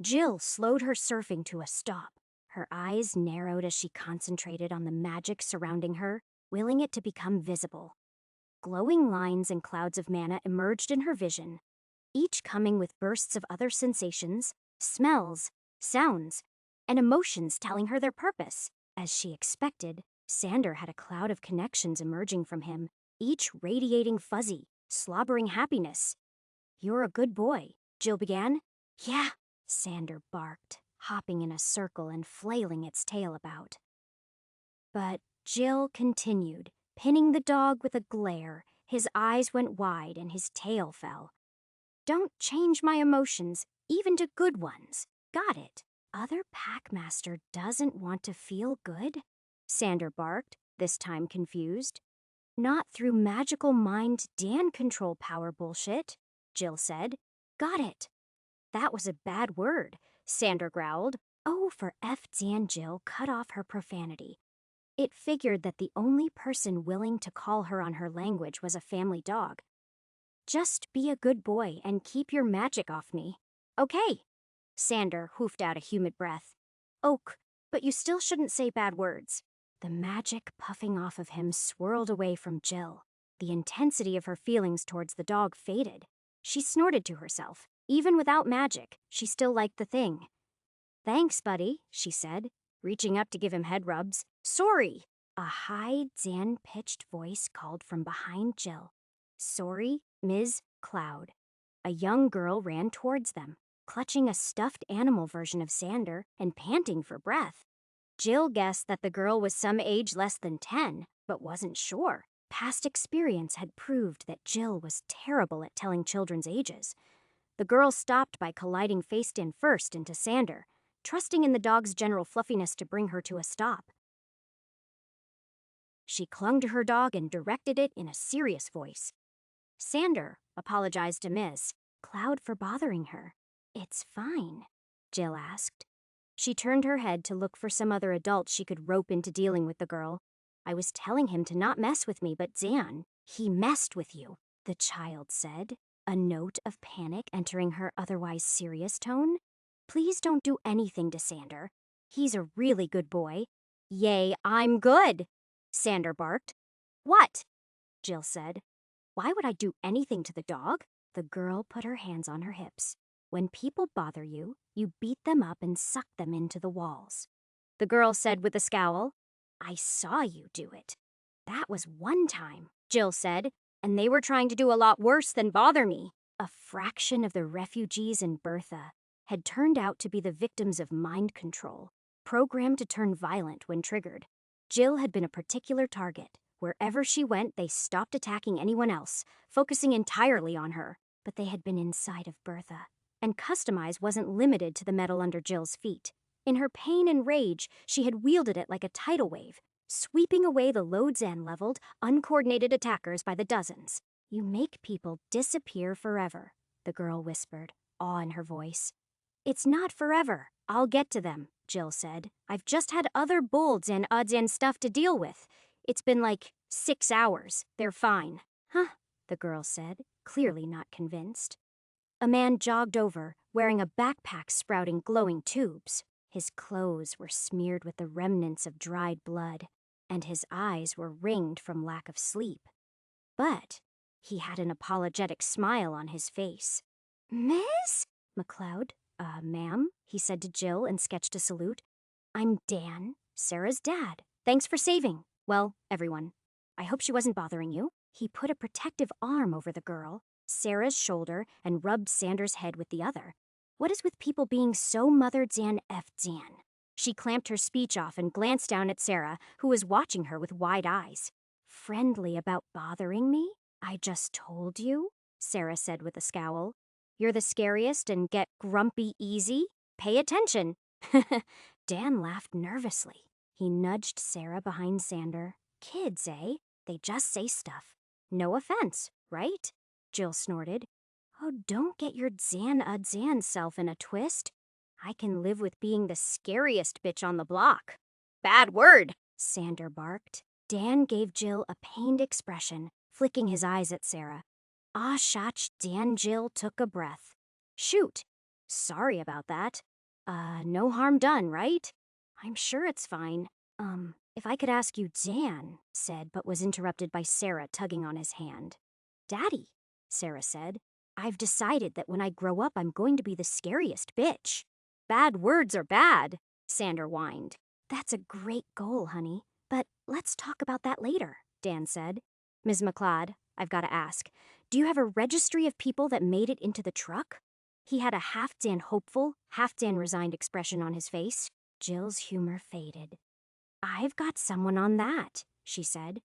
Jill slowed her surfing to a stop. Her eyes narrowed as she concentrated on the magic surrounding her, willing it to become visible. Glowing lines and clouds of mana emerged in her vision, each coming with bursts of other sensations, smells, sounds, and emotions telling her their purpose. As she expected, Sander had a cloud of connections emerging from him, each radiating fuzzy, slobbering happiness. "You're a good boy," Jill began. "Yeah," Sander barked, hopping in a circle and flailing its tail about. But Jill continued, pinning the dog with a glare. His eyes went wide and his tail fell. "Don't change my emotions, even to good ones. Got it?" "Other Packmaster doesn't want to feel good?" Sander barked, this time confused. "Not through magical mind Dan control power bullshit," Jill said. "Got it." "That was a bad word," Sander growled. Oh, for F. Dan, Jill cut off her profanity. It figured that the only person willing to call her on her language was a family dog. "Just be a good boy and keep your magic off me." "Okay." Sander hoofed out a humid breath. "Oak, but you still shouldn't say bad words." The magic puffing off of him swirled away from Jill. The intensity of her feelings towards the dog faded. She snorted to herself. Even without magic, she still liked the thing. "Thanks, buddy," she said, reaching up to give him head rubs. "Sorry." A high, Zan-pitched voice called from behind Jill. "Sorry, Ms. Cloud." A young girl ran towards them, clutching a stuffed animal version of Sander and panting for breath. Jill guessed that the girl was some age less than 10, but wasn't sure. Past experience had proved that Jill was terrible at telling children's ages. The girl stopped by colliding face-in first into Sander, trusting in the dog's general fluffiness to bring her to a stop. She clung to her dog and directed it in a serious voice. Sander apologized to Ms. Cloud for bothering her. "It's fine," Jill asked. She turned her head to look for some other adult she could rope into dealing with the girl. "I was telling him to not mess with me, but Zan, he messed with you," the child said, a note of panic entering her otherwise serious tone. "Please don't do anything to Sander. He's a really good boy." "Yay, I'm good," Sander barked. "What?" Jill said. "Why would I do anything to the dog?" The girl put her hands on her hips. "When people bother you, you beat them up and suck them into the walls." The girl said with a scowl. "I saw you do it." "That was one time," Jill said, "and they were trying to do a lot worse than bother me." A fraction of the refugees in Bertha had turned out to be the victims of mind control, programmed to turn violent when triggered. Jill had been a particular target. Wherever she went, they stopped attacking anyone else, focusing entirely on her. But they had been inside of Bertha, and Customize wasn't limited to the metal under Jill's feet. In her pain and rage, she had wielded it like a tidal wave, sweeping away the Lodesand leveled, uncoordinated attackers by the dozens. "You make people disappear forever," the girl whispered, awe in her voice. "It's not forever. I'll get to them," Jill said. "I've just had other bolds and odds and stuff to deal with. It's been like 6 hours. They're fine." "Huh," the girl said, clearly not convinced. A man jogged over, wearing a backpack sprouting glowing tubes. His clothes were smeared with the remnants of dried blood, and his eyes were ringed from lack of sleep. But he had an apologetic smile on his face. "Miss McLeod? Ma'am," he said to Jill and sketched a salute. "I'm Dan, Sarah's dad. Thanks for saving, well, everyone. I hope she wasn't bothering you." He put a protective arm over the girl, Sarah's shoulder, and rubbed Sanders' head with the other. What is with people being so Mother Dan F. Dan? She clamped her speech off and glanced down at Sarah, who was watching her with wide eyes. "Friendly about bothering me? I just told you," Sarah said with a scowl. "You're the scariest and get grumpy easy? Pay attention." Dan laughed nervously. He nudged Sarah behind Sander. "Kids, eh? They just say stuff. No offense, right?" Jill snorted. "Oh, don't get your Zan self in a twist. I can live with being the scariest bitch on the block." "Bad word," Sander barked. Dan gave Jill a pained expression, flicking his eyes at Sarah. "Ah, shach, Dan." Jill took a breath. "Shoot. Sorry about that. No harm done, right?" "I'm sure it's fine. If I could ask you," Dan said, but was interrupted by Sarah tugging on his hand. "Daddy," Sarah said, "I've decided that when I grow up, I'm going to be the scariest bitch." "Bad words are bad," Sander whined. "That's a great goal, honey. But let's talk about that later," Dan said. "Ms. McLeod, I've got to ask, do you have a registry of people that made it into the truck?" He had a half-Dan hopeful, half-Dan resigned expression on his face. Jill's humor faded. "I've got someone on that," she said.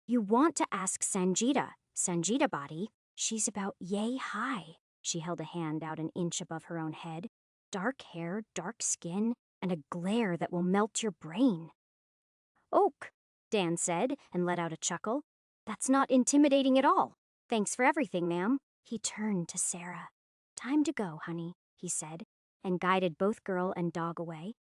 "You want to ask Sanjita Body. She's about yay high." She held a hand out an inch above her own head. "Dark hair, dark skin, and a glare that will melt your brain." "Oak," Dan said, and let out a chuckle. "That's not intimidating at all. Thanks for everything, ma'am." He turned to Sarah. "Time to go, honey," he said, and guided both girl and dog away.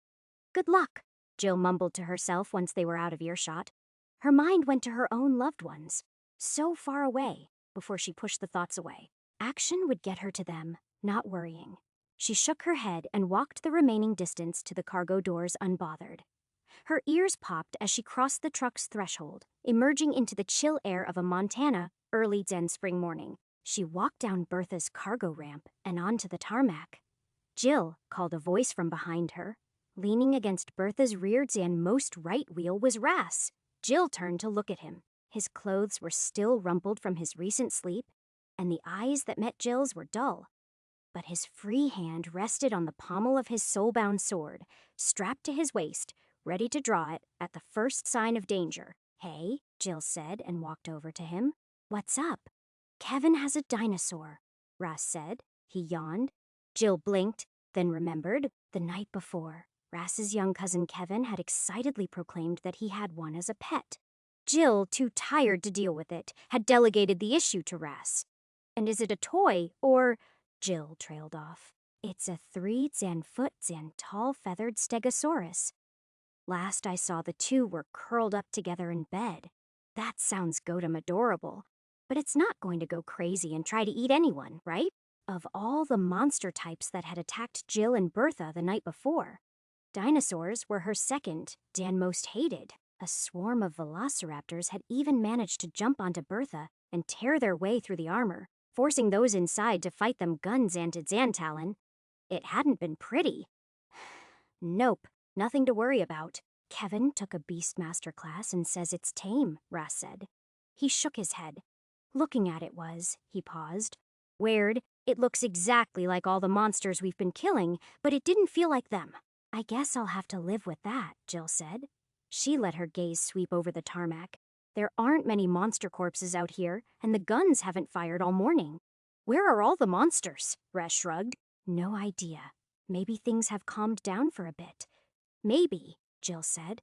"Good luck," Jill mumbled to herself once they were out of earshot. Her mind went to her own loved ones, so far away, before she pushed the thoughts away. Action would get her to them, not worrying. She shook her head and walked the remaining distance to the cargo doors unbothered. Her ears popped as she crossed the truck's threshold, emerging into the chill air of a Montana early den spring morning. She walked down Bertha's cargo ramp and onto the tarmac. "Jill," called a voice from behind her. Leaning against Bertha's rear most right wheel was Ras. Jill turned to look at him. His clothes were still rumpled from his recent sleep, and the eyes that met Jill's were dull. But his free hand rested on the pommel of his soul-bound sword, strapped to his waist, ready to draw it at the first sign of danger. "Hey," Jill said and walked over to him. "What's up?" "Kevin has a dinosaur," Ras said. He yawned. Jill blinked, then remembered. The night before, Ras's young cousin Kevin had excitedly proclaimed that he had one as a pet. Jill, too tired to deal with it, had delegated the issue to Ras. "And is it a toy, or—" Jill trailed off. "It's a 3-foot tall feathered stegosaurus. Last I saw, the two were curled up together in bed. That sounds goddamn adorable, but it's not going to go crazy and try to eat anyone, right?" Of all the monster types that had attacked Jill and Bertha the night before, dinosaurs were her second, Dan most hated. A swarm of velociraptors had even managed to jump onto Bertha and tear their way through the armor, forcing those inside to fight them guns and to Xantalon. It hadn't been pretty. "Nope, nothing to worry about. Kevin took a Beastmaster class and says it's tame," Ras said. He shook his head. "Looking at it was," he paused, "weird. It looks exactly like all the monsters we've been killing, but it didn't feel like them. I guess I'll have to live with that, Jill said. She let her gaze sweep over the tarmac. There aren't many monster corpses out here, and the guns haven't fired all morning. Where are all the monsters? Raz shrugged. No idea. Maybe things have calmed down for a bit. Maybe, Jill said.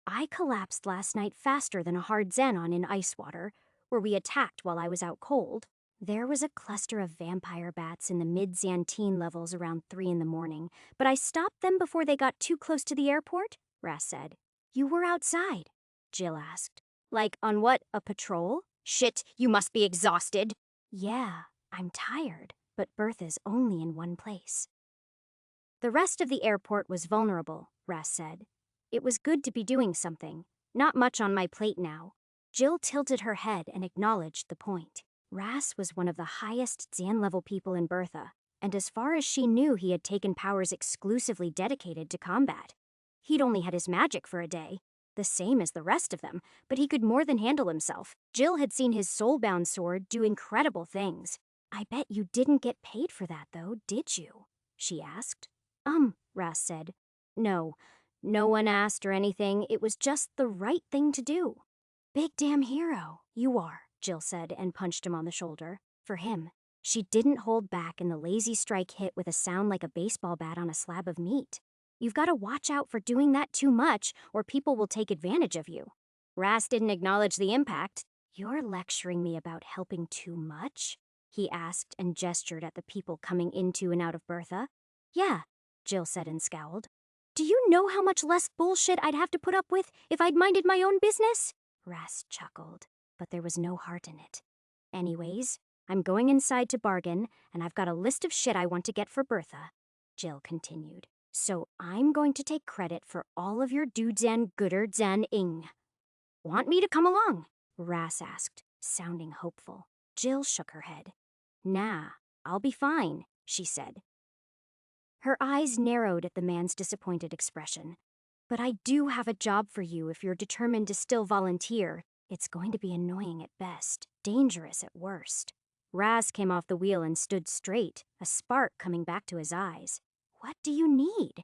I collapsed last night faster than a hard Xanon in ice water, where we attacked while I was out cold. There was a cluster of vampire bats in the mid-Xantine levels around 3 in the morning, but I stopped them before they got too close to the airport, Raz said. You were outside, Jill asked. Like on what, a patrol? Shit, you must be exhausted. Yeah, I'm tired, but Bertha's only in one place. The rest of the airport was vulnerable, Raz said. It was good to be doing something. Not much on my plate now. Jill tilted her head and acknowledged the point. Raz was one of the highest Xan-level people in Bertha, and as far as she knew, he had taken powers exclusively dedicated to combat. He'd only had his magic for a day, the same as the rest of them, but he could more than handle himself. Jill had seen his soulbound sword do incredible things. I bet you didn't get paid for that, though, did you? She asked. Raz said. No one asked or anything. It was just the right thing to do. Big damn hero, you are, Jill said and punched him on the shoulder. For him. She didn't hold back, and the lazy strike hit with a sound like a baseball bat on a slab of meat. You've got to watch out for doing that too much, or people will take advantage of you. Raz didn't acknowledge the impact. You're lecturing me about helping too much? He asked and gestured at the people coming into and out of Bertha. Yeah, Jill said and scowled. Do you know how much less bullshit I'd have to put up with if I'd minded my own business? Raz chuckled, but there was no heart in it. Anyways, I'm going inside to bargain, and I've got a list of shit I want to get for Bertha, Jill continued. So I'm going to take credit for all of your do-zan gooder zan ing. Want me to come along? Raz asked, sounding hopeful. Jill shook her head. Nah, I'll be fine, she said. Her eyes narrowed at the man's disappointed expression. But I do have a job for you if you're determined to still volunteer. It's going to be annoying at best, dangerous at worst. Raz came off the wheel and stood straight, a spark coming back to his eyes. What do you need?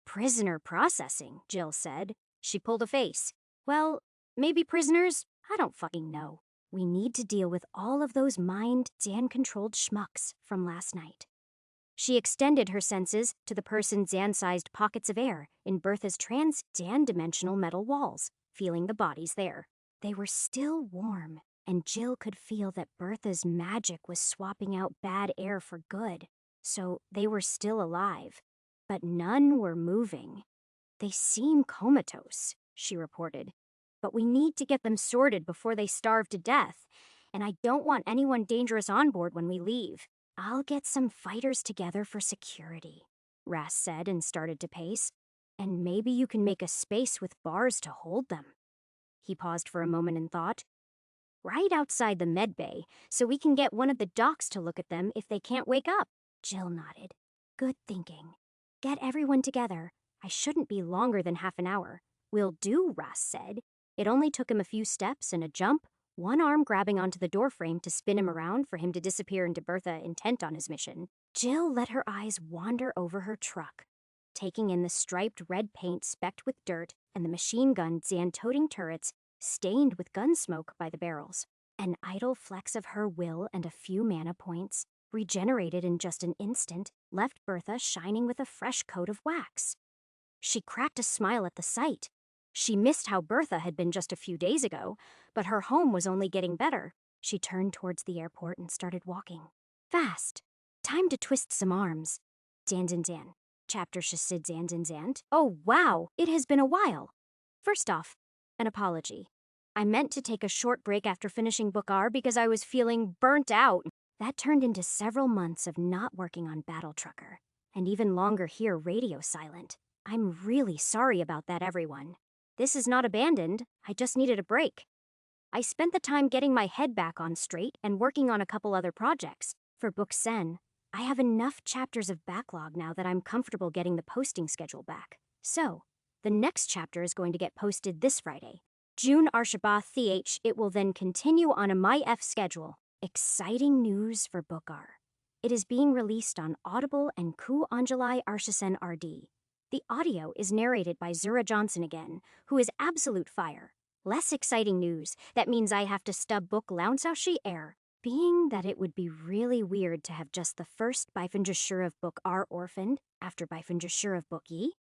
Prisoner processing, Jill said. She pulled a face. Well, maybe prisoners? I don't fucking know. We need to deal with all of those Xan-controlled schmucks from last night. She extended her senses to the person's Xan-sized pockets of air in Bertha's trans-Xan-dimensional metal walls, feeling the bodies there. They were still warm, and Jill could feel that Bertha's magic was swapping out bad air for good, so they were still alive. But none were moving. They seem comatose, she reported. But we need to get them sorted before they starve to death, and I don't want anyone dangerous on board when we leave. I'll get some fighters together for security, Raz said and started to pace. And maybe you can make a space with bars to hold them. He paused for a moment in thought. Right outside the med bay, so we can get one of the docs to look at them if they can't wake up. Jill nodded. Good thinking. Get everyone together. I shouldn't be longer than half an hour. Will do, Raz said. It only took him a few steps and a jump, one arm grabbing onto the doorframe to spin him around for him to disappear into Bertha, intent on his mission. Jill let her eyes wander over her truck, taking in the striped red paint specked with dirt and the machine gun Xan-toting turrets stained with gun smoke by the barrels. An idle flex of her will and a few mana points, regenerated in just an instant, left Bertha shining with a fresh coat of wax. She cracked a smile at the sight. She missed how Bertha had been just a few days ago, but her home was only getting better. She turned towards the airport and started walking. Fast. Time to twist some arms. Zan. Chapter Shasid Zan. Oh, wow, it has been a while. First off, an apology. I meant to take a short break after finishing Book R because I was feeling burnt out. That turned into several months of not working on Battle Trucker, and even longer here radio silent. I'm really sorry about that, everyone. This is not abandoned, I just needed a break. I spent the time getting my head back on straight and working on a couple other projects. For Book Sen, I have enough chapters of backlog now that I'm comfortable getting the posting schedule back. So, the next chapter is going to get posted this Friday. June Arshabath Th. It will then continue on a My F schedule. Exciting news for Book R. It is being released on Audible and Ku Anjalai Arshasen RD. The audio is narrated by Zura Johnson again, who is absolute fire. Less exciting news. That means I have to stub book Launsaoshi air. Being that it would be really weird to have just the first Bifendrashur of Book R orphaned after Bifendrashur of Book E,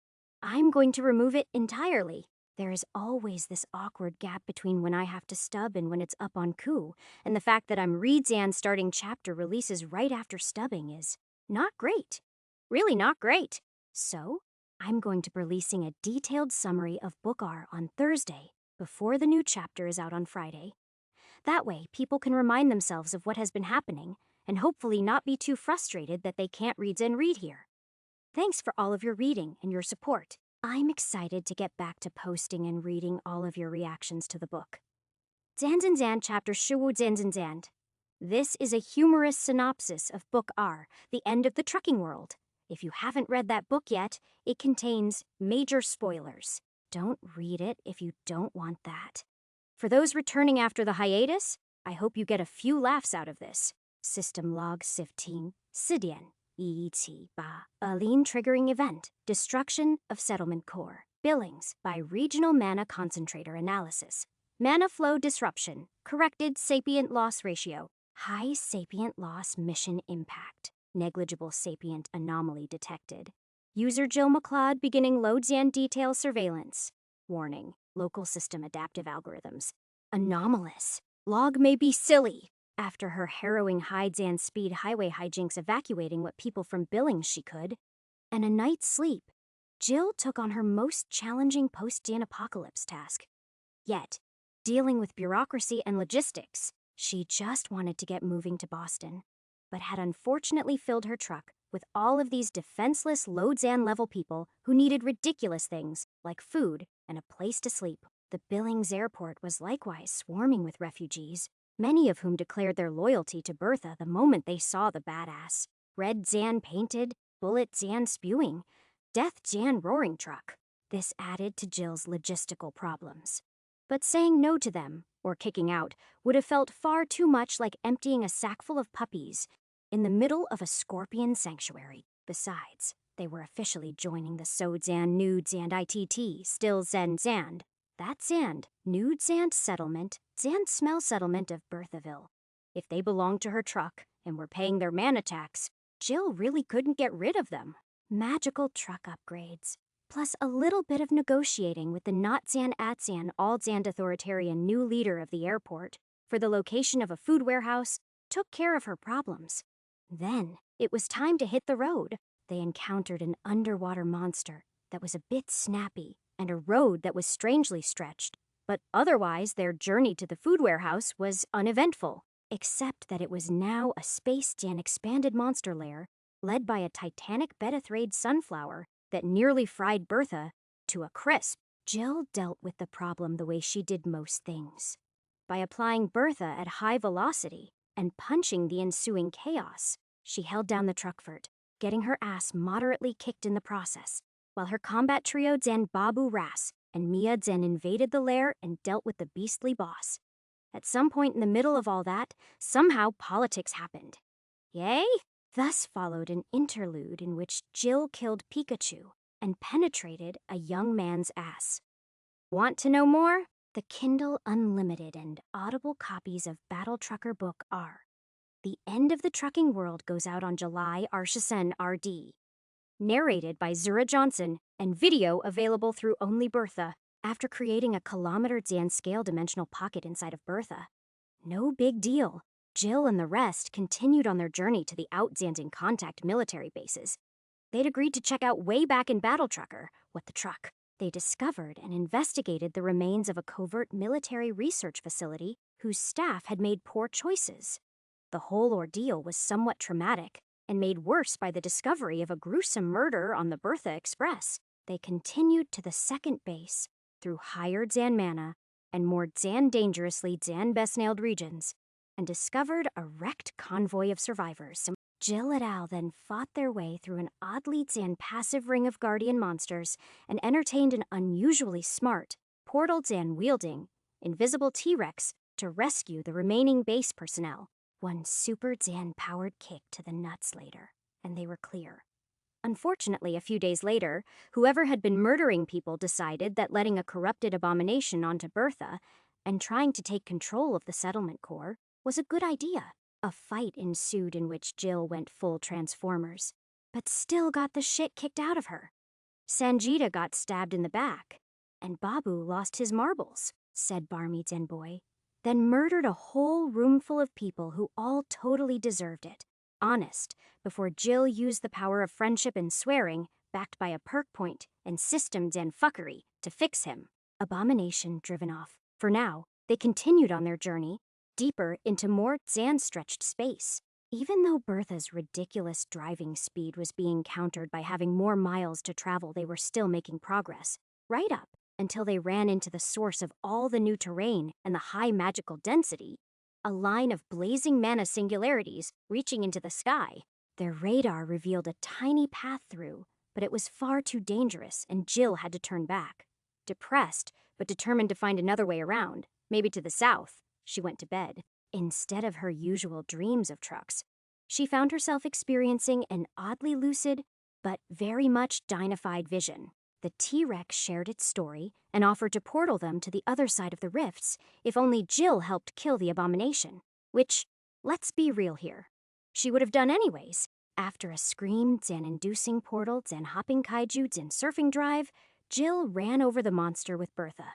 I'm going to remove it entirely. There is always this awkward gap between when I have to stub and when it's up on Ku, and the fact that I'm Readzan starting chapter releases right after stubbing is not great. Really not great. So, I'm going to be releasing a detailed summary of Book R on Thursday before the new chapter is out on Friday. That way, people can remind themselves of what has been happening and hopefully not be too frustrated that they can't read here. Thanks for all of your reading and your support. I'm excited to get back to posting and reading all of your reactions to the book. Zanzanzan chapter Shuwu Zanzanzan. This is a humorous synopsis of Book R, The End of the Trucking World. If you haven't read that book yet, it contains major spoilers. Don't read it if you don't want that. For those returning after the hiatus, I hope you get a few laughs out of this. System log 15, Sidian, EET Ba. Aline triggering event, destruction of settlement core. Billings by regional mana concentrator analysis. Mana flow disruption, corrected sapient loss ratio. High sapient loss mission impact. Negligible sapient anomaly detected. User Jill McLeod beginning Lodzian detail surveillance. Warning. Local system adaptive algorithms. Anomalous. Log may be silly. After her harrowing Haidzan speed highway hijinks evacuating what people from Billings she could, and a night's sleep, Jill took on her most challenging post-Dan apocalypse task. Yet, dealing with bureaucracy and logistics, she just wanted to get moving to Boston, but had unfortunately filled her truck with all of these defenseless Lodzan-level people who needed ridiculous things like food and a place to sleep. The Billings airport was likewise swarming with refugees, many of whom declared their loyalty to Bertha the moment they saw the badass, red Zan painted, bullet Zan spewing, death Zan roaring truck. This added to Jill's logistical problems. But saying no to them, or kicking out, would have felt far too much like emptying a sack full of puppies in the middle of a scorpion sanctuary. Besides, they were officially joining the Sodzan Nude Zand ITT, still Zen Zand. That Zand, Nude Zand settlement, Zand smell settlement of Berthaville. If they belonged to her truck and were paying their mana tax, Jill really couldn't get rid of them. Magical truck upgrades, plus a little bit of negotiating with the not Zan at Zan all Zand authoritarian new leader of the airport for the location of a food warehouse, took care of her problems. Then, it was time to hit the road. They encountered an underwater monster that was a bit snappy and a road that was strangely stretched. But otherwise, their journey to the food warehouse was uneventful, except that it was now a space-Jan expanded monster lair led by a titanic Betathrade sunflower that nearly fried Bertha to a crisp. Jill dealt with the problem the way she did most things, by applying Bertha at high velocity and punching the ensuing chaos. She held down the truckfort, getting her ass moderately kicked in the process, while her combat trio Zan Babu Ras and Mia Zen invaded the lair and dealt with the beastly boss. At some point in the middle of all that, somehow politics happened. Yay? Thus followed an interlude in which Jill killed Pikachu and penetrated a young man's ass. Want to know more? The Kindle Unlimited and Audible copies of Battle Trucker Book R. The End of the Trucking World goes out on July Arshasen RD. Narrated by Zura Johnson and video available through Only Bertha after creating a kilometer Zan scale dimensional pocket inside of Bertha. No big deal. Jill and the rest continued on their journey to the out-Zanting contact military bases. They'd agreed to check out way back in Battle Trucker what the truck. They discovered and investigated the remains of a covert military research facility whose staff had made poor choices. The whole ordeal was somewhat traumatic and made worse by the discovery of a gruesome murder on the Bertha Express. They continued to the second base through higher Zan mana and more Zan dangerously Zan best-nailed regions and discovered a wrecked convoy of survivors. Jill et al. Then fought their way through an oddly Zan passive ring of guardian monsters and entertained an unusually smart, portal Zan wielding, invisible T-Rex to rescue the remaining base personnel. One Super Zan-powered kick to the nuts later, and they were clear. Unfortunately, a few days later, whoever had been murdering people decided that letting a corrupted abomination onto Bertha and trying to take control of the settlement core was a good idea. A fight ensued in which Jill went full Transformers, but still got the shit kicked out of her. Sanjita got stabbed in the back, and Babu lost his marbles, said Barmy Denboy, then murdered a whole room full of people who all totally deserved it. Honest, before Jill used the power of friendship and swearing, backed by a perk point and systems and fuckery, to fix him. Abomination driven off. For now, they continued on their journey, deeper into more Zan-stretched space. Even though Bertha's ridiculous driving speed was being countered by having more miles to travel, they were still making progress, right up until they ran into the source of all the new terrain and the high magical density, a line of blazing mana singularities reaching into the sky. Their radar revealed a tiny path through, but it was far too dangerous, and Jill had to turn back. Depressed, but determined to find another way around, maybe to the south, she went to bed. Instead of her usual dreams of trucks, she found herself experiencing an oddly lucid, but very much Dine-ified vision. The T-Rex shared its story and offered to portal them to the other side of the rifts if only Jill helped kill the abomination. Which, let's be real here, she would have done anyways. After a scream, Zan-inducing portal, Zan-hopping kaiju, Zan-surfing drive, Jill ran over the monster with Bertha.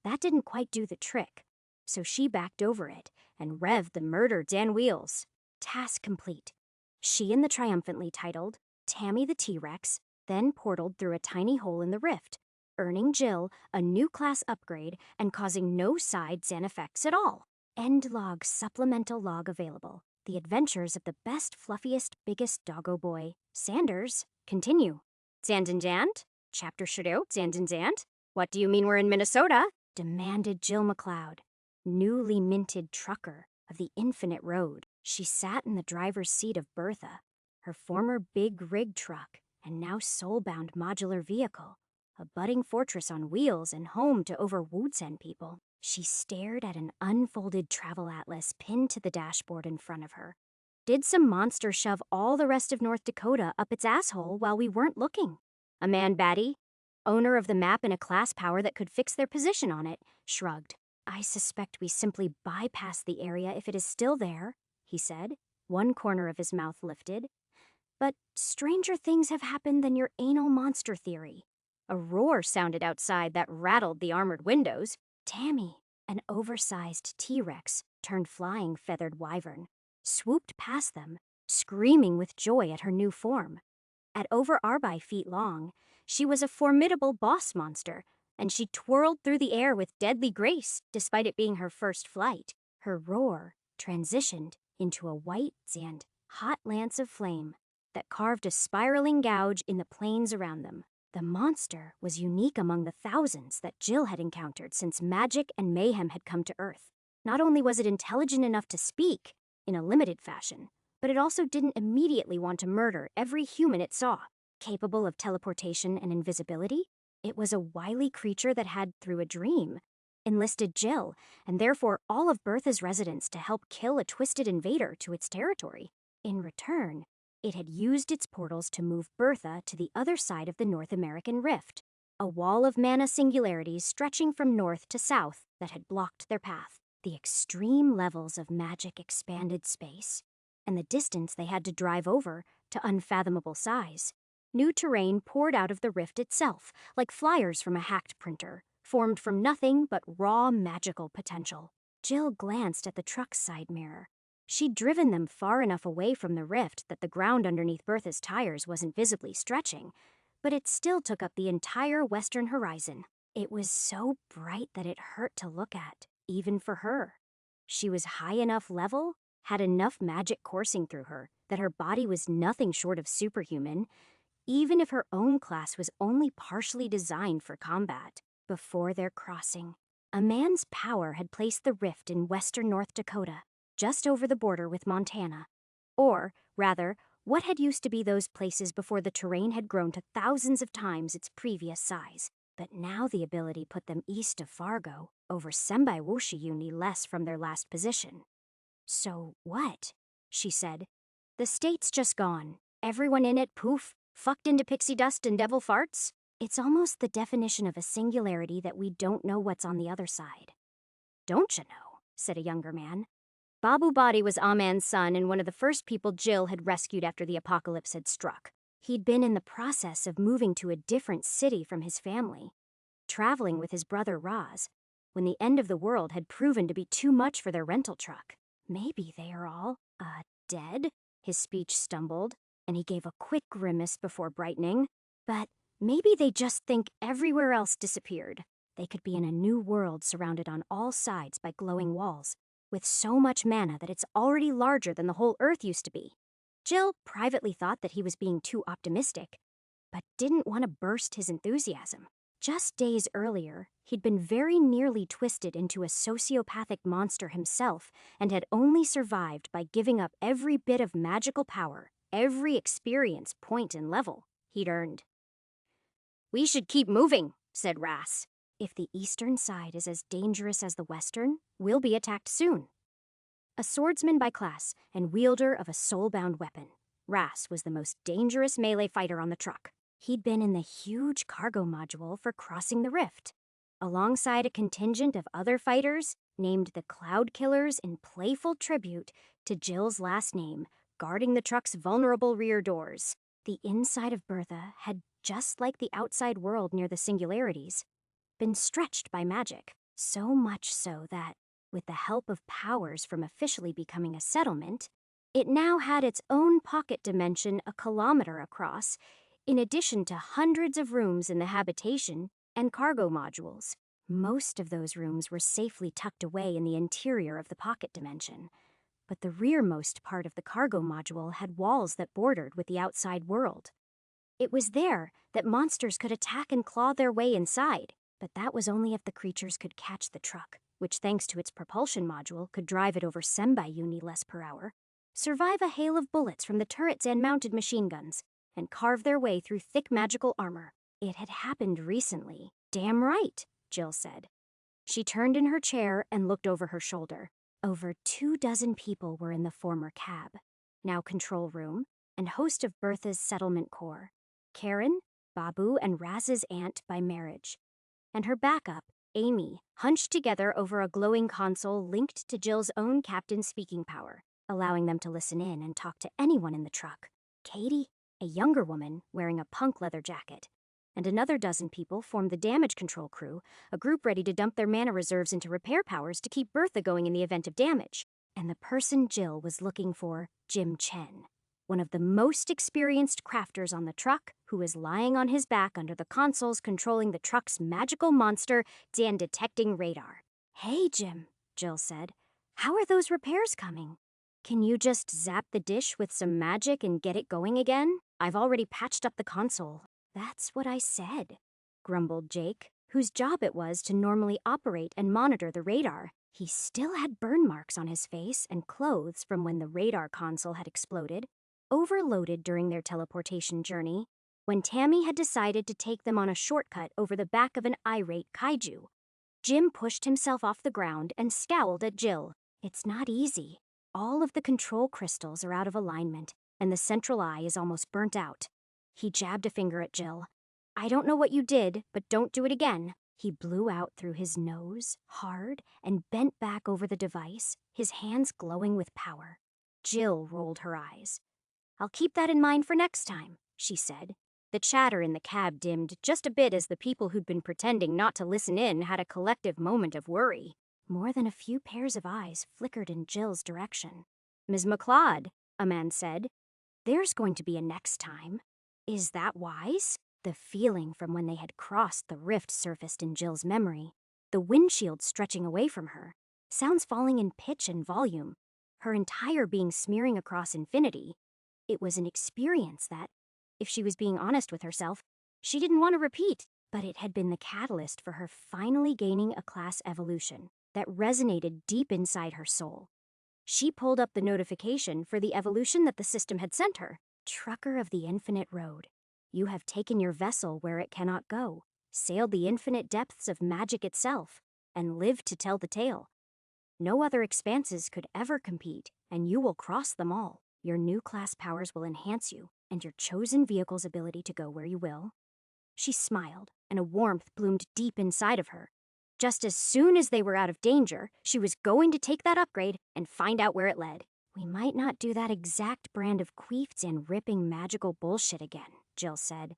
That didn't quite do the trick, so she backed over it and revved the murder Zan wheels. Task complete. She and the triumphantly titled Tammy the T-Rex then portaled through a tiny hole in the rift, earning Jill a new class upgrade and causing no side Zan effects at all. End log supplemental log available. The adventures of the best, fluffiest, biggest doggo boy, Sanders, continue. Zandinjand? Chapter should out, Zandinjand? What do you mean we're in Minnesota? Demanded Jill McLeod, newly minted trucker of the Infinite Road. She sat in the driver's seat of Bertha, her former big rig truck and now soul-bound modular vehicle, a budding fortress on wheels and home to over Woodsen people. She stared at an unfolded travel atlas pinned to the dashboard in front of her. Did some monster shove all the rest of North Dakota up its asshole while we weren't looking? A man baddie, owner of the map and a class power that could fix their position on it, shrugged. I suspect we simply bypassed the area if it is still there, he said, one corner of his mouth lifted. But stranger things have happened than your anal monster theory. A roar sounded outside that rattled the armored windows. Tammy, an oversized T-Rex turned flying feathered wyvern, swooped past them, screaming with joy at her new form. At over 4 feet long, she was a formidable boss monster, and she twirled through the air with deadly grace despite it being her first flight. Her roar transitioned into a white and hot lance of flame that carved a spiraling gouge in the plains around them. The monster was unique among the thousands that Jill had encountered since magic and mayhem had come to Earth. Not only was it intelligent enough to speak, in a limited fashion, but it also didn't immediately want to murder every human it saw. Capable of teleportation and invisibility, it was a wily creature that had, through a dream, enlisted Jill, and therefore all of Bertha's residents to help kill a twisted invader to its territory. In return, it had used its portals to move Bertha to the other side of the North American Rift, a wall of mana singularities stretching from north to south that had blocked their path. The extreme levels of magic expanded space, and the distance they had to drive over to unfathomable size. New terrain poured out of the rift itself, like flyers from a hacked printer, formed from nothing but raw magical potential. Jill glanced at the truck's side mirror. She'd driven them far enough away from the rift that the ground underneath Bertha's tires wasn't visibly stretching, but it still took up the entire western horizon. It was so bright that it hurt to look at, even for her. She was high enough level, had enough magic coursing through her, that her body was nothing short of superhuman, even if her own class was only partially designed for combat. Before their crossing, a man's power had placed the rift in western North Dakota, just over the border with Montana. Or, rather, what had used to be those places before the terrain had grown to thousands of times its previous size. But now the ability put them east of Fargo, over Sembai Woshiyuni less from their last position. So what? She said. The state's just gone. Everyone in it, poof, fucked into pixie dust and devil farts? It's almost the definition of a singularity that we don't know what's on the other side. Don't you know? Said a younger man. Babu Badi was Aman's son and one of the first people Jill had rescued after the apocalypse had struck. He'd been in the process of moving to a different city from his family, traveling with his brother Raz, when the end of the world had proven to be too much for their rental truck. Maybe they are all, dead? His speech stumbled, and he gave a quick grimace before brightening. But maybe they just think everywhere else disappeared. They could be in a new world surrounded on all sides by glowing walls, with so much mana that it's already larger than the whole Earth used to be. Jill privately thought that he was being too optimistic, but didn't want to burst his enthusiasm. Just days earlier, he'd been very nearly twisted into a sociopathic monster himself and had only survived by giving up every bit of magical power, every experience, point, and level he'd earned. We should keep moving, said Ras. If the eastern side is as dangerous as the western, we'll be attacked soon. A swordsman by class and wielder of a soul-bound weapon, Ras was the most dangerous melee fighter on the truck. He'd been in the huge cargo module for crossing the rift, alongside a contingent of other fighters named the Cloud Killers in playful tribute to Jill's last name, guarding the truck's vulnerable rear doors. The inside of Bertha had, just like the outside world near the singularities, been stretched by magic, so much so that, with the help of powers from officially becoming a settlement, it now had its own pocket dimension a kilometer across, in addition to hundreds of rooms in the habitation and cargo modules. Most of those rooms were safely tucked away in the interior of the pocket dimension, but the rearmost part of the cargo module had walls that bordered with the outside world. It was there that monsters could attack and claw their way inside, but that was only if the creatures could catch the truck, which thanks to its propulsion module could drive it over Sembayuni less per hour, survive a hail of bullets from the turrets and mounted machine guns, and carve their way through thick magical armor. It had happened recently. Damn right, Jill said. She turned in her chair and looked over her shoulder. Over 24 people were in the former cab, now control room, and host of Bertha's settlement core. Karen, Babu, and Raz's aunt by marriage. And her backup, Amy, hunched together over a glowing console linked to Jill's own captain's speaking power, allowing them to listen in and talk to anyone in the truck. Katie, a younger woman wearing a punk leather jacket, and another 12 people formed the damage control crew, a group ready to dump their mana reserves into repair powers to keep Bertha going in the event of damage. And the person Jill was looking for, Jim Chen, one of the most experienced crafters on the truck, who was lying on his back under the consoles controlling the truck's magical monster and detecting radar. Hey, Jim, Jill said. How are those repairs coming? Can you just zap the dish with some magic and get it going again? I've already patched up the console. That's what I said, grumbled Jake, whose job it was to normally operate and monitor the radar. He still had burn marks on his face and clothes from when the radar console had exploded, overloaded during their teleportation journey, when Tammy had decided to take them on a shortcut over the back of an irate kaiju. Jim pushed himself off the ground and scowled at Jill. It's not easy. All of the control crystals are out of alignment, and the central eye is almost burnt out. He jabbed a finger at Jill. I don't know what you did, but don't do it again. He blew out through his nose, hard, and bent back over the device, his hands glowing with power. Jill rolled her eyes. I'll keep that in mind for next time, she said. The chatter in the cab dimmed just a bit as the people who'd been pretending not to listen in had a collective moment of worry. More than a few pairs of eyes flickered in Jill's direction. Ms. McLeod, a man said, there's going to be a next time. Is that wise? The feeling from when they had crossed the rift surfaced in Jill's memory. The windshield stretching away from her, sounds falling in pitch and volume, her entire being smearing across infinity. It was an experience that, if she was being honest with herself, she didn't want to repeat, but it had been the catalyst for her finally gaining a class evolution that resonated deep inside her soul. She pulled up the notification for the evolution that the system had sent her. Trucker of the Infinite Road. You have taken your vessel where it cannot go, sailed the infinite depths of magic itself, and lived to tell the tale. No other expanses could ever compete, and you will cross them all. Your new class powers will enhance you, and your chosen vehicle's ability to go where you will. She smiled, and a warmth bloomed deep inside of her. Just as soon as they were out of danger, she was going to take that upgrade and find out where it led. We might not do that exact brand of queefs and ripping magical bullshit again, Jill said.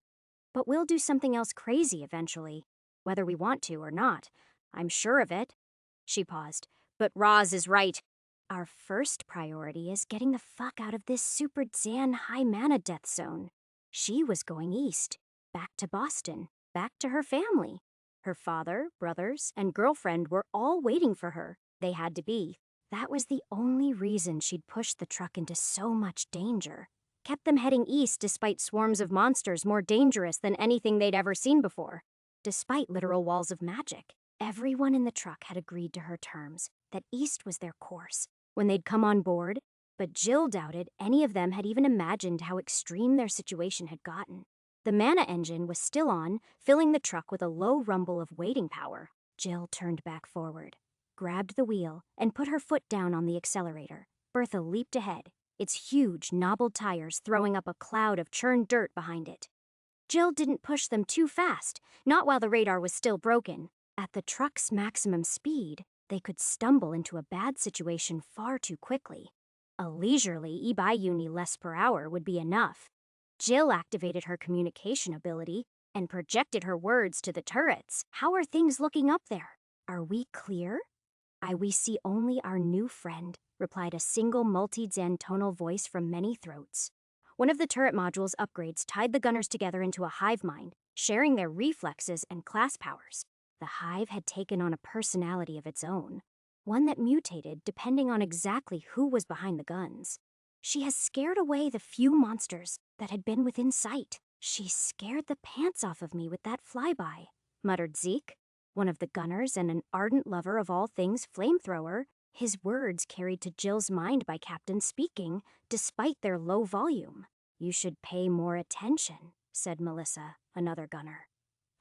But we'll do something else crazy eventually, whether we want to or not. I'm sure of it. She paused. But Roz is right. Our first priority is getting the fuck out of this Super Zan high mana death zone. She was going east, back to Boston, back to her family. Her father, brothers, and girlfriend were all waiting for her. They had to be. That was the only reason she'd pushed the truck into so much danger. Kept them heading east despite swarms of monsters more dangerous than anything they'd ever seen before. Despite literal walls of magic, everyone in the truck had agreed to her terms, that east was their course when they'd come on board, but Jill doubted any of them had even imagined how extreme their situation had gotten. The mana engine was still on, filling the truck with a low rumble of waiting power. Jill turned back forward, grabbed the wheel, and put her foot down on the accelerator. Bertha leaped ahead, its huge, knobbled tires throwing up a cloud of churned dirt behind it. Jill didn't push them too fast, not while the radar was still broken. At the truck's maximum speed, they could stumble into a bad situation far too quickly. A leisurely Ibai less per hour would be enough. Jill activated her communication ability and projected her words to the turrets. How are things looking up there? Are we clear? We see only our new friend, replied a single multi-Zan tonal voice from many throats. One of the turret module's upgrades tied the gunners together into a hive mind, sharing their reflexes and class powers. The hive had taken on a personality of its own, one that mutated depending on exactly who was behind the guns. She has scared away the few monsters that had been within sight. She scared the pants off of me with that flyby, muttered Zeke, one of the gunners and an ardent lover of all things flamethrower. His words carried to Jill's mind by Captain speaking, despite their low volume. You should pay more attention, said Melissa, another gunner.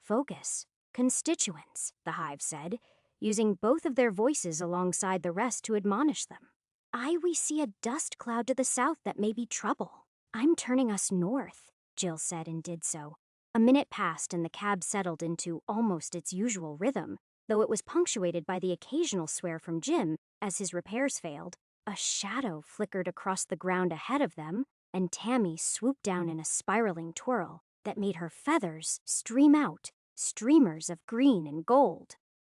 Focus. Constituents, the hive said, using both of their voices alongside the rest to admonish them. We see a dust cloud to the south that may be trouble. I'm turning us north, Jill said and did so. A minute passed and the cab settled into almost its usual rhythm, though it was punctuated by the occasional swear from Jim as his repairs failed. A shadow flickered across the ground ahead of them, and Tammy swooped down in a spiraling twirl that made her feathers stream out, streamers of green and gold.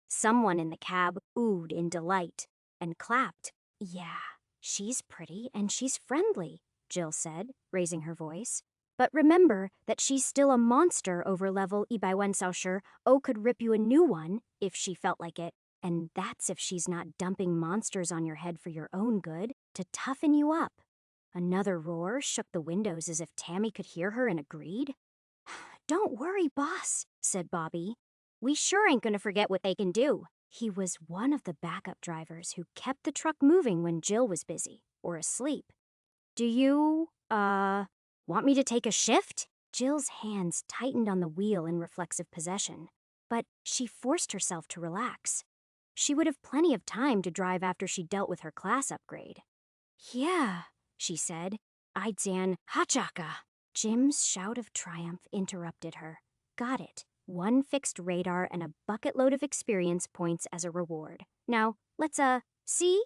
Someone in the cab oohed in delight and clapped. Yeah, she's pretty and she's friendly, Jill said, raising her voice. But remember that she's still a monster over level Ibaiwensausher. O could rip you a new one if she felt like it. And that's if she's not dumping monsters on your head for your own good, to toughen you up. Another roar shook the windows as if Tammy could hear her and agreed. Don't worry, boss, said Bobby. We sure ain't gonna forget what they can do. He was one of the backup drivers who kept the truck moving when Jill was busy or asleep. Do you, want me to take a shift? Jill's hands tightened on the wheel in reflexive possession, but she forced herself to relax. She would have plenty of time to drive after she dealt with her class upgrade. Yeah, she said. Zan Hachaka. Jim's shout of triumph interrupted her. Got it. One fixed radar and a bucket load of experience points as a reward. Now, let's, see?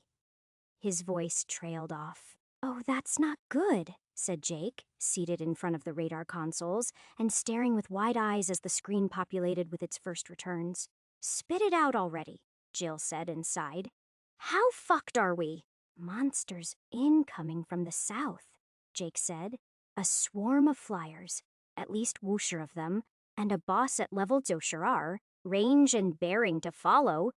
His voice trailed off. Oh, that's not good, said Jake, seated in front of the radar consoles and staring with wide eyes as the screen populated with its first returns. Spit it out already, Jill said and sighed. How fucked are we? Monsters incoming from the south, Jake said. A swarm of flyers, at least whoosher of them, and a boss at level Zosharar, range and bearing to follow.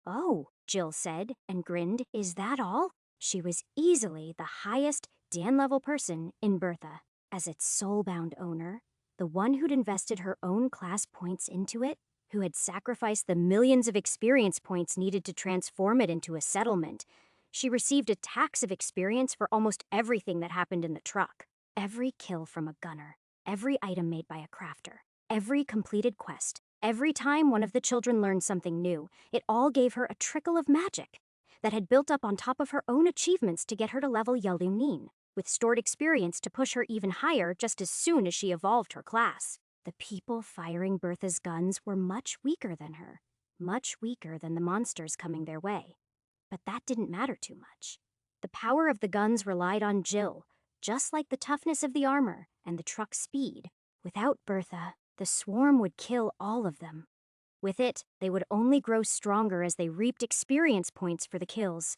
Oh, Jill said and grinned. Is that all? She was easily the highest Dan-level person in Bertha. As its soul-bound owner, the one who'd invested her own class points into it, who had sacrificed the millions of experience points needed to transform it into a settlement, she received a tax of experience for almost everything that happened in the truck. Every kill from a gunner, every item made by a crafter, every completed quest, every time one of the children learned something new, it all gave her a trickle of magic. that had built up on top of her own achievements to get her to level Yelunin, with stored experience to push her even higher just as soon as she evolved her class. The people firing Bertha's guns were much weaker than her, much weaker than the monsters coming their way. But that didn't matter too much. The power of the guns relied on Jill, just like the toughness of the armor and the truck's speed. Without Bertha, the swarm would kill all of them. With it, they would only grow stronger as they reaped experience points for the kills.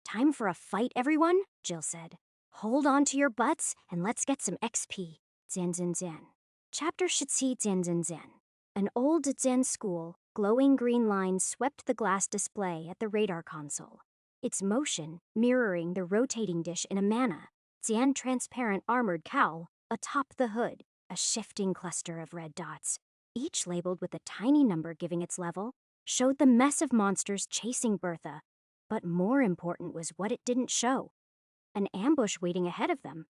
"Time for a fight, everyone," Jill said. "Hold on to your butts and let's get some XP. Zan Zan Zan." Chapter Shitsi Zan Zan Zan. An old Zan school, glowing green lines swept the glass display at the radar console, its motion mirroring the rotating dish in a mana, Zan transparent armored cowl atop the hood, a shifting cluster of red dots, each labeled with a tiny number giving its level, showed the mess of monsters chasing Bertha. But more important was what it didn't show: an ambush waiting ahead of them.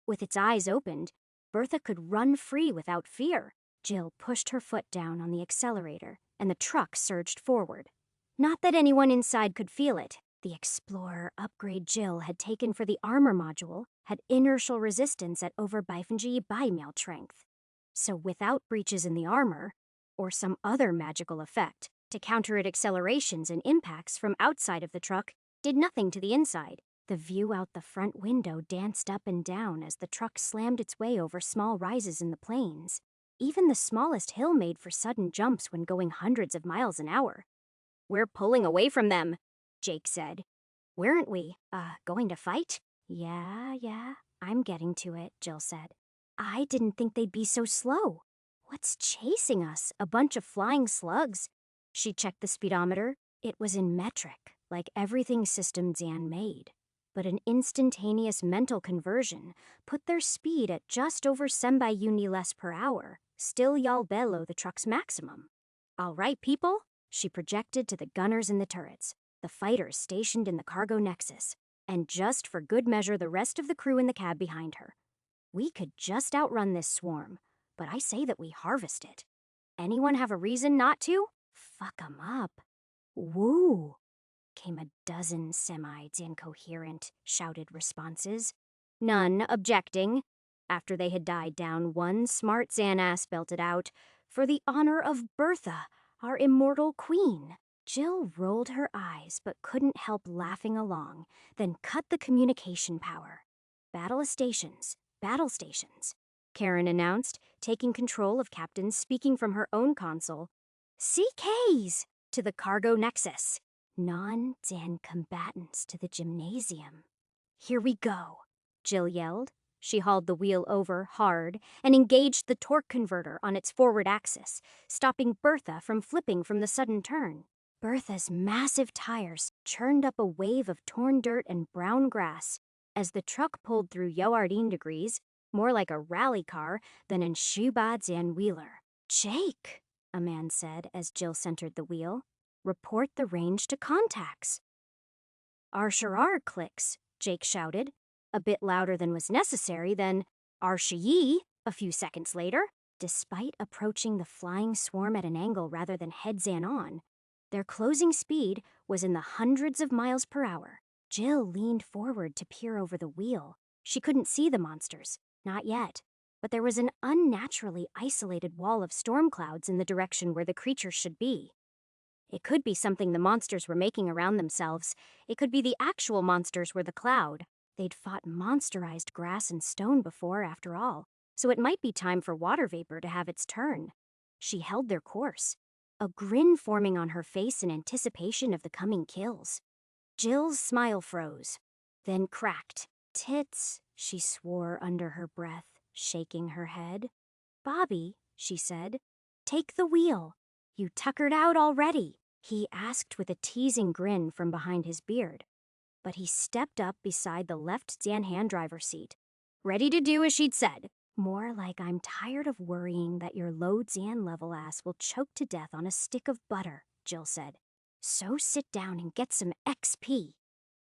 With its eyes opened, Bertha could run free without fear. Jill pushed her foot down on the accelerator, and the truck surged forward. Not that anyone inside could feel it. The Explorer upgrade Jill had taken for the armor module had inertial resistance at over 5% strength. So without breaches in the armor, or some other magical effect to counter it, accelerations and impacts from outside of the truck did nothing to the inside. The view out the front window danced up and down as the truck slammed its way over small rises in the plains. Even the smallest hill made for sudden jumps when going hundreds of miles an hour. "We're pulling away from them," Jake said. "Weren't we, going to fight?" Yeah, I'm getting to it," Jill said. "I didn't think they'd be so slow. What's chasing us? A bunch of flying slugs?" She checked the speedometer. It was in metric, like everything System Zan made. But an instantaneous mental conversion put their speed at just over 10 uni less per hour, still y'all below the truck's maximum. "All right, people," she projected to the gunners in the turrets, the fighters stationed in the cargo nexus, and just for good measure the rest of the crew in the cab behind her. "We could just outrun this swarm, but I say that we harvest it. Anyone have a reason not to? Fuck 'em up." "Woo!" came a dozen semi-incoherent, shouted responses, none objecting. After they had died down, one smart Xanass belted out, "For the honor of Bertha, our immortal queen." Jill rolled her eyes but couldn't help laughing along, then cut the communication power. Battle stations," Karen announced, taking control of Captain's speaking from her own console. "CKs to the cargo nexus. Non-Zan combatants to the gymnasium." "Here we go," Jill yelled. She hauled the wheel over hard and engaged the torque converter on its forward axis, stopping Bertha from flipping from the sudden turn. Bertha's massive tires churned up a wave of torn dirt and brown grass as the truck pulled through Yoardine degrees, more like a rally car than an Shubad Zan wheeler. "Jake," a man said as Jill centered the wheel. "Report the range to contacts." "Arsharar clicks," Jake shouted, a bit louder than was necessary, then "Arshayi" a few seconds later. Despite approaching the flying swarm at an angle rather than heads-on on, their closing speed was in the hundreds of miles per hour. Jill leaned forward to peer over the wheel. She couldn't see the monsters, not yet, but there was an unnaturally isolated wall of storm clouds in the direction where the creatures should be. It could be something the monsters were making around themselves. It could be the actual monsters were the cloud. They'd fought monsterized grass and stone before, after all, so it might be time for water vapor to have its turn. She held their course, a grin forming on her face in anticipation of the coming kills. Jill's smile froze, then cracked. "Tits," she swore under her breath, shaking her head. "Bobby," she said, "take the wheel. You tuckered out already," he asked with a teasing grin from behind his beard. But he stepped up beside the left Zan hand driver seat, ready to do as she'd said. "More like I'm tired of worrying that your low Zan level ass will choke to death on a stick of butter," Jill said. "So sit down and get some XP.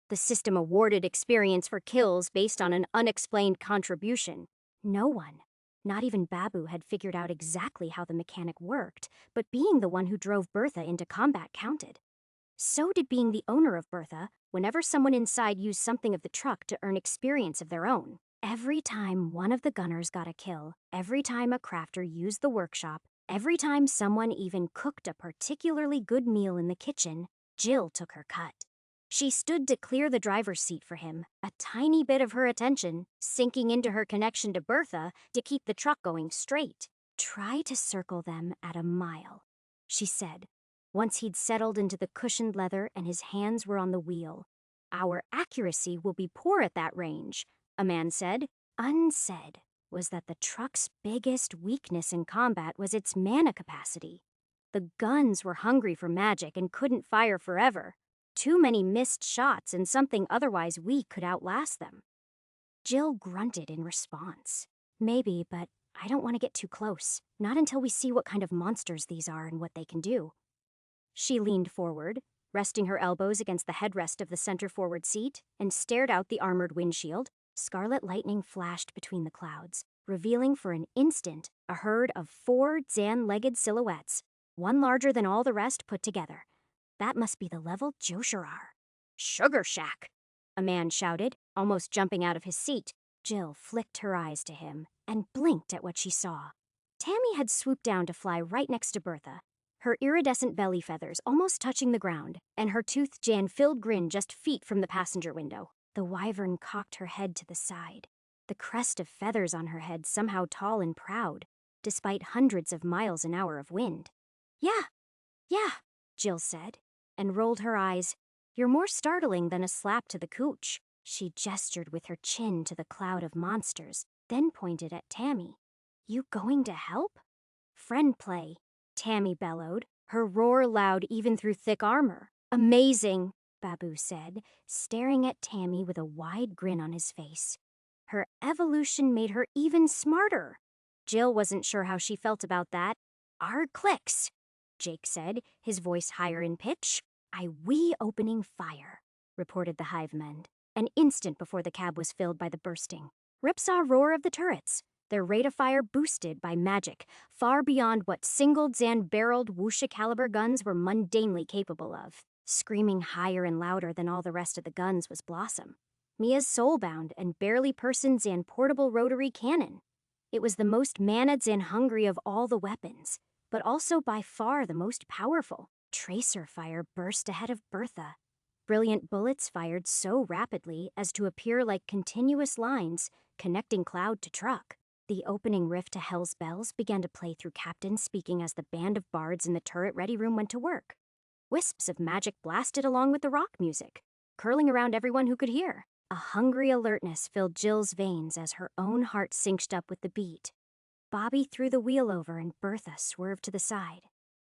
The system awarded experience for kills based on an unexplained contribution. No one, not even Babu, had figured out exactly how the mechanic worked, but being the one who drove Bertha into combat counted. So did being the owner of Bertha whenever someone inside used something of the truck to earn experience of their own. Every time one of the gunners got a kill, every time a crafter used the workshop, every time someone even cooked a particularly good meal in the kitchen, Jill took her cut. She stood to clear the driver's seat for him, a tiny bit of her attention sinking into her connection to Bertha to keep the truck going straight. "Try to circle them at a mile," she said, once he'd settled into the cushioned leather and his hands were on the wheel. "Our accuracy will be poor at that range," a man said. Unsaid was that the truck's biggest weakness in combat was its mana capacity. The guns were hungry for magic and couldn't fire forever. Too many missed shots and something otherwise weak could outlast them. Jill grunted in response. "Maybe, but I don't want to get too close. Not until we see what kind of monsters these are and what they can do." She leaned forward, resting her elbows against the headrest of the center forward seat, and stared out the armored windshield. Scarlet lightning flashed between the clouds, revealing for an instant a herd of 4 Zan-legged silhouettes, one larger than all the rest put together. That must be the level Josharar. "Sugar Shack!" a man shouted, almost jumping out of his seat. Jill flicked her eyes to him and blinked at what she saw. Tammy had swooped down to fly right next to Bertha, her iridescent belly feathers almost touching the ground, and her toothed Jan-filled grin just feet from the passenger window. The wyvern cocked her head to the side, the crest of feathers on her head somehow tall and proud, despite hundreds of miles an hour of wind. Yeah, Jill said, and rolled her eyes. "You're more startling than a slap to the cooch." She gestured with her chin to the cloud of monsters, then pointed at Tammy. "You going to help?" "Friend play," Tammy bellowed, her roar loud even through thick armor. "Amazing," Babu said, staring at Tammy with a wide grin on his face. Her evolution made her even smarter. Jill wasn't sure how she felt about that. "Our clicks," Jake said, his voice higher in pitch. "We opening fire," reported the hivemen, an instant before the cab was filled by the bursting. Ripsaw roar of the turrets, their rate of fire boosted by magic, far beyond what single Zan-barreled Wuxia caliber guns were mundanely capable of. Screaming higher and louder than all the rest of the guns was Blossom, Mia's soulbound and barely person Zan portable rotary cannon. It was the most mana Zan hungry of all the weapons, but also by far the most powerful. Tracer fire burst ahead of Bertha. Brilliant bullets fired so rapidly as to appear like continuous lines connecting cloud to truck. The opening riff to Hell's Bells began to play through Captain speaking as the band of bards in the turret-ready room went to work. Wisps of magic blasted along with the rock music, curling around everyone who could hear. A hungry alertness filled Jill's veins as her own heart synced up with the beat. Bobby threw the wheel over and Bertha swerved to the side.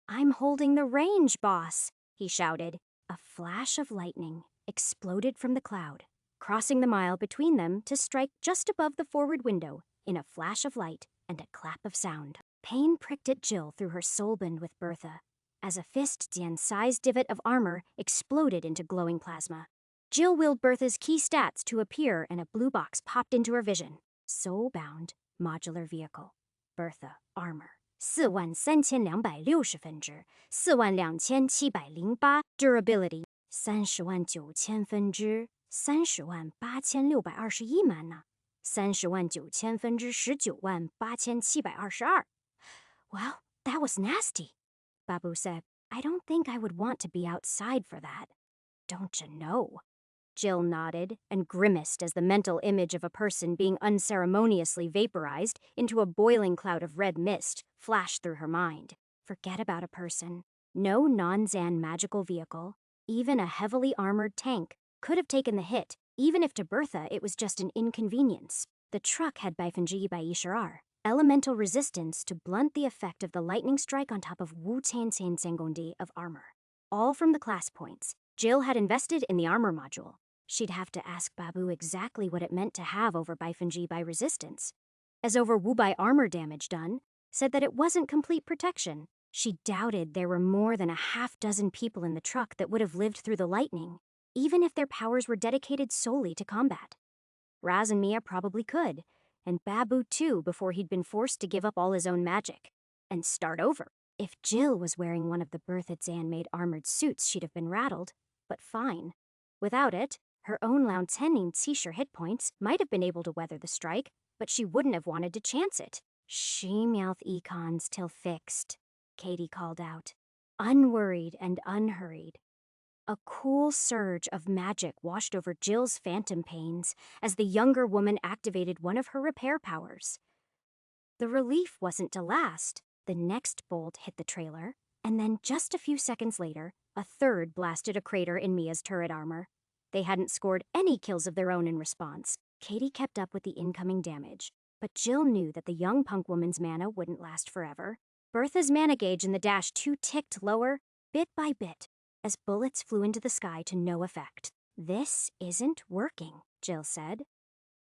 "I'm holding the range, boss," he shouted. A flash of lightning exploded from the cloud, crossing the mile between them to strike just above the forward window in a flash of light and a clap of sound. Pain pricked at Jill through her soulbond with Bertha, as a fist-sized divot of armor exploded into glowing plasma. Jill willed Bertha's key stats to appear and a blue box popped into her vision. Soulbound modular vehicle. Bertha, armor. 43260分之42708 durability 309000分之308621 mana 309000分之198722 Well, that was nasty, Babu said. "I don't think I would want to be outside for that." "Don't you know?" Jill nodded and grimaced as the mental image of a person being unceremoniously vaporized into a boiling cloud of red mist flashed through her mind. Forget about a person. No non-Zan magical vehicle, even a heavily armored tank, could have taken the hit, even if to Bertha it was just an inconvenience. The truck had Baifanji by Isharar, elemental resistance to blunt the effect of the lightning strike on top of Wu Tiantian Sengondi of armor. All from the class points. Jill had invested in the armor module. She'd have to ask Babu exactly what it meant to have over Baifanji by resistance. As over Wu by armor damage done, said that it wasn't complete protection. She doubted there were more than a half-dozen people in the truck that would have lived through the lightning, even if their powers were dedicated solely to combat. Raz and Mia probably could, and Babu too before he'd been forced to give up all his own magic and start over. If Jill was wearing one of the Bertha Zan-made armored suits, she'd have been rattled, but fine. Without it, her own Lieutenant Seisher hit points might have been able to weather the strike, but she wouldn't have wanted to chance it. She-mouth econs till fixed, Katie called out, unworried and unhurried. A cool surge of magic washed over Jill's phantom pains as the younger woman activated one of her repair powers. The relief wasn't to last. The next bolt hit the trailer, and then just a few seconds later, a third blasted a crater in Mia's turret armor. They hadn't scored any kills of their own in response. Katie kept up with the incoming damage, but Jill knew that the young punk woman's mana wouldn't last forever. Bertha's mana gauge in the Dash 2 ticked lower, bit by bit, as bullets flew into the sky to no effect. This isn't working, Jill said.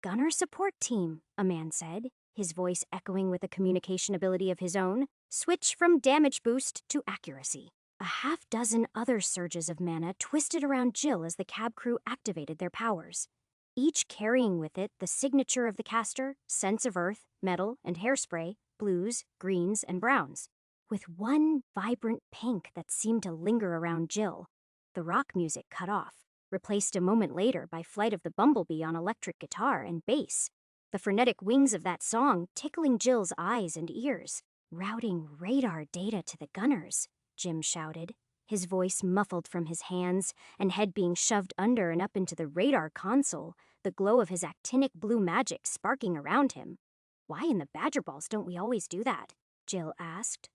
Gunner support team, a man said, his voice echoing with a communication ability of his own. Switch from damage boost to accuracy. A half-dozen other surges of mana twisted around Jill as the cab crew activated their powers, each carrying with it the signature of the caster, scents of earth, metal, and hairspray, blues, greens, and browns, with one vibrant pink that seemed to linger around Jill. The rock music cut off, replaced a moment later by Flight of the Bumblebee on electric guitar and bass, the frenetic wings of that song tickling Jill's eyes and ears. Routing radar data to the gunners, Jim shouted, his voice muffled from his hands and head being shoved under and up into the radar console, the glow of his actinic blue magic sparking around him. Why in the badger balls don't we always do that? Jill asked.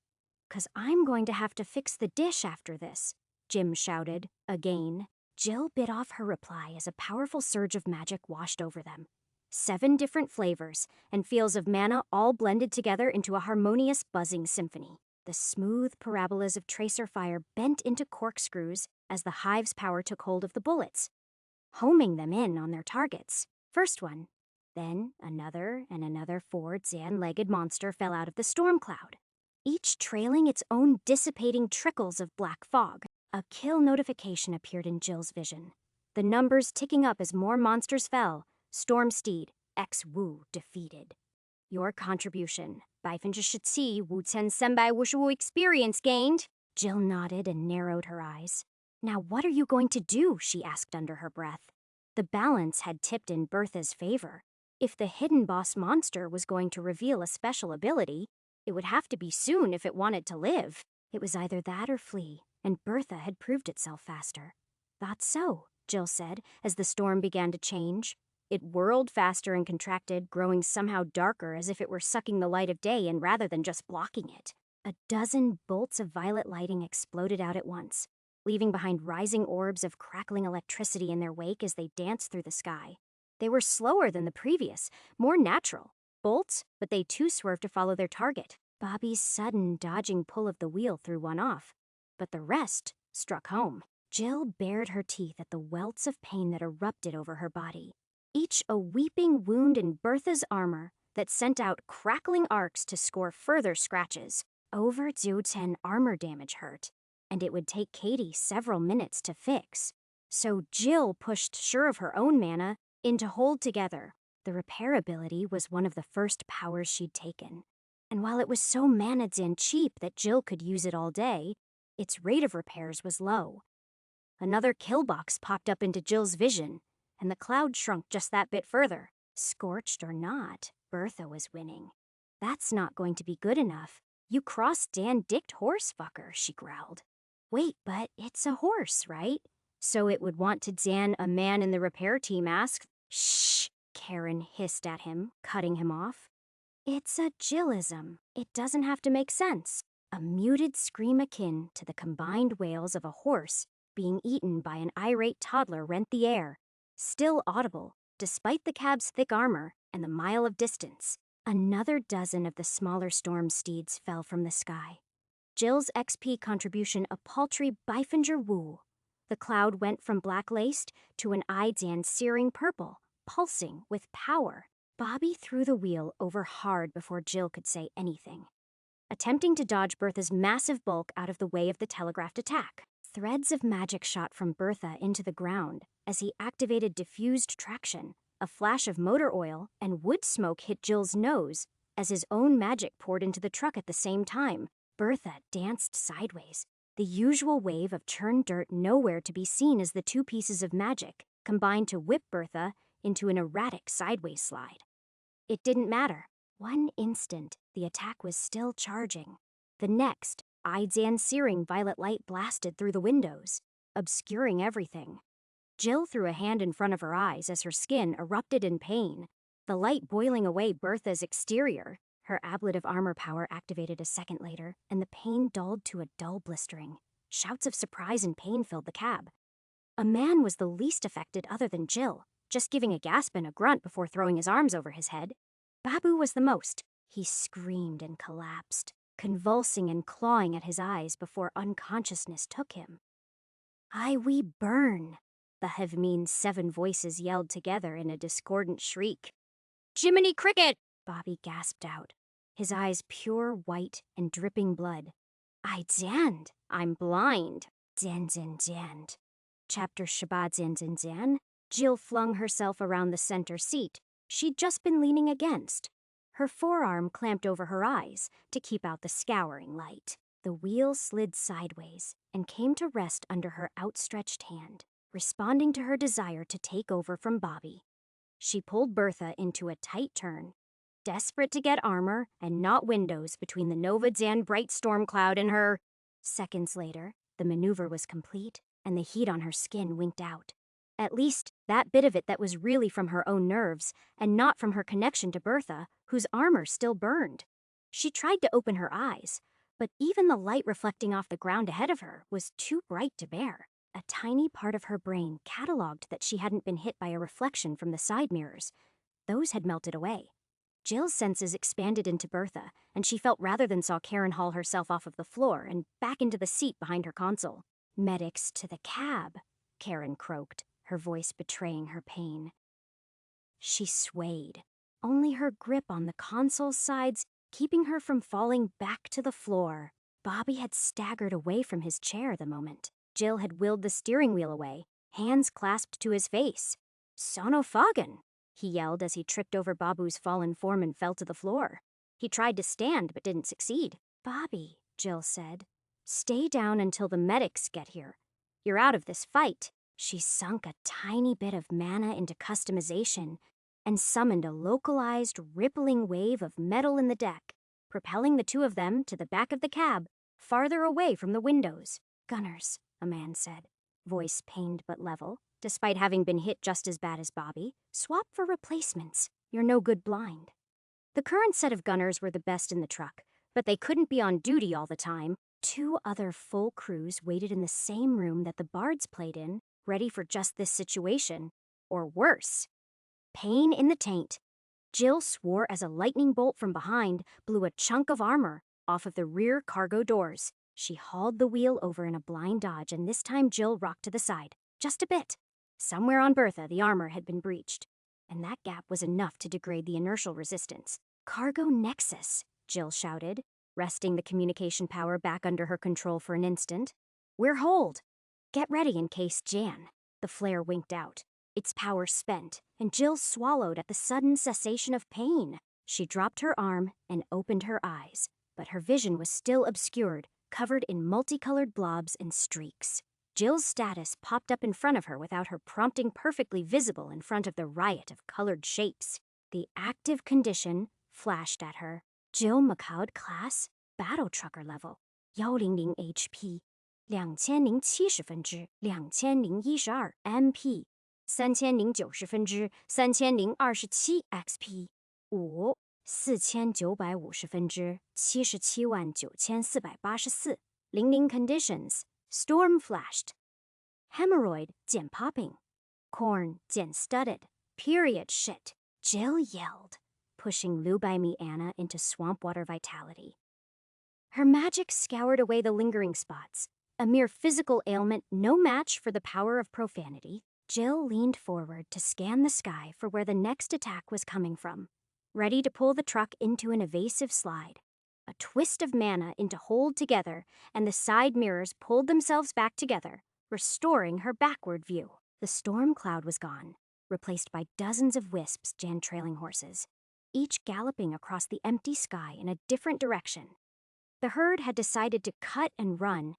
'Cause I'm going to have to fix the dish after this, Jim shouted, again. Jill bit off her reply as a powerful surge of magic washed over them. 7 different flavors and feels of mana all blended together into a harmonious buzzing symphony. The smooth parabolas of tracer fire bent into corkscrews as the hive's power took hold of the bullets, homing them in on their targets. First one, then another and another 4 Zan-legged monster fell out of the storm cloud, each trailing its own dissipating trickles of black fog. A kill notification appeared in Jill's vision, the numbers ticking up as more monsters fell. Stormsteed, X-Wu defeated. Your contribution. 514 Wu-Tsen Senbai Wushu experience gained. Jill nodded and narrowed her eyes. Now what are you going to do? She asked under her breath. The balance had tipped in Bertha's favor. If the hidden boss monster was going to reveal a special ability, it would have to be soon if it wanted to live. It was either that or flee, and Bertha had proved itself faster. Thought so, Jill said, as the storm began to change. It whirled faster and contracted, growing somehow darker as if it were sucking the light of day in rather than just blocking it. A dozen bolts of violet lighting exploded out at once, leaving behind rising orbs of crackling electricity in their wake as they danced through the sky. They were slower than the previous, more natural. Bolts, but they too swerved to follow their target. Bobby's sudden dodging pull of the wheel threw one off, but the rest struck home. Jill bared her teeth at the welts of pain that erupted over her body, each a weeping wound in Bertha's armor that sent out crackling arcs to score further scratches. Over 10 armor damage hurt, and it would take Katie several minutes to fix. So Jill pushed sure of her own mana into hold together. The repair ability was one of the first powers she'd taken, and while it was so managed and cheap that Jill could use it all day, its rate of repairs was low. Another kill box popped up into Jill's vision, and the cloud shrunk just that bit further. Scorched or not, Bertha was winning. That's not going to be good enough. You cross-Dan-dicked horse-fucker, she growled. Wait, but it's a horse, right? So it would want to Dan a man in the repair team asked. Shh, Karen hissed at him, cutting him off. It's a Jillism. It doesn't have to make sense. A muted scream akin to the combined wails of a horse being eaten by an irate toddler rent the air, still audible, despite the cab's thick armor and the mile of distance. Another dozen of the smaller storm steeds fell from the sky. Jill's XP contribution a paltry Bifinger Wu. The cloud went from black-laced to an Idan searing purple, pulsing with power. Bobby threw the wheel over hard before Jill could say anything, attempting to dodge Bertha's massive bulk out of the way of the telegraphed attack. Threads of magic shot from Bertha into the ground as he activated diffused traction. A flash of motor oil and wood smoke hit Jill's nose as his own magic poured into the truck at the same time, Bertha danced sideways, the usual wave of churned dirt nowhere to be seen as the two pieces of magic combined to whip Bertha into an erratic sideways slide. It didn't matter. One instant, the attack was still charging. The next, Aidzian's searing violet light blasted through the windows, obscuring everything. Jill threw a hand in front of her eyes as her skin erupted in pain, the light boiling away Bertha's exterior. Her ablative armor power activated a second later, and the pain dulled to a dull blistering. Shouts of surprise and pain filled the cab. A man was the least affected other than Jill, just giving a gasp and a grunt before throwing his arms over his head. Babu was the most. He screamed and collapsed, convulsing and clawing at his eyes before unconsciousness took him. We burn, the Hevmeen's 7 voices yelled together in a discordant shriek. Jiminy Cricket! Bobby gasped out, his eyes pure white and dripping blood. Aijian, I'm blind. Jian. Chapter Shaba Jian. Jill flung herself around the center seat she'd just been leaning against. Her forearm clamped over her eyes to keep out the scouring light. The wheel slid sideways and came to rest under her outstretched hand, responding to her desire to take over from Bobby. She pulled Bertha into a tight turn, desperate to get armor and not windows between the Nova Zan bright storm cloud and her. Seconds later, the maneuver was complete, and the heat on her skin winked out. At least, that bit of it that was really from her own nerves, and not from her connection to Bertha, whose armor still burned. She tried to open her eyes, but even the light reflecting off the ground ahead of her was too bright to bear. A tiny part of her brain cataloged that she hadn't been hit by a reflection from the side mirrors. Those had melted away. Jill's senses expanded into Bertha, and she felt rather than saw Karen haul herself off of the floor and back into the seat behind her console. Medics to the cab, Karen croaked, her voice betraying her pain. She swayed, only her grip on the console's sides keeping her from falling back to the floor. Bobby had staggered away from his chair the moment Jill had willed the steering wheel away, hands clasped to his face. Sonofagan, he yelled as he tripped over Babu's fallen form and fell to the floor. He tried to stand but didn't succeed. Bobby, Jill said, stay down until the medics get here. You're out of this fight. She sunk a tiny bit of mana into customization and summoned a localized, rippling wave of metal in the deck, propelling the two of them to the back of the cab, farther away from the windows. Gunners, a man said, voice pained but level. Despite having been hit just as bad as Bobby, swap for replacements. You're no good blind. The current set of gunners were the best in the truck, but they couldn't be on duty all the time. 2 other full crews waited in the same room that the Bards played in, ready for just this situation, or worse. Pain in the taint. Jill swore as a lightning bolt from behind blew a chunk of armor off of the rear cargo doors. She hauled the wheel over in a blind dodge, and this time Jill rocked to the side, just a bit. Somewhere on Bertha, the armor had been breached, and that gap was enough to degrade the inertial resistance. Cargo Nexus, Jill shouted, resting the communication power back under her control for an instant. We're hold. Get ready in case Jan. The flare winked out, its power spent, and Jill swallowed at the sudden cessation of pain. She dropped her arm and opened her eyes, but her vision was still obscured, covered in multicolored blobs and streaks. Jill's status popped up in front of her without her prompting perfectly visible in front of the riot of colored shapes. The active condition flashed at her. Jill McLeod class, battle trucker level, 100 HP, 2070分之2012 MP, 3090分之3027 XP, 5 4950分之779484. Ling conditions. Storm flashed. Hemorrhoid 减 popping. Corn 减 studded. Period shit. Jill yelled, pushing Lou by Me Anna into swamp water vitality. Her magic scoured away the lingering spots. A mere physical ailment no match for the power of profanity. Jill leaned forward to scan the sky for where the next attack was coming from, ready to pull the truck into an evasive slide. A twist of mana into hold together, and the side mirrors pulled themselves back together, restoring her backward view. The storm cloud was gone, replaced by dozens of wisps Jan trailing horses, each galloping across the empty sky in a different direction. The herd had decided to cut and run,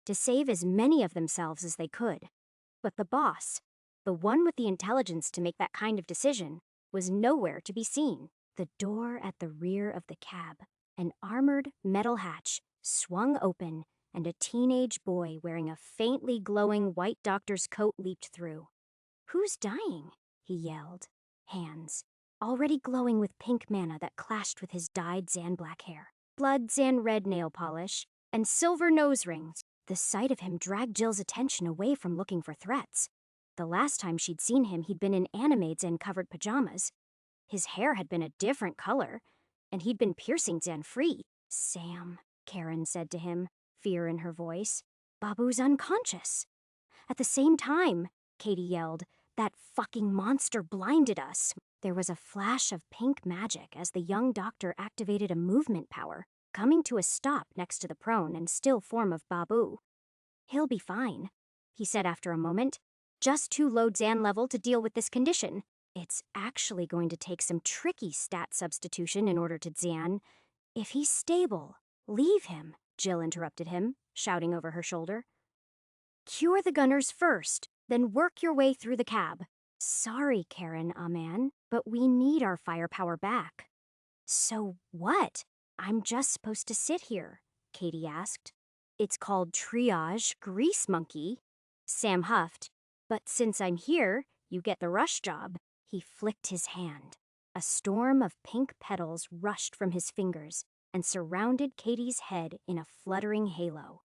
to save as many of themselves as they could. But the boss, the one with the intelligence to make that kind of decision, was nowhere to be seen. The door at the rear of the cab, an armored metal hatch, swung open, and a teenage boy wearing a faintly glowing white doctor's coat leaped through. "Who's dying?" he yelled, hands already glowing with pink mana that clashed with his dyed Zan-black hair. Blood Zan-red nail polish, and silver nose rings. The sight of him dragged Jill's attention away from looking for threats. The last time she'd seen him, he'd been in anime Zan-covered pajamas. His hair had been a different color, and he'd been piercing Zan-free. "Sam," Karen said to him, fear in her voice. "Babu's unconscious." At the same time, Katie yelled, "That fucking monster blinded us." There was a flash of pink magic as the young doctor activated a movement power, coming to a stop next to the prone and still form of Babu. "He'll be fine," he said after a moment. "Just too low Zan level to deal with this condition. It's actually going to take some tricky stat substitution in order to Zan. If he's stable, leave him," Jill interrupted him, shouting over her shoulder. "Cure the gunners first, then work your way through the cab." "Sorry, Karen Aman, but we need our firepower back." "So what? I'm just supposed to sit here?" Katie asked. "It's called triage, grease monkey," Sam huffed. "But since I'm here, you get the rush job." He flicked his hand. A storm of pink petals rushed from his fingers and surrounded Katie's head in a fluttering halo.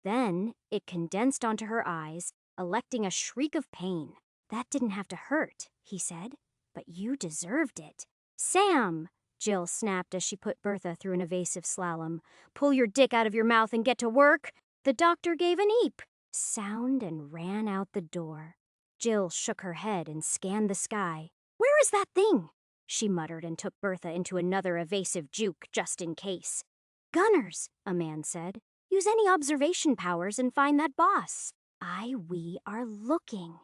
Then it condensed onto her eyes, electing a shriek of pain. "That didn't have to hurt," he said, "but you deserved it." "Sam!" Jill snapped as she put Bertha through an evasive slalom. "Pull your dick out of your mouth and get to work." The doctor gave an eep sound and ran out the door. Jill shook her head and scanned the sky. "Where is that thing?" she muttered and took Bertha into another evasive juke just in case. "Gunners," a man said. "Use any observation powers and find that boss." We are looking,"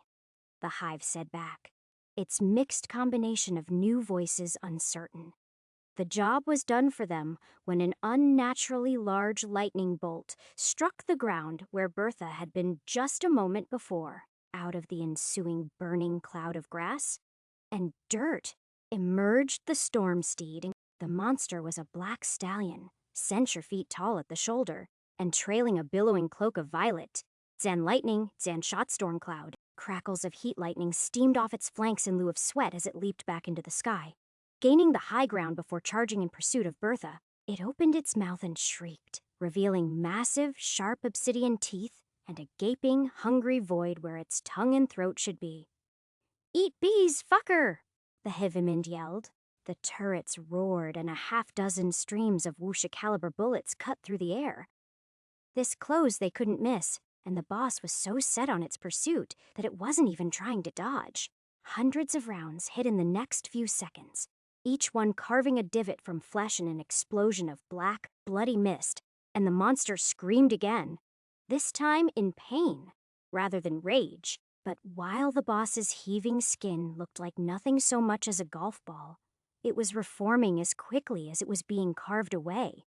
the hive said back, its mixed combination of new voices uncertain. The job was done for them when an unnaturally large lightning bolt struck the ground where Bertha had been just a moment before. Out of the ensuing burning cloud of grass and dirt emerged the storm steed. The monster was a black stallion, censure feet tall at the shoulder, and trailing a billowing cloak of violet. Zan lightning, Zan shot storm cloud. Crackles of heat lightning steamed off its flanks in lieu of sweat as it leaped back into the sky. Gaining the high ground before charging in pursuit of Bertha, it opened its mouth and shrieked, revealing massive, sharp obsidian teeth and a gaping, hungry void where its tongue and throat should be. "Eat bees, fucker!" the Hivimind yelled. The turrets roared and a half-dozen streams of Wusha-caliber bullets cut through the air. This close they couldn't miss, and the boss was so set on its pursuit that it wasn't even trying to dodge. Hundreds of rounds hit in the next few seconds, each one carving a divot from flesh in an explosion of black, bloody mist, and the monster screamed again, this time in pain rather than rage. But while the boss's heaving skin looked like nothing so much as a golf ball, it was reforming as quickly as it was being carved away.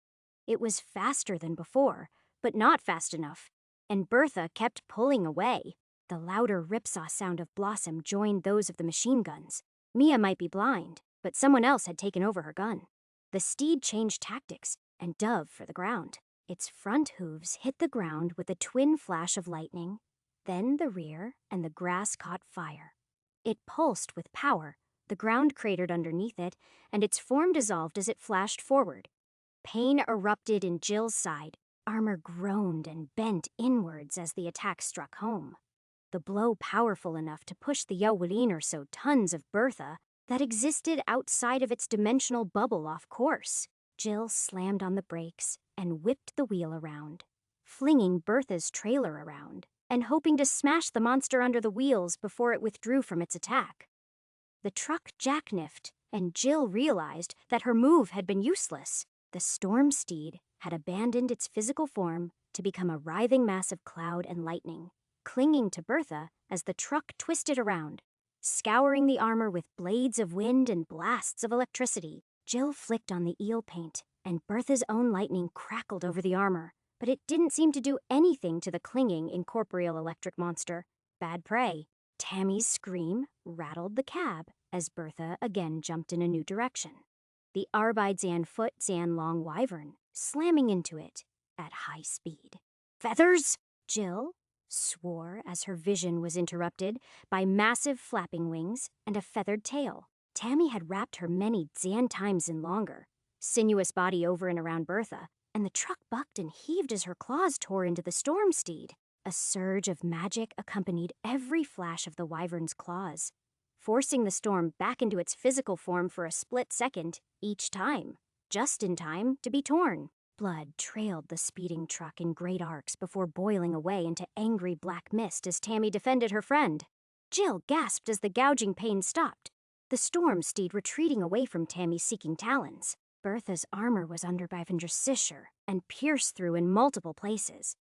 It was faster than before, but not fast enough, and Bertha kept pulling away. The louder ripsaw sound of Blossom joined those of the machine guns. Mia might be blind, but someone else had taken over her gun. The steed changed tactics and dove for the ground. Its front hooves hit the ground with a twin flash of lightning, then the rear, and the grass caught fire. It pulsed with power, the ground cratered underneath it, and its form dissolved as it flashed forward. Pain erupted in Jill's side. Armor groaned and bent inwards as the attack struck home. The blow powerful enough to push the Yowlin or so tons of Bertha that existed outside of its dimensional bubble off course. Jill slammed on the brakes and whipped the wheel around, flinging Bertha's trailer around and hoping to smash the monster under the wheels before it withdrew from its attack. The truck jackknifed, and Jill realized that her move had been useless. The storm steed had abandoned its physical form to become a writhing mass of cloud and lightning, clinging to Bertha as the truck twisted around, scouring the armor with blades of wind and blasts of electricity. Jill flicked on the eel paint and Bertha's own lightning crackled over the armor, but it didn't seem to do anything to the clinging, incorporeal electric monster. Bad prey. Tammy's scream rattled the cab as Bertha again jumped in a new direction. The Arbide Zan foot Zan long wyvern, slamming into it at high speed. Feathers? Jill swore as her vision was interrupted by massive flapping wings and a feathered tail. Tammy had wrapped her many Zan times and longer, sinuous body over and around Bertha, and the truck bucked and heaved as her claws tore into the storm steed. A surge of magic accompanied every flash of the wyvern's claws, forcing the storm back into its physical form for a split second each time, just in time to be torn. Blood trailed the speeding truck in great arcs before boiling away into angry black mist as Tammy defended her friend. Jill gasped as the gouging pain stopped, the storm steed retreating away from Tammy's seeking talons. Bertha's armor was under Bivender's scissor and pierced through in multiple places.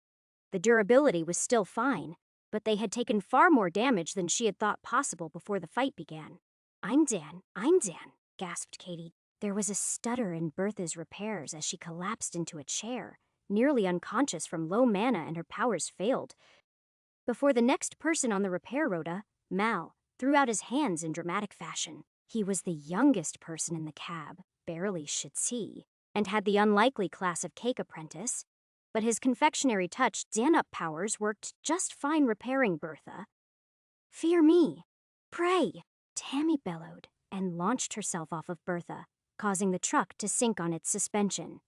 The durability was still fine, but they had taken far more damage than she had thought possible before the fight began. I'm Dan, gasped Katie. There was a stutter in Bertha's repairs as she collapsed into a chair, nearly unconscious from low mana and her powers failed. Before the next person on the repair rota, Mal threw out his hands in dramatic fashion. He was the youngest person in the cab, barely Shitsi, and had the unlikely class of cake apprentice, but his confectionery touched Zan-up powers worked just fine repairing Bertha. Fear me. Pray, Tammy bellowed and launched herself off of Bertha, causing the truck to sink on its suspension.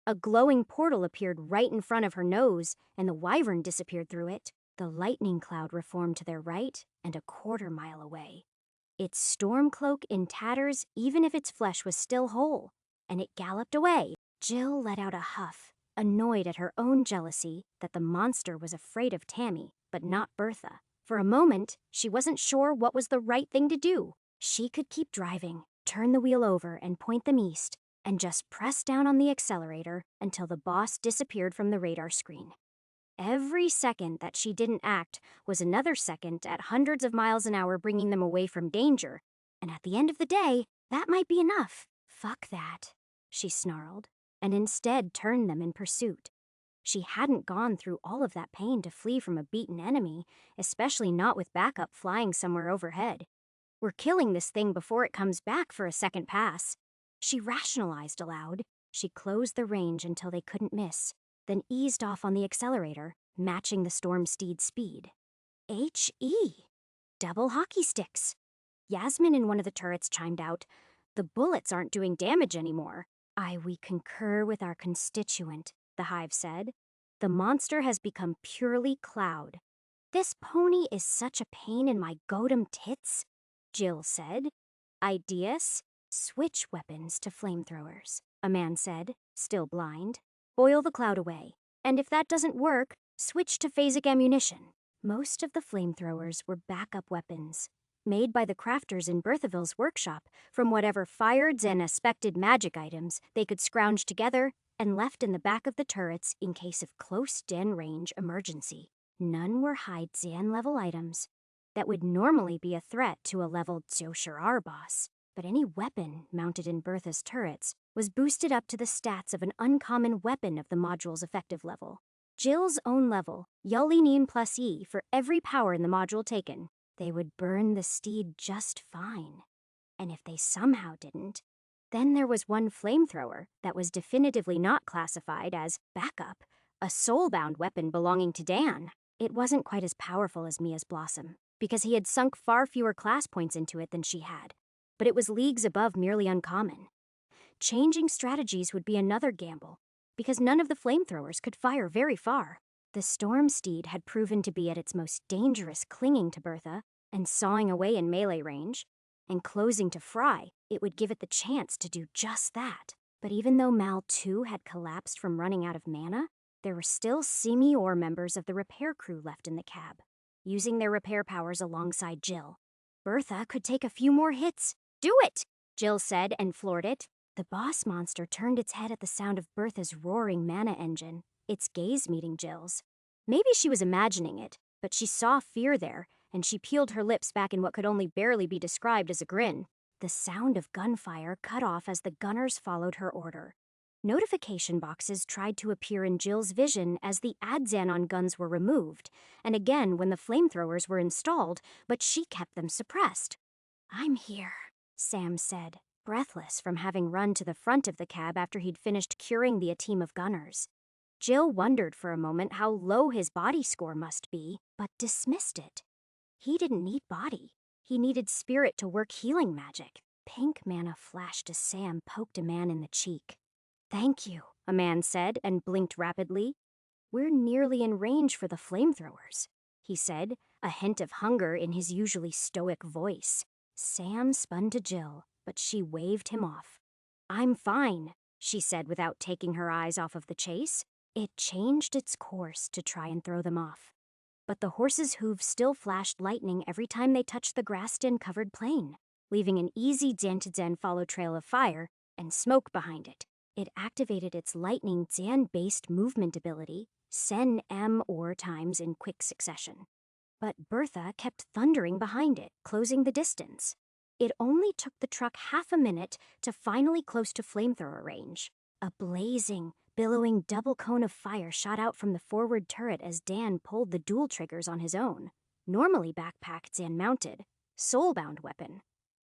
A glowing portal appeared right in front of her nose, and the wyvern disappeared through it. The lightning cloud reformed to their right and a quarter-mile away, its storm cloak in tatters even if its flesh was still whole, and it galloped away. Jill let out a huff, annoyed at her own jealousy that the monster was afraid of Tammy, but not Bertha. For a moment, she wasn't sure what was the right thing to do. She could keep driving, turn the wheel over and point them east, and just press down on the accelerator until the boss disappeared from the radar screen. Every second that she didn't act was another second at hundreds of miles an hour bringing them away from danger, and at the end of the day, that might be enough. Fuck that, she snarled, and instead turned them in pursuit. She hadn't gone through all of that pain to flee from a beaten enemy, especially not with backup flying somewhere overhead. We're killing this thing before it comes back for a second pass. She rationalized aloud. She closed the range until they couldn't miss, then eased off on the accelerator, matching the storm steed's speed. H-E. Double hockey sticks. Yasmin in one of the turrets chimed out, "The bullets aren't doing damage anymore." We concur with our constituent, the hive said. The monster has become purely cloud. This pony is such a pain in my godam tits, Jill said. Ideas? Switch weapons to flamethrowers, a man said, still blind. Boil the cloud away, and if that doesn't work, switch to phasic ammunition. Most of the flamethrowers were backup weapons, made by the crafters in Bertheville's workshop from whatever fired and aspected magic items they could scrounge together and left in the back of the turrets in case of close den range emergency. None were high Zan level items that would normally be a threat to a level Zoshirar boss, but any weapon mounted in Bertha's turrets was boosted up to the stats of an uncommon weapon of the module's effective level. Jill's own level, Yulinin plus E for every power in the module taken. They would burn the steed just fine. And if they somehow didn't, then there was one flamethrower that was definitively not classified as backup, a soul-bound weapon belonging to Dan. It wasn't quite as powerful as Mia's Blossom, because he had sunk far fewer class points into it than she had, but it was leagues above merely uncommon. Changing strategies would be another gamble, because none of the flamethrowers could fire very far. The storm steed had proven to be at its most dangerous clinging to Bertha and sawing away in melee range, and closing to Fry, it would give it the chance to do just that. But even though Mal too had collapsed from running out of mana, there were still semi-or members of the repair crew left in the cab, using their repair powers alongside Jill. Bertha could take a few more hits. Do it, Jill said and floored it. The boss monster turned its head at the sound of Bertha's roaring mana engine, its gaze meeting Jill's. Maybe she was imagining it, but she saw fear there, and she peeled her lips back in what could only barely be described as a grin. The sound of gunfire cut off as the gunners followed her order. Notification boxes tried to appear in Jill's vision as the Adzanon guns were removed, and again when the flamethrowers were installed, but she kept them suppressed. "I'm here," Sam said, breathless from having run to the front of the cab after he'd finished curing the team of gunners. Jill wondered for a moment how low his body score must be, but dismissed it. He didn't need body. He needed spirit to work healing magic. Pink mana flashed as Sam poked a man in the cheek. "Thank you," a man said and blinked rapidly. "We're nearly in range for the flamethrowers," he said, a hint of hunger in his usually stoic voice. Sam spun to Jill, but she waved him off. "I'm fine," she said without taking her eyes off of the chase. It changed its course to try and throw them off. But the horse's hooves still flashed lightning every time they touched the grass-covered plain, leaving an easy Zan-to-Zan follow trail of fire and smoke behind it. It activated its lightning Zan-based movement ability, Sen M or times in quick succession. But Bertha kept thundering behind it, closing the distance. It only took the truck half a minute to finally close to flamethrower range. A blazing, billowing double cone of fire shot out from the forward turret as Dan pulled the dual triggers on his own, normally backpacked and mounted, soulbound weapon.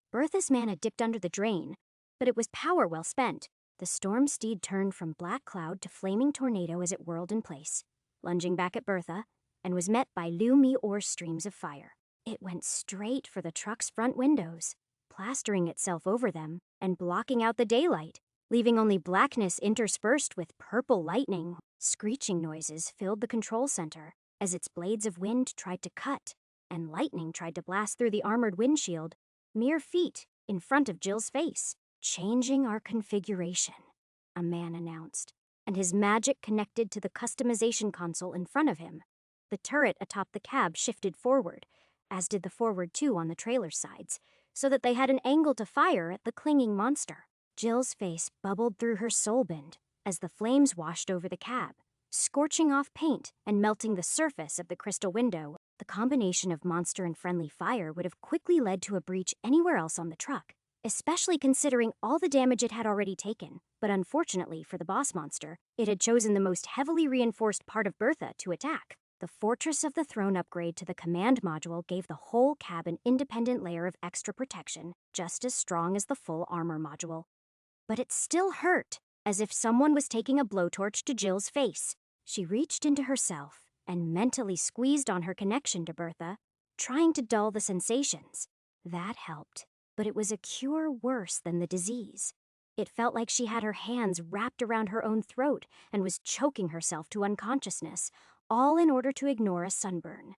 Bertha's mana dipped under the drain, but it was power well spent. The storm steed turned from black cloud to flaming tornado as it whirled in place, lunging back at Bertha, and was met by lumi or streams of fire. It went straight for the truck's front windows, plastering itself over them and blocking out the daylight, leaving only blackness interspersed with purple lightning. Screeching noises filled the control center as its blades of wind tried to cut, and lightning tried to blast through the armored windshield, mere feet in front of Jill's face. "Changing our configuration," a man announced, and his magic connected to the customization console in front of him. The turret atop the cab shifted forward, as did the forward two on the trailer sides, so that they had an angle to fire at the clinging monster. Jill's face bubbled through her soulbind as the flames washed over the cab, scorching off paint and melting the surface of the crystal window. The combination of monster and friendly fire would have quickly led to a breach anywhere else on the truck, especially considering all the damage it had already taken. But unfortunately for the boss monster, it had chosen the most heavily reinforced part of Bertha to attack. The Fortress of the Throne upgrade to the command module gave the whole cab an independent layer of extra protection, just as strong as the full armor module. But it still hurt, as if someone was taking a blowtorch to Jill's face. She reached into herself and mentally squeezed on her connection to Bertha, trying to dull the sensations. That helped, but it was a cure worse than the disease. It felt like she had her hands wrapped around her own throat and was choking herself to unconsciousness, all in order to ignore a sunburn.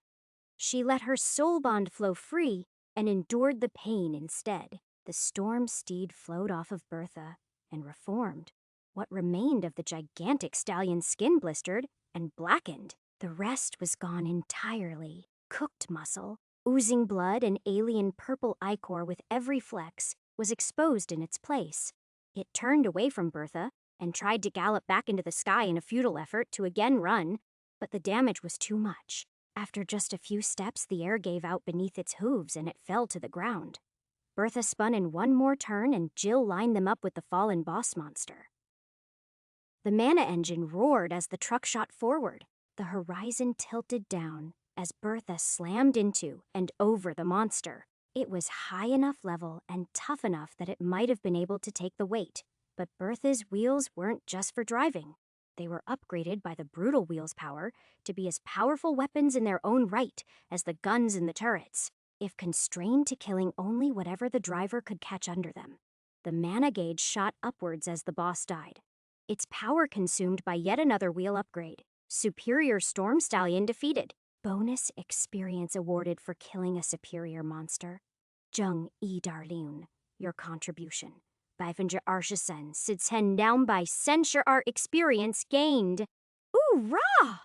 She let her soul bond flow free and endured the pain instead. The storm steed flowed off of Bertha and reformed. What remained of the gigantic stallion's skin blistered and blackened. The rest was gone entirely. Cooked muscle, oozing blood and alien purple ichor with every flex, was exposed in its place. It turned away from Bertha and tried to gallop back into the sky in a futile effort to again run, but the damage was too much. After just a few steps, the air gave out beneath its hooves and it fell to the ground. Bertha spun in one more turn and Jill lined them up with the fallen boss monster. The mana engine roared as the truck shot forward. The horizon tilted down as Bertha slammed into and over the monster. It was high enough level and tough enough that it might have been able to take the weight, but Bertha's wheels weren't just for driving. They were upgraded by the brutal wheel's power to be as powerful weapons in their own right as the guns in the turrets, if constrained to killing only whatever the driver could catch under them. The mana gauge shot upwards as the boss died, its power consumed by yet another wheel upgrade. Superior Storm Stallion defeated. Bonus experience awarded for killing a superior monster. Jung E. Darlun, your contribution. 520 Sidsen down by censure art experience gained. Ooh-rah!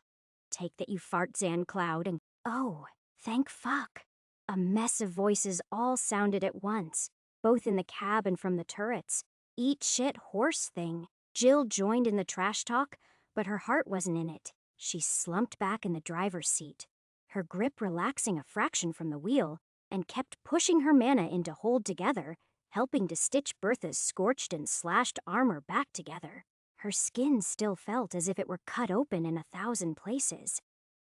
Take that, you fart, Zan Cloud, and oh, thank fuck. A mess of voices all sounded at once, both in the cab and from the turrets. Eat shit horse thing. Jill joined in the trash talk, but her heart wasn't in it. She slumped back in the driver's seat, her grip relaxing a fraction from the wheel, and kept pushing her mana in to hold together, helping to stitch Bertha's scorched and slashed armor back together. Her skin still felt as if it were cut open in 1,000 places,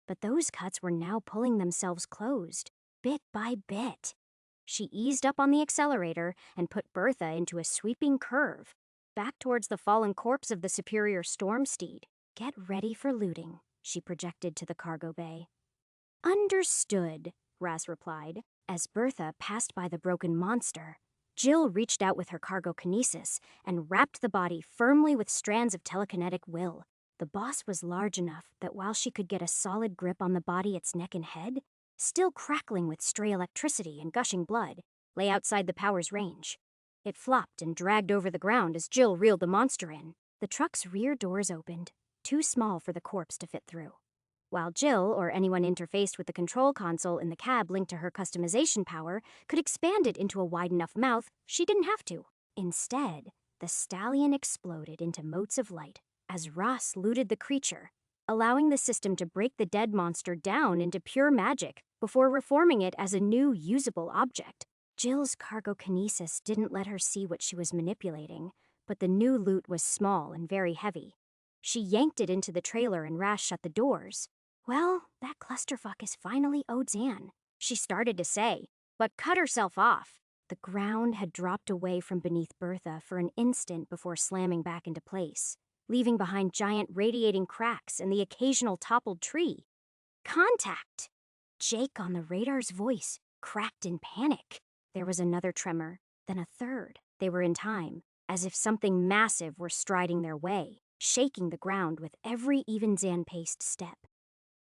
but those cuts were now pulling themselves closed, bit by bit. She eased up on the accelerator and put Bertha into a sweeping curve, back towards the fallen corpse of the superior storm steed. Get ready for looting, she projected to the cargo bay. Understood, Ras replied. As Bertha passed by the broken monster, Jill reached out with her cargo kinesis and wrapped the body firmly with strands of telekinetic will. The boss was large enough that while she could get a solid grip on the body, its neck and head, still crackling with stray electricity and gushing blood, lay outside the power's range. It flopped and dragged over the ground as Jill reeled the monster in. The truck's rear doors opened, too small for the corpse to fit through. While Jill, or anyone interfaced with the control console in the cab linked to her customization power, could expand it into a wide enough mouth, she didn't have to. Instead, the stallion exploded into motes of light as Ras looted the creature, allowing the system to break the dead monster down into pure magic before reforming it as a new, usable object. Jill's cargo kinesis didn't let her see what she was manipulating, but the new loot was small and very heavy. She yanked it into the trailer and Ras shut the doors. Well, that clusterfuck is finally Odzan, she started to say, but cut herself off. The ground had dropped away from beneath Bertha for an instant before slamming back into place, leaving behind giant radiating cracks and the occasional toppled tree. Contact! Jake on the radar's voice cracked in panic. There was another tremor, then a third. They were in time, as if something massive were striding their way, shaking the ground with every even-Zan-paced step.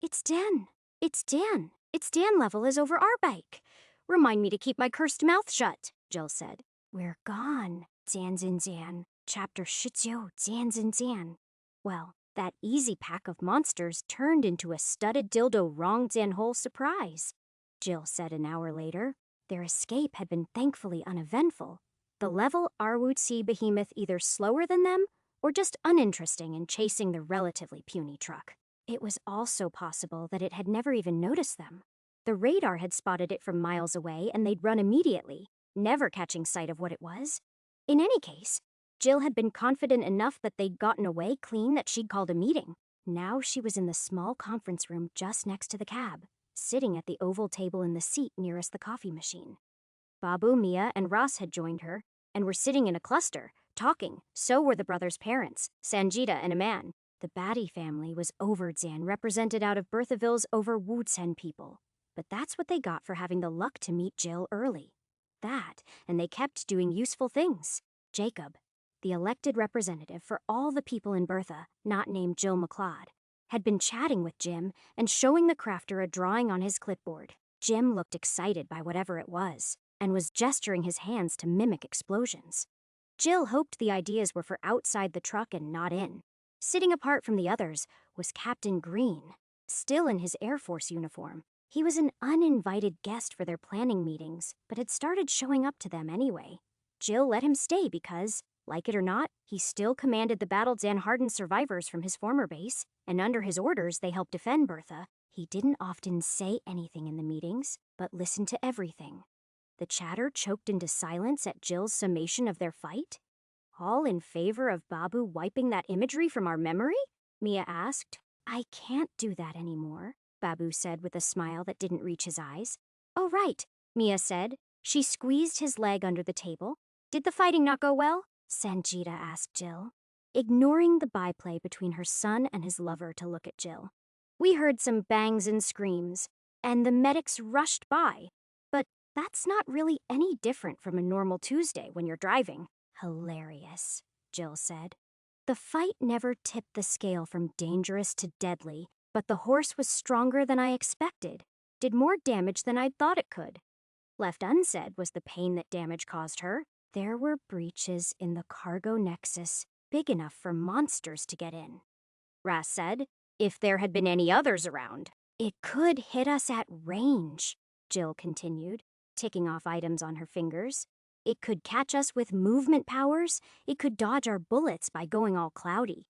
It's Dan. It's Dan. Its Dan level is over our bike. Remind me to keep my cursed mouth shut, Jill said. We're gone, Zan. Chapter Shizuo Zan. Well, that easy pack of monsters turned into a studded dildo wrong Zanhole surprise, Jill said an hour later. Their escape had been thankfully uneventful. The level Arwood Sea behemoth either slower than them or just uninteresting in chasing the relatively puny truck. It was also possible that it had never even noticed them. The radar had spotted it from miles away and they'd run immediately, never catching sight of what it was. In any case, Jill had been confident enough that they'd gotten away clean that she'd called a meeting. Now she was in the small conference room just next to the cab, sitting at the oval table in the seat nearest the coffee machine. Babu, Mia, and Ras had joined her and were sitting in a cluster, talking. So were the brothers' parents, Sanjita and Aman. The Batty family was Overdzan, represented out of Bertheville's over Wutsen people. But that's what they got for having the luck to meet Jill early. That, and they kept doing useful things. Jacob, the elected representative for all the people in Bertha, not named Jill McLeod, had been chatting with Jim and showing the crafter a drawing on his clipboard. Jim looked excited by whatever it was, and was gesturing his hands to mimic explosions. Jill hoped the ideas were for outside the truck and not in. Sitting apart from the others was Captain Green, still in his Air Force uniform. He was an uninvited guest for their planning meetings, but had started showing up to them anyway. Jill let him stay because, like it or not, he still commanded the battled Zanharden survivors from his former base, and under his orders they helped defend Bertha. He didn't often say anything in the meetings, but listened to everything. The chatter choked into silence at Jill's summation of their fight. All in favor of Babu wiping that imagery from our memory? Mia asked. I can't do that anymore, Babu said with a smile that didn't reach his eyes. Oh, right, Mia said. She squeezed his leg under the table. Did the fighting not go well? Sanjita asked Jill, ignoring the byplay between her son and his lover to look at Jill. We heard some bangs and screams, and the medics rushed by. But that's not really any different from a normal Tuesday when you're driving. Hilarious, Jill said. The fight never tipped the scale from dangerous to deadly, but the horse was stronger than I expected, did more damage than I'd thought it could. Left unsaid was the pain that damage caused her. There were breaches in the cargo nexus big enough for monsters to get in. Ras said, if there had been any others around. It could hit us at range, Jill continued, ticking off items on her fingers. It could catch us with movement powers. It could dodge our bullets by going all cloudy.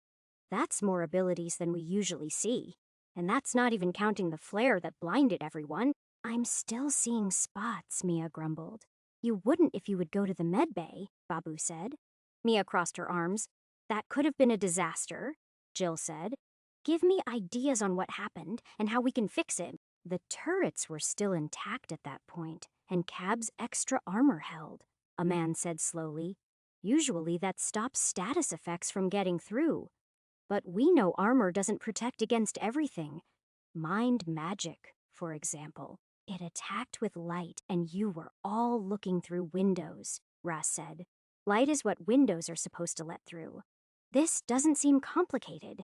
That's more abilities than we usually see. And that's not even counting the flare that blinded everyone. I'm still seeing spots, Mia grumbled. You wouldn't if you would go to the med bay, Babu said. Mia crossed her arms. That could have been a disaster, Jill said. Give me ideas on what happened and how we can fix it. The turrets were still intact at that point, and Cab's extra armor held, a man said slowly. Usually that stops status effects from getting through. But we know armor doesn't protect against everything. Mind magic, for example. It attacked with light, and you were all looking through windows, Ras said. Light is what windows are supposed to let through. This doesn't seem complicated.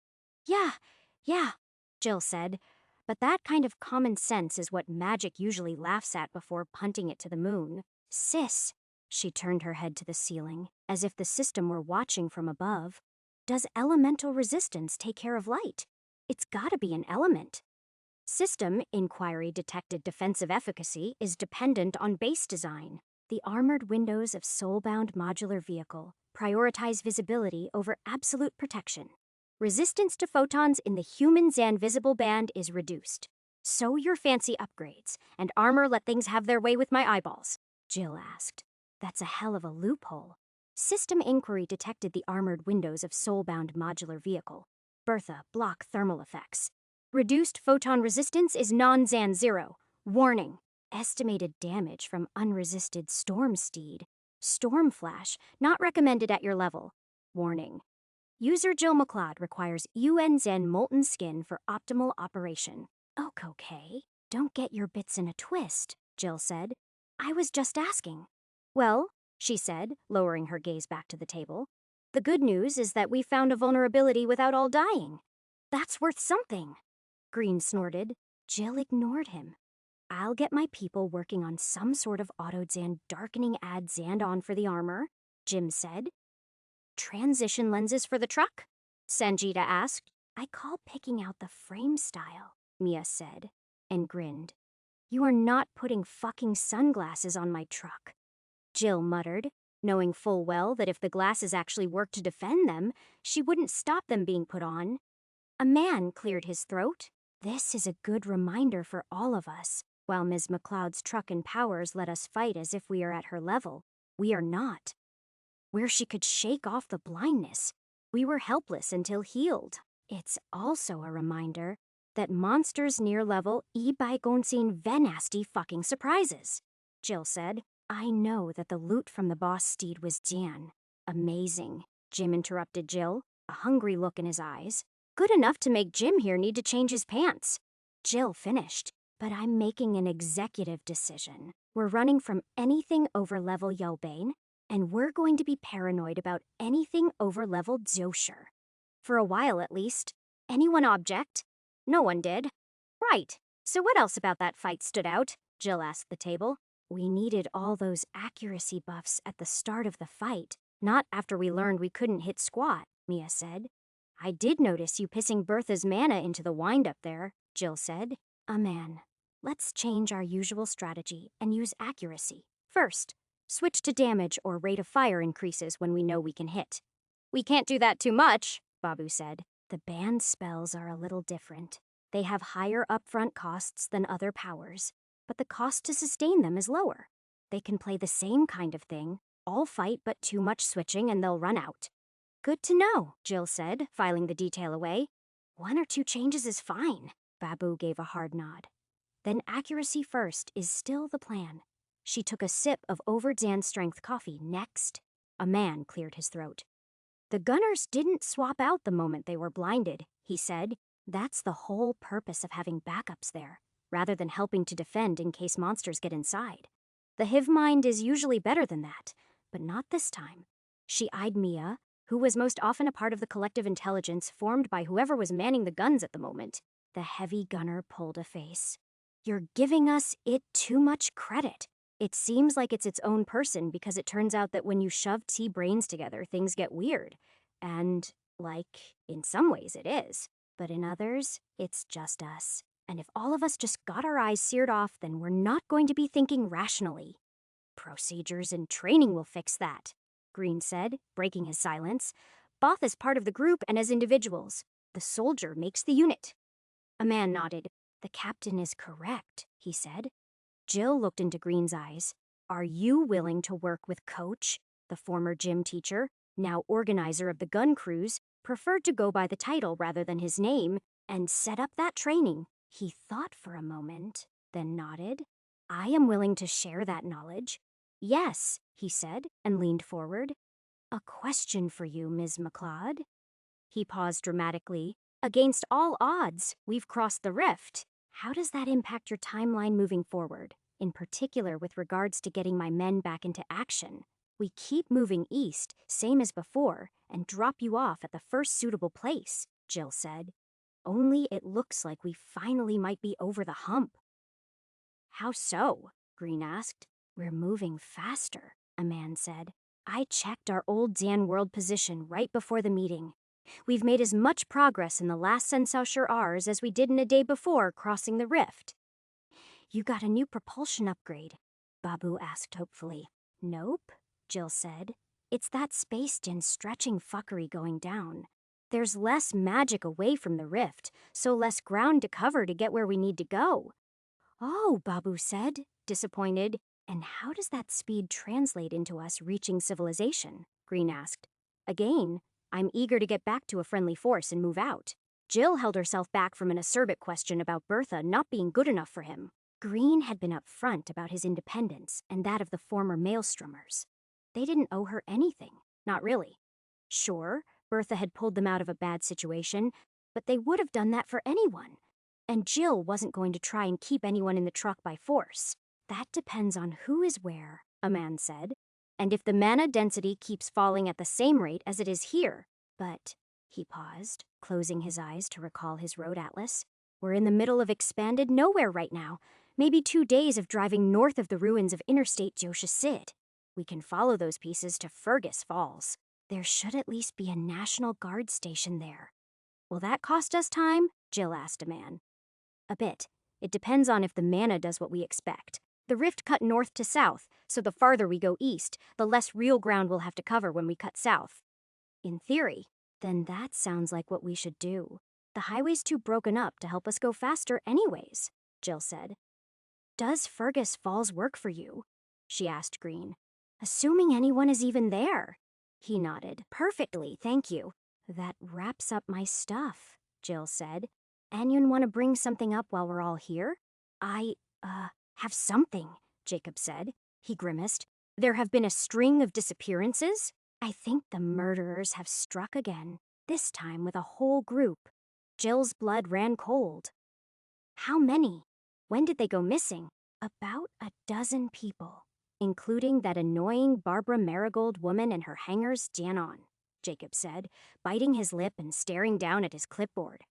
Yeah, Jill said. But that kind of common sense is what magic usually laughs at before punting it to the moon. Sis, she turned her head to the ceiling, as if the system were watching from above. Does elemental resistance take care of light? It's gotta be an element. System, inquiry detected defensive efficacy, is dependent on base design. The armored windows of soulbound modular vehicle prioritize visibility over absolute protection. Resistance to photons in the human Zan visible band is reduced. So your fancy upgrades, and armor let things have their way with my eyeballs, Jill asked. That's a hell of a loophole. System inquiry detected the armored windows of soulbound modular vehicle. Bertha, block thermal effects. Reduced photon resistance is non-Zan 0. Warning. Estimated damage from unresisted storm steed. Storm flash, not recommended at your level. Warning. User Jill McLeod requires UN Zen molten skin for optimal operation. Okay. Don't get your bits in a twist, Jill said. I was just asking. Well, she said, lowering her gaze back to the table. The good news is that we found a vulnerability without all dying. That's worth something. Green snorted. Jill ignored him. I'll get my people working on some sort of auto-Zan darkening ad Zand-on for the armor, Jim said. Transition lenses for the truck? Sanjita asked. I call picking out the frame style, Mia said, and grinned. You are not putting fucking sunglasses on my truck. Jill muttered, knowing full well that if the glasses actually worked to defend them, she wouldn't stop them being put on. A man cleared his throat. This is a good reminder for all of us. While Ms. McLeod's truck and powers let us fight as if we are at her level, we are not. Where she could shake off the blindness, we were helpless until healed. It's also a reminder that monsters near level e-by-gonsin venasty fucking surprises, Jill said. I know that the loot from the boss steed was Jan. Amazing, Jim interrupted Jill, a hungry look in his eyes. Good enough to make Jim here need to change his pants. Jill finished, but I'm making an executive decision. We're running from anything over level Yelbane, and we're going to be paranoid about anything over level Zosher. For a while at least. Anyone object? No one did. Right. So what else about that fight stood out? Jill asked the table. We needed all those accuracy buffs at the start of the fight, not after we learned we couldn't hit squat, Mia said. I did notice you pissing Bertha's mana into the wind-up there, Jill said. A man. Let's change our usual strategy and use accuracy. First, switch to damage or rate of fire increases when we know we can hit. We can't do that too much, Babu said. The band spells are a little different. They have higher upfront costs than other powers, but the cost to sustain them is lower. They can play the same kind of thing, all fight but too much switching and they'll run out. Good to know, Jill said, filing the detail away. 1 or 2 changes is fine. Babu gave a hard nod. Then accuracy first is still the plan. She took a sip of over-Zan strength coffee next. A man cleared his throat. The gunners didn't swap out the moment they were blinded, he said. That's the whole purpose of having backups there, rather than helping to defend in case monsters get inside. The Hive mind is usually better than that, but not this time. She eyed Mia, who was most often a part of the collective intelligence formed by whoever was manning the guns at the moment. The heavy gunner pulled a face. You're giving us it too much credit. It seems like it's its own person because it turns out that when you shove T-brains together, things get weird. And, in some ways it is. But in others, it's just us. And if all of us just got our eyes seared off, then we're not going to be thinking rationally. Procedures and training will fix that, Green said, breaking his silence. Both as part of the group and as individuals. The soldier makes the unit. A man nodded. The captain is correct, he said. Jill looked into Green's eyes. Are you willing to work with Coach, the former gym teacher, now organizer of the gun cruise, preferred to go by the title rather than his name and set up that training. He thought for a moment, then nodded. I am willing to share that knowledge. Yes, he said, and leaned forward. A question for you, Ms. McLeod. He paused dramatically. Against all odds, we've crossed the rift. How does that impact your timeline moving forward, in particular with regards to getting my men back into action? We keep moving east, same as before, and drop you off at the first suitable place, Jill said. Only it looks like we finally might be over the hump. How so? Green asked. We're moving faster, a man said. I checked our old Dan world position right before the meeting. We've made as much progress in the last Sensaushire R's as we did in a day before crossing the rift. You got a new propulsion upgrade? Babu asked hopefully. Nope, Jill said. It's that space gin stretching fuckery going down. There's less magic away from the rift, so less ground to cover to get where we need to go. Oh, Babu said, disappointed. And how does that speed translate into us reaching civilization? Green asked. Again, I'm eager to get back to a friendly force and move out. Jill held herself back from an acerbic question about Bertha not being good enough for him. Green had been upfront about his independence and that of the former Maelstromers. They didn't owe her anything, not really. Sure, Bertha had pulled them out of a bad situation, but they would have done that for anyone. And Jill wasn't going to try and keep anyone in the truck by force. That depends on who is where, a man said. And if the mana density keeps falling at the same rate as it is here. But, he paused, closing his eyes to recall his road atlas. We're in the middle of expanded nowhere right now. Maybe 2 days of driving north of the ruins of Interstate Josha Sid. We can follow those pieces to Fergus Falls. There should at least be a National Guard station there. Will that cost us time? Jill asked a man. A bit. It depends on if the mana does what we expect. The rift cut north to south, so the farther we go east, the less real ground we'll have to cover when we cut south. In theory, then that sounds like what we should do. The highway's too broken up to help us go faster anyways, Jill said. Does Fergus Falls work for you? She asked Green. Assuming anyone is even there. He nodded. Perfectly, thank you. That wraps up my stuff, Jill said. Anyone want to bring something up while we're all here? I have something, Jacob said. He grimaced. There have been a string of disappearances. I think the murderers have struck again, this time with a whole group. Jill's blood ran cold. How many? When did they go missing? About 12 people, including that annoying Barbara Marigold woman and her hangers Janon, Jacob said, biting his lip and staring down at his clipboard.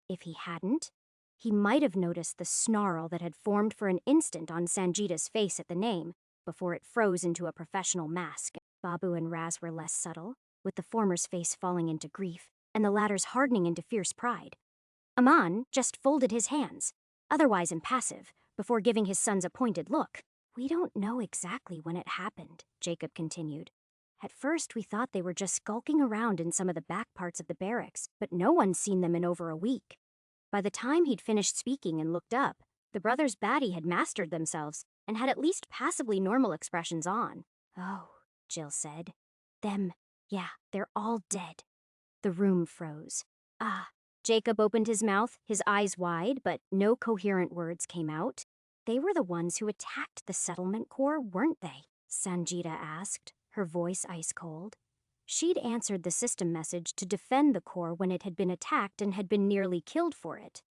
If he hadn't, he might have noticed the snarl that had formed for an instant on Sanjita's face at the name, before it froze into a professional mask. Babu and Raz were less subtle, with the former's face falling into grief, and the latter's hardening into fierce pride. Aman just folded his hands, otherwise impassive, before giving his son's a pointed look. We don't know exactly when it happened, Jacob continued. At first we thought they were just skulking around in some of the back parts of the barracks, but no one's seen them in over a week. By the time he'd finished speaking and looked up, the brothers Batty had mastered themselves and had at least passably normal expressions on. Oh, Jill said. Them, yeah, they're all dead. The room froze. Ah. Jacob opened his mouth, his eyes wide, but no coherent words came out. They were the ones who attacked the settlement core, weren't they? Sanjita asked, her voice ice cold. She'd answered the system message to defend the core when it had been attacked and had been nearly killed for it.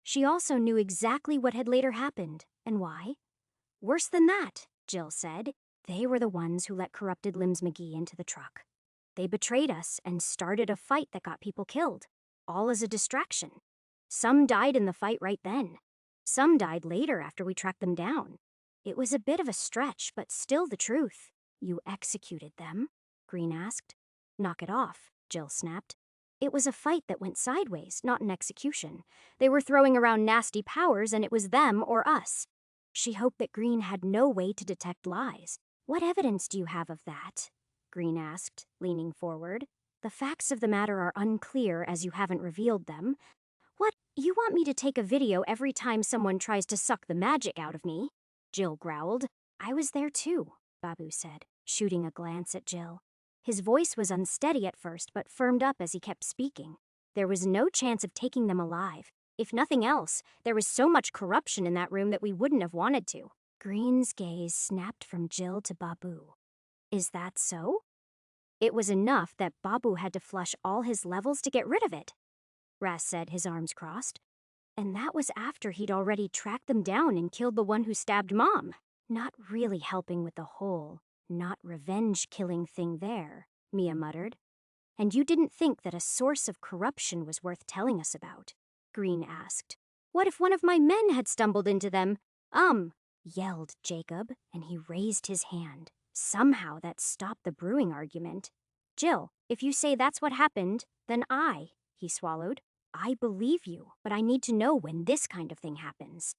She also knew exactly what had later happened, and why. Worse than that, Jill said. They were the ones who let corrupted Limbs McGee into the truck. They betrayed us and started a fight that got people killed, all as a distraction. Some died in the fight right then. Some died later after we tracked them down. It was a bit of a stretch, but still the truth. You executed them? Green asked. Knock it off, Jill snapped. It was a fight that went sideways, not an execution. They were throwing around nasty powers and it was them or us. She hoped that Green had no way to detect lies. What evidence do you have of that? Green asked, leaning forward. The facts of the matter are unclear as you haven't revealed them. What, you want me to take a video every time someone tries to suck the magic out of me? Jill growled. I was there too, Babu said, shooting a glance at Jill. His voice was unsteady at first, but firmed up as he kept speaking. There was no chance of taking them alive. If nothing else, there was so much corruption in that room that we wouldn't have wanted to. Green's gaze snapped from Jill to Babu. Is that so? It was enough that Babu had to flush all his levels to get rid of it, Ras said, his arms crossed. And that was after he'd already tracked them down and killed the one who stabbed Mom. Not really helping with the whole not revenge-killing thing there, Mia muttered. And you didn't think that a source of corruption was worth telling us about? Green asked. What if one of my men had stumbled into them? Yelled Jacob, and he raised his hand. Somehow that stopped the brewing argument. Jill, if you say that's what happened, then he swallowed. I believe you, but I need to know when this kind of thing happens.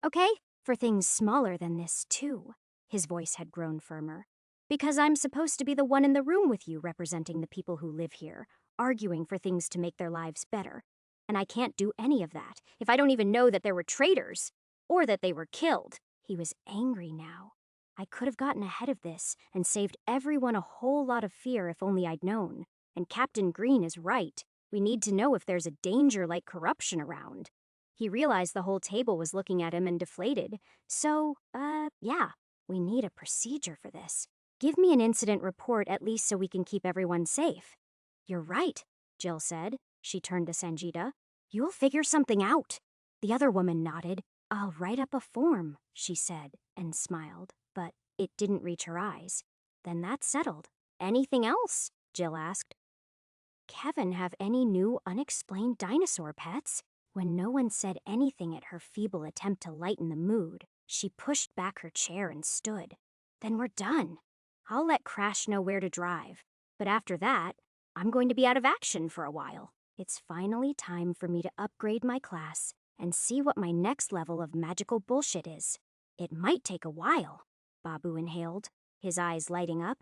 Okay? For things smaller than this, too. His voice had grown firmer. Because I'm supposed to be the one in the room with you representing the people who live here, arguing for things to make their lives better. And I can't do any of that if I don't even know that there were traitors, or that they were killed. He was angry now. I could have gotten ahead of this and saved everyone a whole lot of fear if only I'd known. And Captain Green is right. We need to know if there's a danger like corruption around. He realized the whole table was looking at him and deflated. So, yeah, we need a procedure for this. Give me an incident report at least so we can keep everyone safe. You're right, Jill said. She turned to Sanjita. You'll figure something out. The other woman nodded. I'll write up a form, she said, and smiled, but it didn't reach her eyes. Then that's settled. Anything else? Jill asked. Kevin have any new unexplained dinosaur pets? When no one said anything at her feeble attempt to lighten the mood, she pushed back her chair and stood. Then we're done. I'll let Crash know where to drive. But after that, I'm going to be out of action for a while. It's finally time for me to upgrade my class and see what my next level of magical bullshit is. It might take a while, Babu inhaled, his eyes lighting up.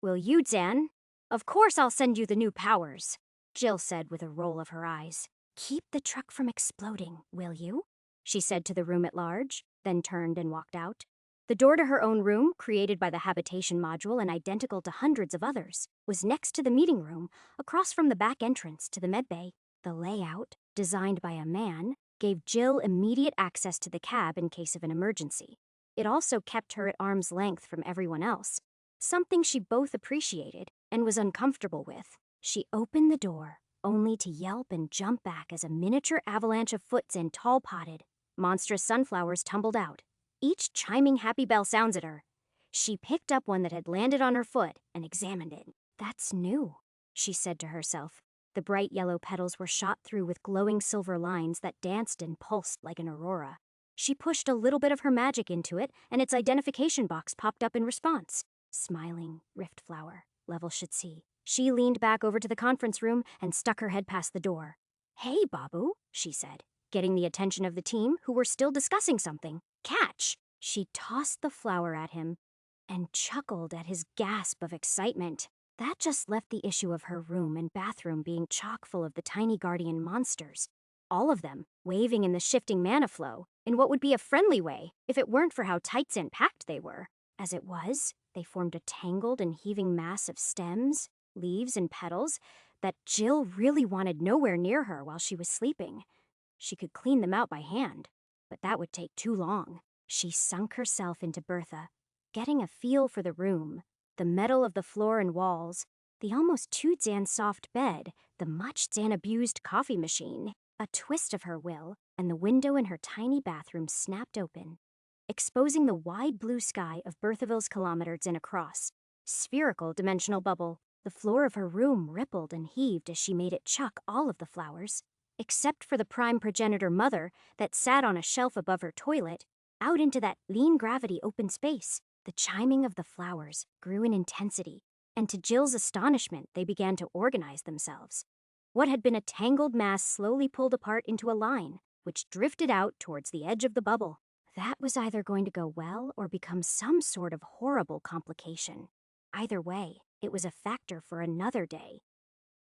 Will you, Zan? Of course I'll send you the new powers, Jill said with a roll of her eyes. Keep the truck from exploding, will you? She said to the room at large, then turned and walked out. The door to her own room, created by the habitation module and identical to hundreds of others, was next to the meeting room, across from the back entrance to the medbay. The layout, designed by a man, gave Jill immediate access to the cab in case of an emergency. It also kept her at arm's length from everyone else, something she both appreciated and was uncomfortable with. She opened the door, only to yelp and jump back as a miniature avalanche of foots and tall-potted, monstrous sunflowers tumbled out, each chiming happy bell sounds at her. She picked up one that had landed on her foot and examined it. That's new, she said to herself. The bright yellow petals were shot through with glowing silver lines that danced and pulsed like an aurora. She pushed a little bit of her magic into it, and its identification box popped up in response. Smiling, Rift Flower, Level should see. She leaned back over to the conference room and stuck her head past the door. Hey, Babu, she said, getting the attention of the team, who were still discussing something. Catch! She tossed the flower at him and chuckled at his gasp of excitement. That just left the issue of her room and bathroom being chock full of the tiny guardian monsters. All of them, waving in the shifting mana flow, in what would be a friendly way, if it weren't for how tight and packed they were. As it was, they formed a tangled and heaving mass of stems, leaves, and petals that Jill really wanted nowhere near her while she was sleeping. She could clean them out by hand, but that would take too long. She sunk herself into Bertha, getting a feel for the room, the metal of the floor and walls, the almost too Zan soft bed, the much Zan abused coffee machine. A twist of her will, and the window in her tiny bathroom snapped open, exposing the wide blue sky of Bertheville's kilometers in across. Spherical dimensional bubble. The floor of her room rippled and heaved as she made it chuck all of the flowers, except for the prime progenitor mother that sat on a shelf above her toilet, out into that lean gravity open space. The chiming of the flowers grew in intensity, and to Jill's astonishment, they began to organize themselves. What had been a tangled mass slowly pulled apart into a line, which drifted out towards the edge of the bubble. That was either going to go well or become some sort of horrible complication. Either way, it was a factor for another day.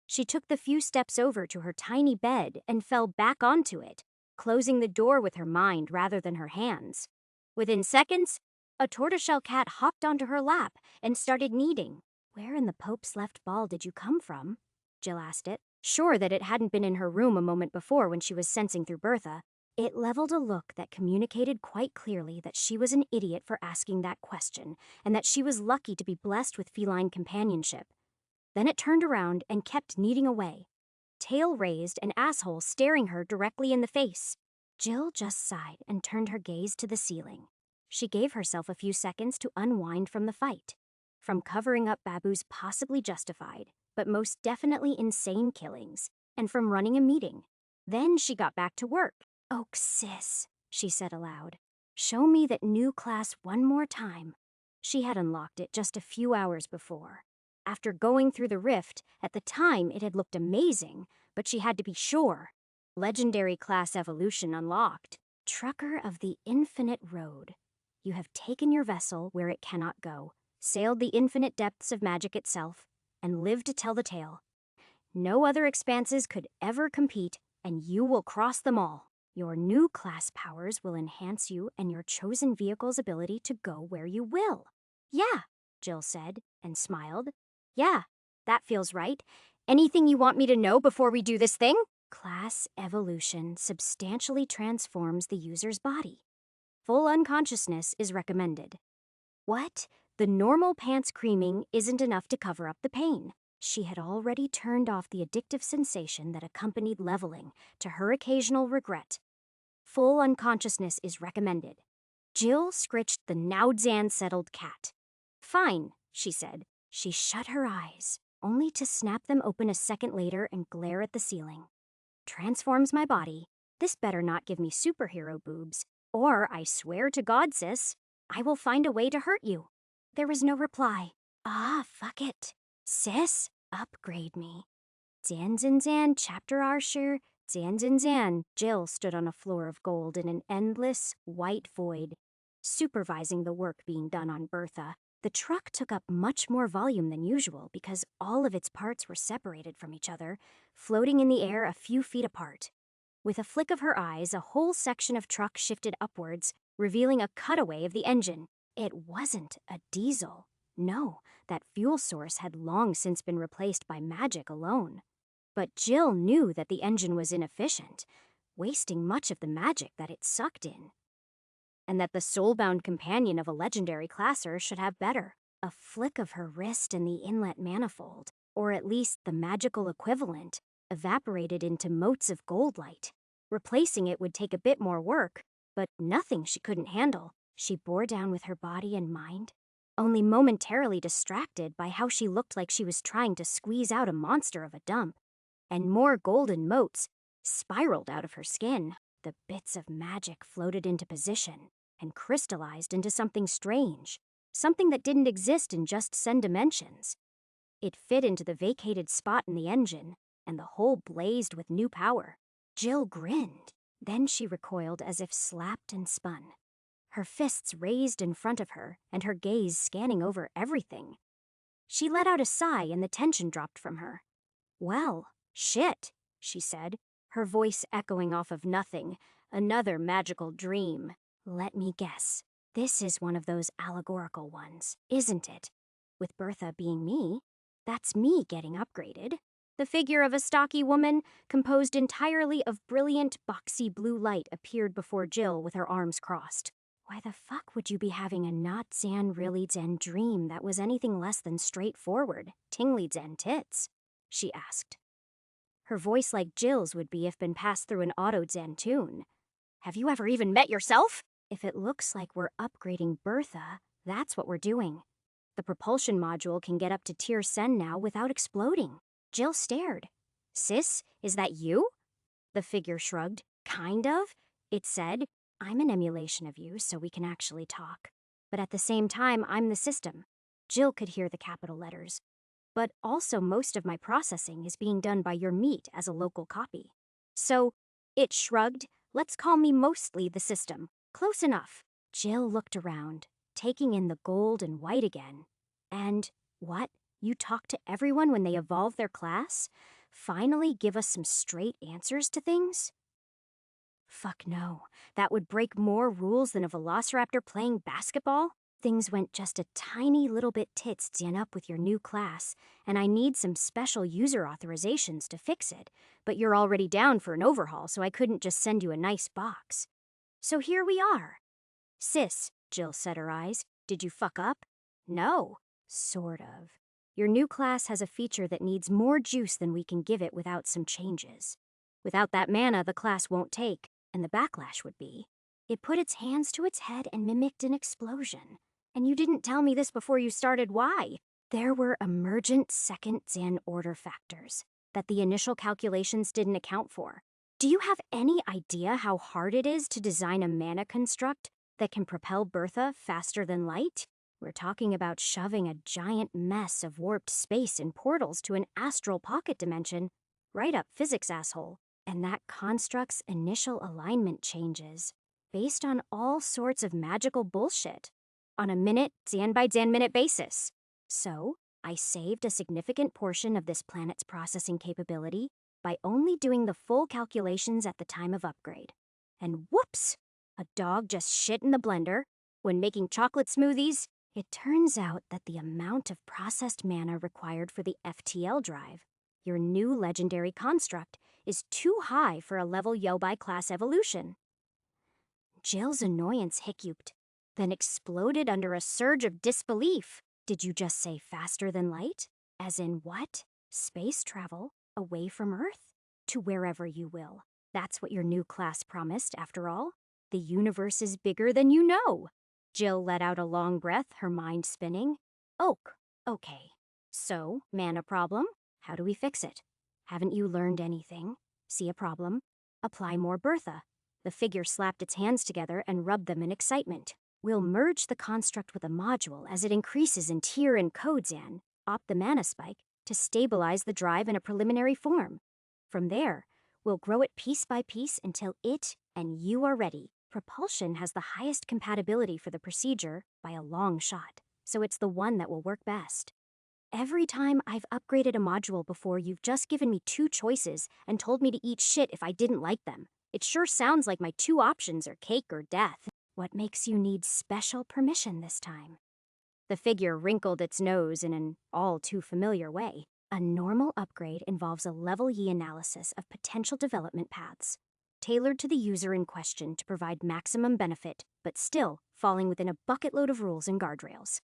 She took the few steps over to her tiny bed and fell back onto it, closing the door with her mind rather than her hands. Within seconds, a tortoiseshell cat hopped onto her lap and started kneading. Where in the Pope's left ball did you come from? Jill asked it, sure that it hadn't been in her room a moment before when she was sensing through Bertha. It leveled a look that communicated quite clearly that she was an idiot for asking that question, and that she was lucky to be blessed with feline companionship. Then it turned around and kept kneading away, tail raised and asshole staring her directly in the face. Jill just sighed and turned her gaze to the ceiling. She gave herself a few seconds to unwind from the fight, from covering up Babu's possibly justified, but most definitely insane killings, and from running a meeting. Then she got back to work. "Oh, sis," she said aloud, "show me that new class one more time." She had unlocked it just a few hours before. After going through the rift, at the time it had looked amazing, but she had to be sure. Legendary class evolution unlocked. Trucker of the Infinite Road. You have taken your vessel where it cannot go, sailed the infinite depths of magic itself, and lived to tell the tale. No other expanses could ever compete, and you will cross them all. Your new class powers will enhance you and your chosen vehicle's ability to go where you will. Yeah, Jill said, and smiled. Yeah, that feels right. Anything you want me to know before we do this thing? Class evolution substantially transforms the user's body. Full unconsciousness is recommended. What? The normal pants creaming isn't enough to cover up the pain. She had already turned off the addictive sensation that accompanied leveling, to her occasional regret. Full unconsciousness is recommended. Jill scritched the now-Zan settled cat. Fine, she said. She shut her eyes, only to snap them open a second later and glare at the ceiling. Transforms my body. This better not give me superhero boobs, or I swear to God, sis, I will find a way to hurt you. There was no reply. Ah, fuck it. Sis, upgrade me. Zan Zan Zan, chapter Archer, Zan Zan Zan. Jill stood on a floor of gold in an endless, white void, supervising the work being done on Bertha. The truck took up much more volume than usual because all of its parts were separated from each other, floating in the air a few feet apart. With a flick of her eyes, a whole section of truck shifted upwards, revealing a cutaway of the engine. It wasn't a diesel. No, that fuel source had long since been replaced by magic alone. But Jill knew that the engine was inefficient, wasting much of the magic that it sucked in. And that the soul-bound companion of a legendary classer should have better. A flick of her wrist and the inlet manifold, or at least the magical equivalent, evaporated into motes of gold light. Replacing it would take a bit more work, but nothing she couldn't handle. She bore down with her body and mind, only momentarily distracted by how she looked like she was trying to squeeze out a monster of a dump. And more golden motes spiraled out of her skin. The bits of magic floated into position and crystallized into something strange, something that didn't exist in just Sen dimensions. It fit into the vacated spot in the engine, and the whole blazed with new power. Jill grinned. Then she recoiled as if slapped and spun, her fists raised in front of her and her gaze scanning over everything. She let out a sigh and the tension dropped from her. Well, shit, she said, her voice echoing off of nothing, another magical dream. Let me guess. This is one of those allegorical ones, isn't it? With Bertha being me, that's me getting upgraded. The figure of a stocky woman, composed entirely of brilliant, boxy blue light, appeared before Jill with her arms crossed. Why the fuck would you be having a not Zan really Zen dream that was anything less than straightforward, tingly Zen tits? She asked. Her voice like Jill's would be if been passed through an auto-Zen tune. Have you ever even met yourself? If it looks like we're upgrading Bertha, that's what we're doing. The propulsion module can get up to tier Sen now without exploding. Jill stared. Sis, is that you? The figure shrugged. Kind of. It said, I'm an emulation of you, so we can actually talk. But at the same time, I'm the system. Jill could hear the capital letters. But also most of my processing is being done by your meat as a local copy. So, it shrugged. Let's call me mostly the system. Close enough. Jill looked around, taking in the gold and white again. And, what? You talk to everyone when they evolve their class? Finally give us some straight answers to things? Fuck no. That would break more rules than a velociraptor playing basketball. things went just a tiny little bit tits up with your new class, and I need some special user authorizations to fix it, but you're already down for an overhaul, so I couldn't just send you a nice box. So here we are. Sis, Jill set her eyes, did you fuck up? No. Sort of. Your new class has a feature that needs more juice than we can give it without some changes. Without that mana, the class won't take, and the backlash would be. It put its hands to its head and mimicked an explosion. And you didn't tell me this before you started. Why? There were emergent second Zan order factors that the initial calculations didn't account for. Do you have any idea how hard it is to design a mana construct that can propel Bertha faster than light? We're talking about shoving a giant mess of warped space and portals to an astral pocket dimension. Right up physics, asshole. And that construct's initial alignment changes based on all sorts of magical bullshit on a minute, Zan by Zan minute basis. So, I saved a significant portion of this planet's processing capability by only doing the full calculations at the time of upgrade. And whoops! A dog just shit in the blender. When making chocolate smoothies, it turns out that the amount of processed mana required for the FTL drive, your new legendary construct, is too high for a level Yobai class evolution. Jill's annoyance hiccuped, then exploded under a surge of disbelief. Did you just say faster than light? As in what? Space travel, away from Earth? To wherever you will. That's what your new class promised, after all. The universe is bigger than you know. Jill let out a long breath, her mind spinning. Okay. So, mana problem? How do we fix it? Haven't you learned anything? See a problem? Apply more Bertha. The figure slapped its hands together and rubbed them in excitement. We'll merge the construct with a module as it increases in tier and code Zan, opt the mana spike, to stabilize the drive in a preliminary form. From there, we'll grow it piece by piece until it and you are ready. Propulsion has the highest compatibility for the procedure by a long shot, so it's the one that will work best. Every time I've upgraded a module before, you've just given me 2 choices and told me to eat shit if I didn't like them. It sure sounds like my 2 options are cake or death. What makes you need special permission this time? The figure wrinkled its nose in an all too familiar way. A normal upgrade involves a level Y analysis of potential development paths, tailored to the user in question to provide maximum benefit, but still falling within a bucket load of rules and guardrails.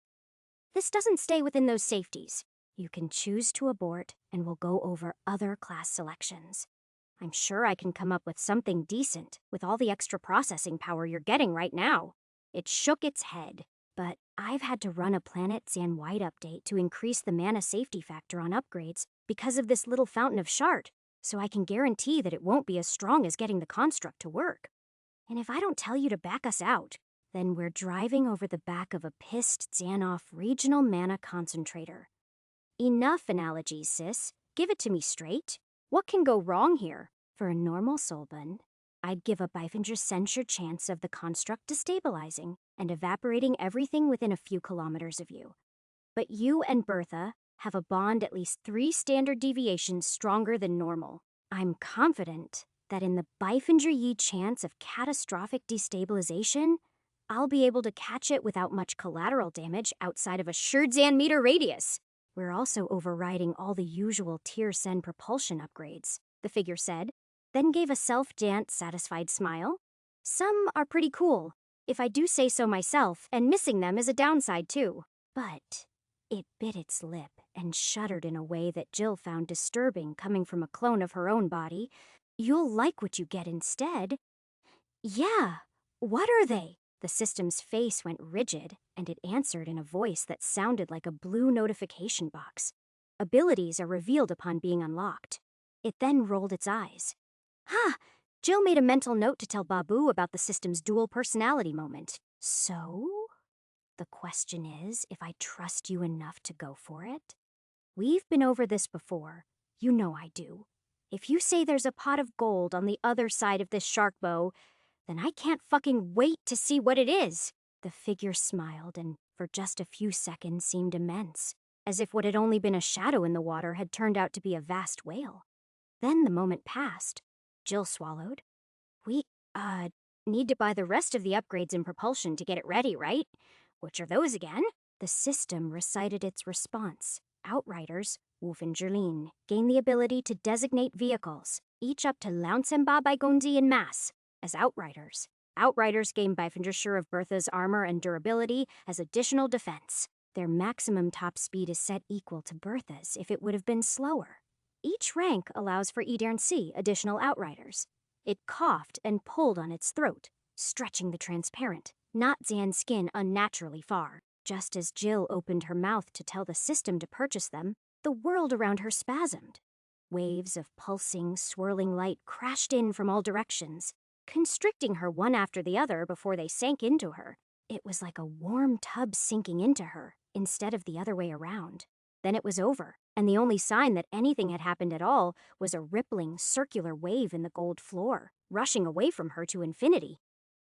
This doesn't stay within those safeties. You can choose to abort, and we'll go over other class selections. I'm sure I can come up with something decent with all the extra processing power you're getting right now. It shook its head, but I've had to run a Planet Zan White update to increase the mana safety factor on upgrades because of this little fountain of shard, so I can guarantee that it won't be as strong as getting the construct to work. And if I don't tell you to back us out, then we're driving over the back of a pissed Xanoff regional mana concentrator. Enough analogies, sis. Give it to me straight. What can go wrong here? For a normal soulbund, I'd give a Bifenger's censure chance of the construct destabilizing and evaporating everything within a few kilometers of you. But you and Bertha have a bond at least 3 standard deviations stronger than normal. I'm confident that in the Bifinger Yi chance of catastrophic destabilization, I'll be able to catch it without much collateral damage outside of a Scherdzan meter radius. We're also overriding all the usual Tier Sen propulsion upgrades, the figure said, then gave a self-dance satisfied smile. Some are pretty cool, if I do say so myself, and missing them is a downside too. But it bit its lip and shuddered in a way that Jill found disturbing coming from a clone of her own body. You'll like what you get instead. Yeah, what are they? The system's face went rigid, and it answered in a voice that sounded like a blue notification box. Abilities are revealed upon being unlocked. It then rolled its eyes. Jill made a mental note to tell Babu about the system's dual personality moment. So? The question is if I trust you enough to go for it? We've been over this before. You know I do. If you say there's a pot of gold on the other side of this shark bow, then I can't fucking wait to see what it is. The figure smiled and for just a few seconds seemed immense, as if what had only been a shadow in the water had turned out to be a vast whale. Then the moment passed. Jill swallowed. We, need to buy the rest of the upgrades in propulsion to get it ready, right? Which are those again? The system recited its response. Outriders, Wufenjerlin, gain the ability to designate vehicles, each up to Launsenba by Gondi in mass, as Outriders. Outriders gain Beifengersure of Bertha's armor and durability as additional defense. Their maximum top speed is set equal to Bertha's if it would have been slower. Each rank allows for Idern-C additional Outriders. It coughed and pulled on its throat, stretching the transparent, not Zan's skin unnaturally far. Just as Jill opened her mouth to tell the system to purchase them, the world around her spasmed. Waves of pulsing, swirling light crashed in from all directions, constricting her one after the other before they sank into her. It was like a warm tub sinking into her, instead of the other way around. Then it was over, and the only sign that anything had happened at all was a rippling, circular wave in the gold floor, rushing away from her to infinity.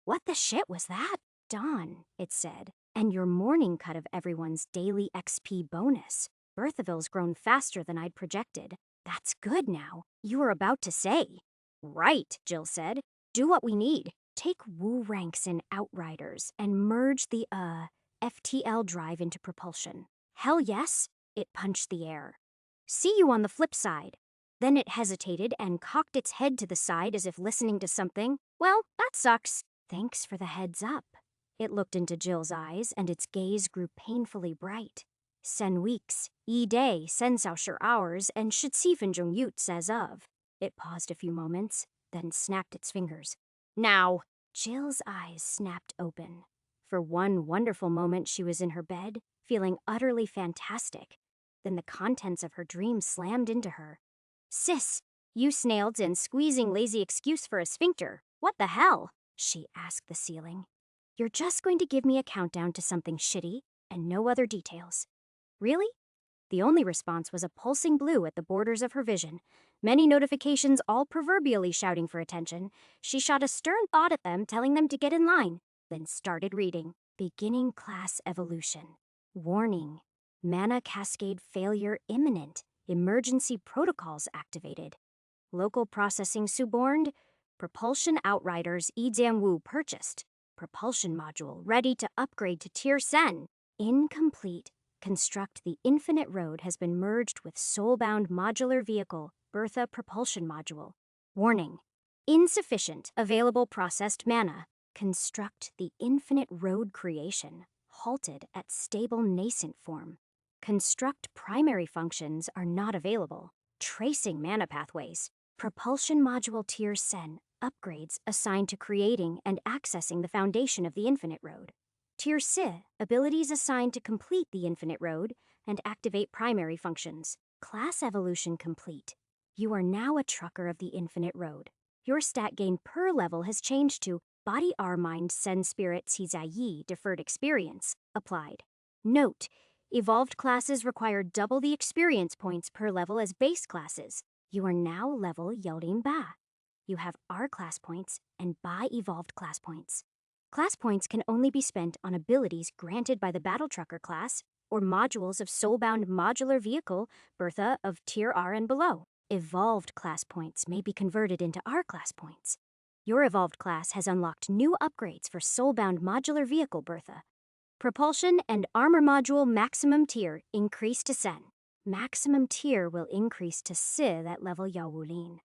What the shit was that? Dawn, it said, and your morning cut of everyone's daily XP bonus. Bertheville's grown faster than I'd projected. That's good now. You were about to say. Right, Jill said. Do what we need. Take Wu ranks in Outriders and merge the, FTL drive into propulsion. Hell yes, it punched the air. See you on the flip side. Then it hesitated and cocked its head to the side as if listening to something. Well, that sucks. Thanks for the heads up. It looked into Jill's eyes, and its gaze grew painfully bright. Sen weeks, day, sen Saoshir hours, and Shitsifen Yut says of. It paused a few moments, then snapped its fingers. Now! Jill's eyes snapped open. For one wonderful moment she was in her bed, feeling utterly fantastic. Then the contents of her dream slammed into her. Sis, you snailed in squeezing lazy excuse for a sphincter. What the hell? She asked the ceiling. You're just going to give me a countdown to something shitty and no other details. Really? The only response was a pulsing blue at the borders of her vision. Many notifications all proverbially shouting for attention. She shot a stern thought at them, telling them to get in line, then started reading. Beginning class evolution. Warning. Mana cascade failure imminent. Emergency protocols activated. Local processing suborned. Propulsion Outriders Yijianwu purchased. Propulsion module ready to upgrade to Tier Sen. Incomplete. Construct the Infinite Road has been merged with Soulbound Modular Vehicle Bertha Propulsion Module. Warning. Insufficient available processed mana. Construct the Infinite Road creation. Halted at stable nascent form. Construct primary functions are not available. Tracing mana pathways. Propulsion Module Tier Sen. Upgrades assigned to creating and accessing the foundation of the Infinite Road. Tier Si, abilities assigned to complete the Infinite Road and activate primary functions. Class evolution complete. You are now a trucker of the Infinite Road. Your stat gain per level has changed to Body R Mind Sen Spirit Yi Deferred Experience applied. Note, evolved classes require double the experience points per level as base classes. You are now level Yaolin Ba. You have R class points and Ba evolved class points. Class points can only be spent on abilities granted by the Battle Trucker class or modules of Soulbound Modular Vehicle Bertha of Tier R and below. Evolved class points may be converted into R class points. Your evolved class has unlocked new upgrades for Soulbound Modular Vehicle Bertha. Propulsion and Armor Module Maximum Tier increase to Sen. Maximum Tier will increase to Si at level Yaowulin.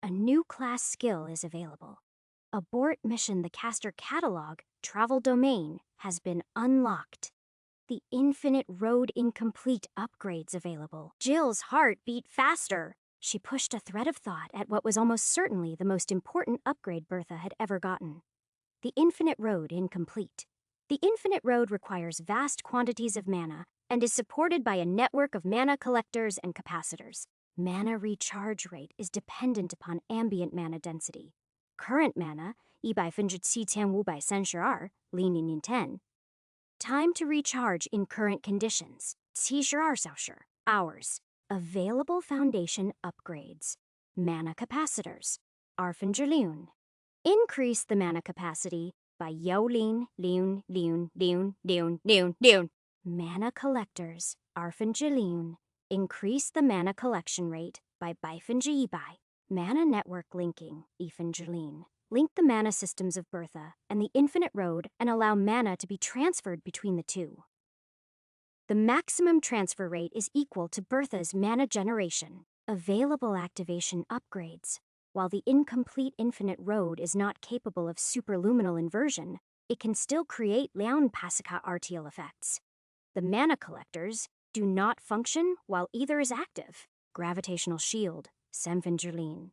A new class skill is available. Abort mission the caster catalog, travel domain, has been unlocked. The Infinite Road incomplete upgrades available. Jill's heart beat faster. She pushed a thread of thought at what was almost certainly the most important upgrade Bertha had ever gotten. The Infinite Road incomplete. The Infinite Road requires vast quantities of mana and is supported by a network of mana collectors and capacitors. Mana recharge rate is dependent upon ambient mana density. Current mana, 1,75,500 leaning in 10. Time to recharge in current conditions, 72 小时, hours. Available foundation upgrades. Mana capacitors, Arfenjerlun. Increase the mana capacity by Yaolin, Liun. Mana collectors, Arfenjerlun. Increase the mana collection rate by Beifenjibai. Mana network linking, Ifenjerlin. link the mana systems of Bertha and the Infinite Road and allow mana to be transferred between the two. The maximum transfer rate is equal to Bertha's mana generation. Available activation upgrades. While the incomplete Infinite Road is not capable of superluminal inversion, it can still create Leon Pasika Artial effects. The mana collectors do not function while either is active. Gravitational Shield, Semfingerline.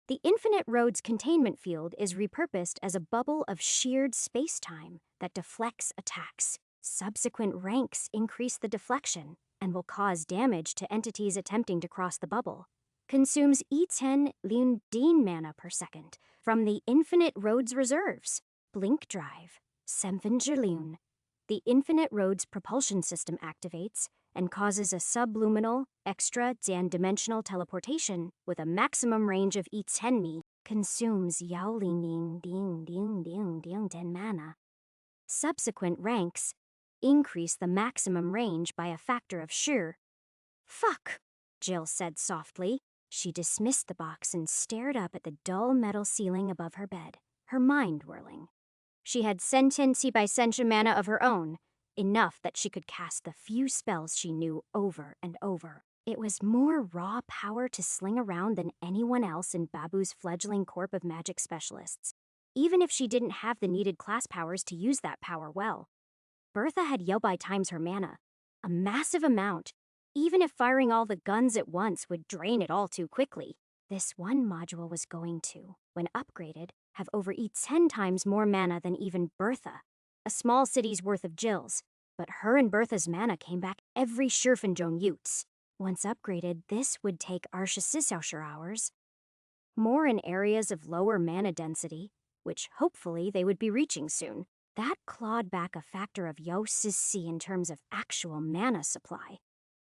The Infinite Road's containment field is repurposed as a bubble of sheared space-time that deflects attacks. Subsequent ranks increase the deflection and will cause damage to entities attempting to cross the bubble. Consumes E10 Lundin mana per second from the Infinite Road's reserves. Blink Drive, Semfingerline. The Infinite Road's propulsion system activates and causes a subluminal, extra, dimensional teleportation with a maximum range of E10 mi. Consumes Yaolin Ding 10 mana. Subsequent ranks increase the maximum range by a factor of sheer. Fuck, Jill said softly. She dismissed the box and stared up at the dull metal ceiling above her bed, her mind whirling. She had sentiency by sentia mana of her own, enough that she could cast the few spells she knew over and over. It was more raw power to sling around than anyone else in Babu's fledgling corps of magic specialists, even if she didn't have the needed class powers to use that power well. Bertha had Yobai times her mana, a massive amount, even if firing all the guns at once would drain it all too quickly. This one module was going to, when upgraded, have over 10 times more mana than even Bertha, a small city's worth of Jills, but her and Bertha's mana came back every Schurfenjong Utes. Once upgraded, this would take Arsha Sisaushur hours. More in areas of lower mana density, which hopefully they would be reaching soon. That clawed back a factor of Yo Sissi in terms of actual mana supply.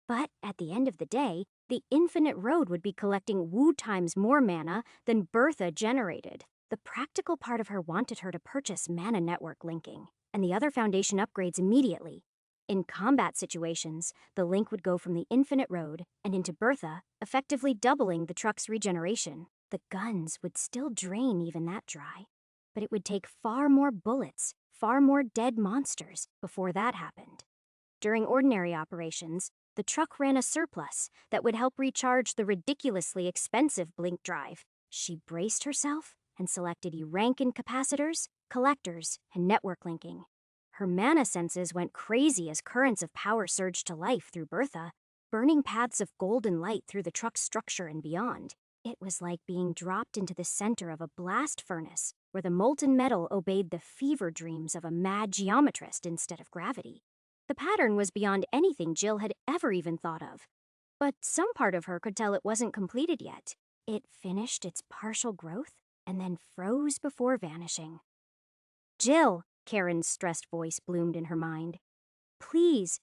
But at the end of the day, the Infinite Road would be collecting Wu times more mana than Bertha generated. The practical part of her wanted her to purchase mana network linking, and the other foundation upgrades immediately. In combat situations, the link would go from the Infinite Road and into Bertha, effectively doubling the truck's regeneration. The guns would still drain even that dry, but it would take far more bullets, far more dead monsters before that happened. During ordinary operations, the truck ran a surplus that would help recharge the ridiculously expensive Blink Drive. She braced herself and selected rank incapacitors, collectors, and network linking. Her mana senses went crazy as currents of power surged to life through Bertha, burning paths of golden light through the truck's structure and beyond. It was like being dropped into the center of a blast furnace, where the molten metal obeyed the fever dreams of a mad geometrist instead of gravity. The pattern was beyond anything Jill had ever even thought of. But some part of her could tell it wasn't completed yet. It finished its partial growth and then froze before vanishing. Jill, Karen's stressed voice bloomed in her mind. Please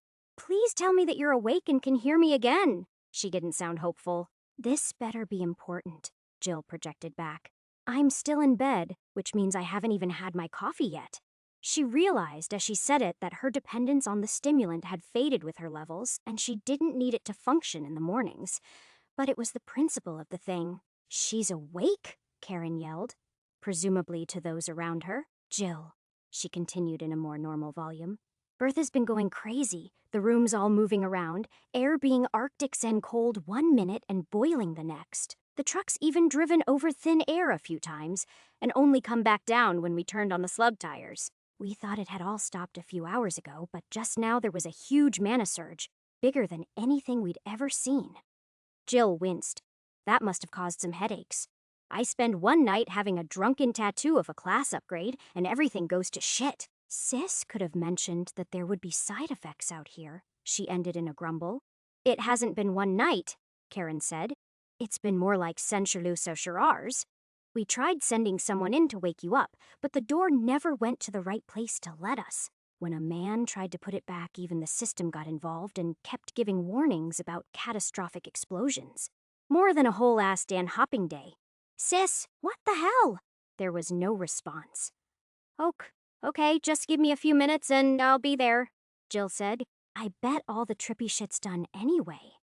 tell me that you're awake and can hear me again. She didn't sound hopeful. This better be important, Jill projected back. I'm still in bed, which means I haven't even had my coffee yet. She realized as she said it that her dependence on the stimulant had faded with her levels, and she didn't need it to function in the mornings. But it was the principle of the thing. She's awake, Karen yelled, presumably to those around her. Jill, she continued in a more normal volume. Bertha's been going crazy, the rooms all moving around, air being Arctic and cold 1 minute and boiling the next. The truck's even driven over thin air a few times, and only come back down when we turned on the slug tires. We thought it had all stopped a few hours ago, but just now there was a huge mana surge, bigger than anything we'd ever seen. Jill winced. That must have caused some headaches. I spend one night having a drunken tattoo of a class upgrade, and everything goes to shit. Sis could have mentioned that there would be side effects out here, she ended in a grumble. It hasn't been one night, Karen said. It's been more like Sencherlusa Sherars. We tried sending someone in to wake you up, but the door never went to the right place to let us. When a man tried to put it back, even the system got involved and kept giving warnings about catastrophic explosions. More than a whole-ass Dan Hopping day. Sis, what the hell? There was no response. Okay, just give me a few minutes and I'll be there, Jill said. I bet all the trippy shit's done anyway.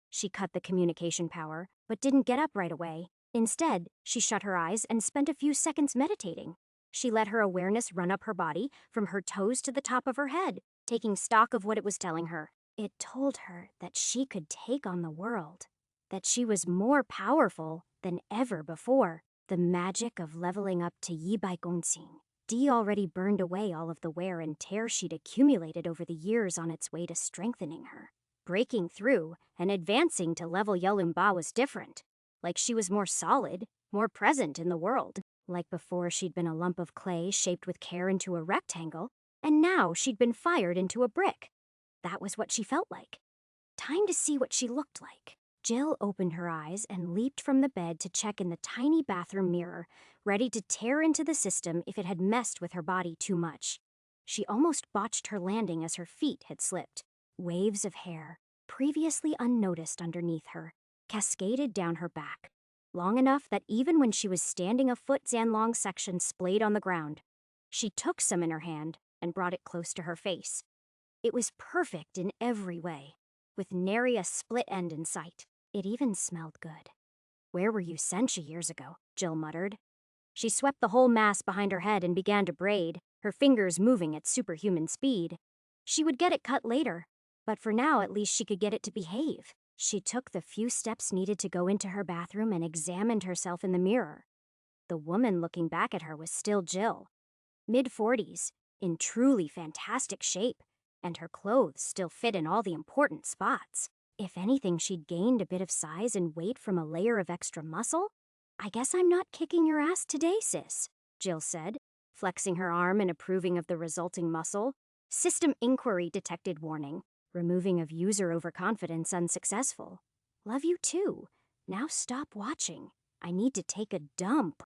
She cut the communication power, but didn't get up right away. Instead, she shut her eyes and spent a few seconds meditating. She let her awareness run up her body from her toes to the top of her head, taking stock of what it was telling her. It told her that she could take on the world, that she was more powerful than ever before. The magic of leveling up to Yibai Gongxing. Dee already burned away all of the wear and tear she'd accumulated over the years on its way to strengthening her. Breaking through and advancing to level Yalumba was different. Like she was more solid, more present in the world. Like before, she'd been a lump of clay shaped with care into a rectangle, and now she'd been fired into a brick. That was what she felt like. Time to see what she looked like. Jill opened her eyes and leaped from the bed to check in the tiny bathroom mirror, ready to tear into the system if it had messed with her body too much. She almost botched her landing as her feet had slipped. Waves of hair, previously unnoticed underneath her, cascaded down her back, long enough that even when she was standing a foot Zanlong section splayed on the ground, she took some in her hand and brought it close to her face. It was perfect in every way, with nary a split end in sight. It even smelled good. "Where were you Sencha years ago?" Jill muttered. She swept the whole mass behind her head and began to braid, her fingers moving at superhuman speed. She would get it cut later, but for now at least she could get it to behave. She took the few steps needed to go into her bathroom and examined herself in the mirror. The woman looking back at her was still Jill, mid-40s, in truly fantastic shape, and her clothes still fit in all the important spots. If anything, she'd gained a bit of size and weight from a layer of extra muscle. "I guess I'm not kicking your ass today, sis," Jill said, flexing her arm and approving of the resulting muscle. System inquiry detected warning. Removing of user overconfidence unsuccessful. "Love you too. Now stop watching. I need to take a dump."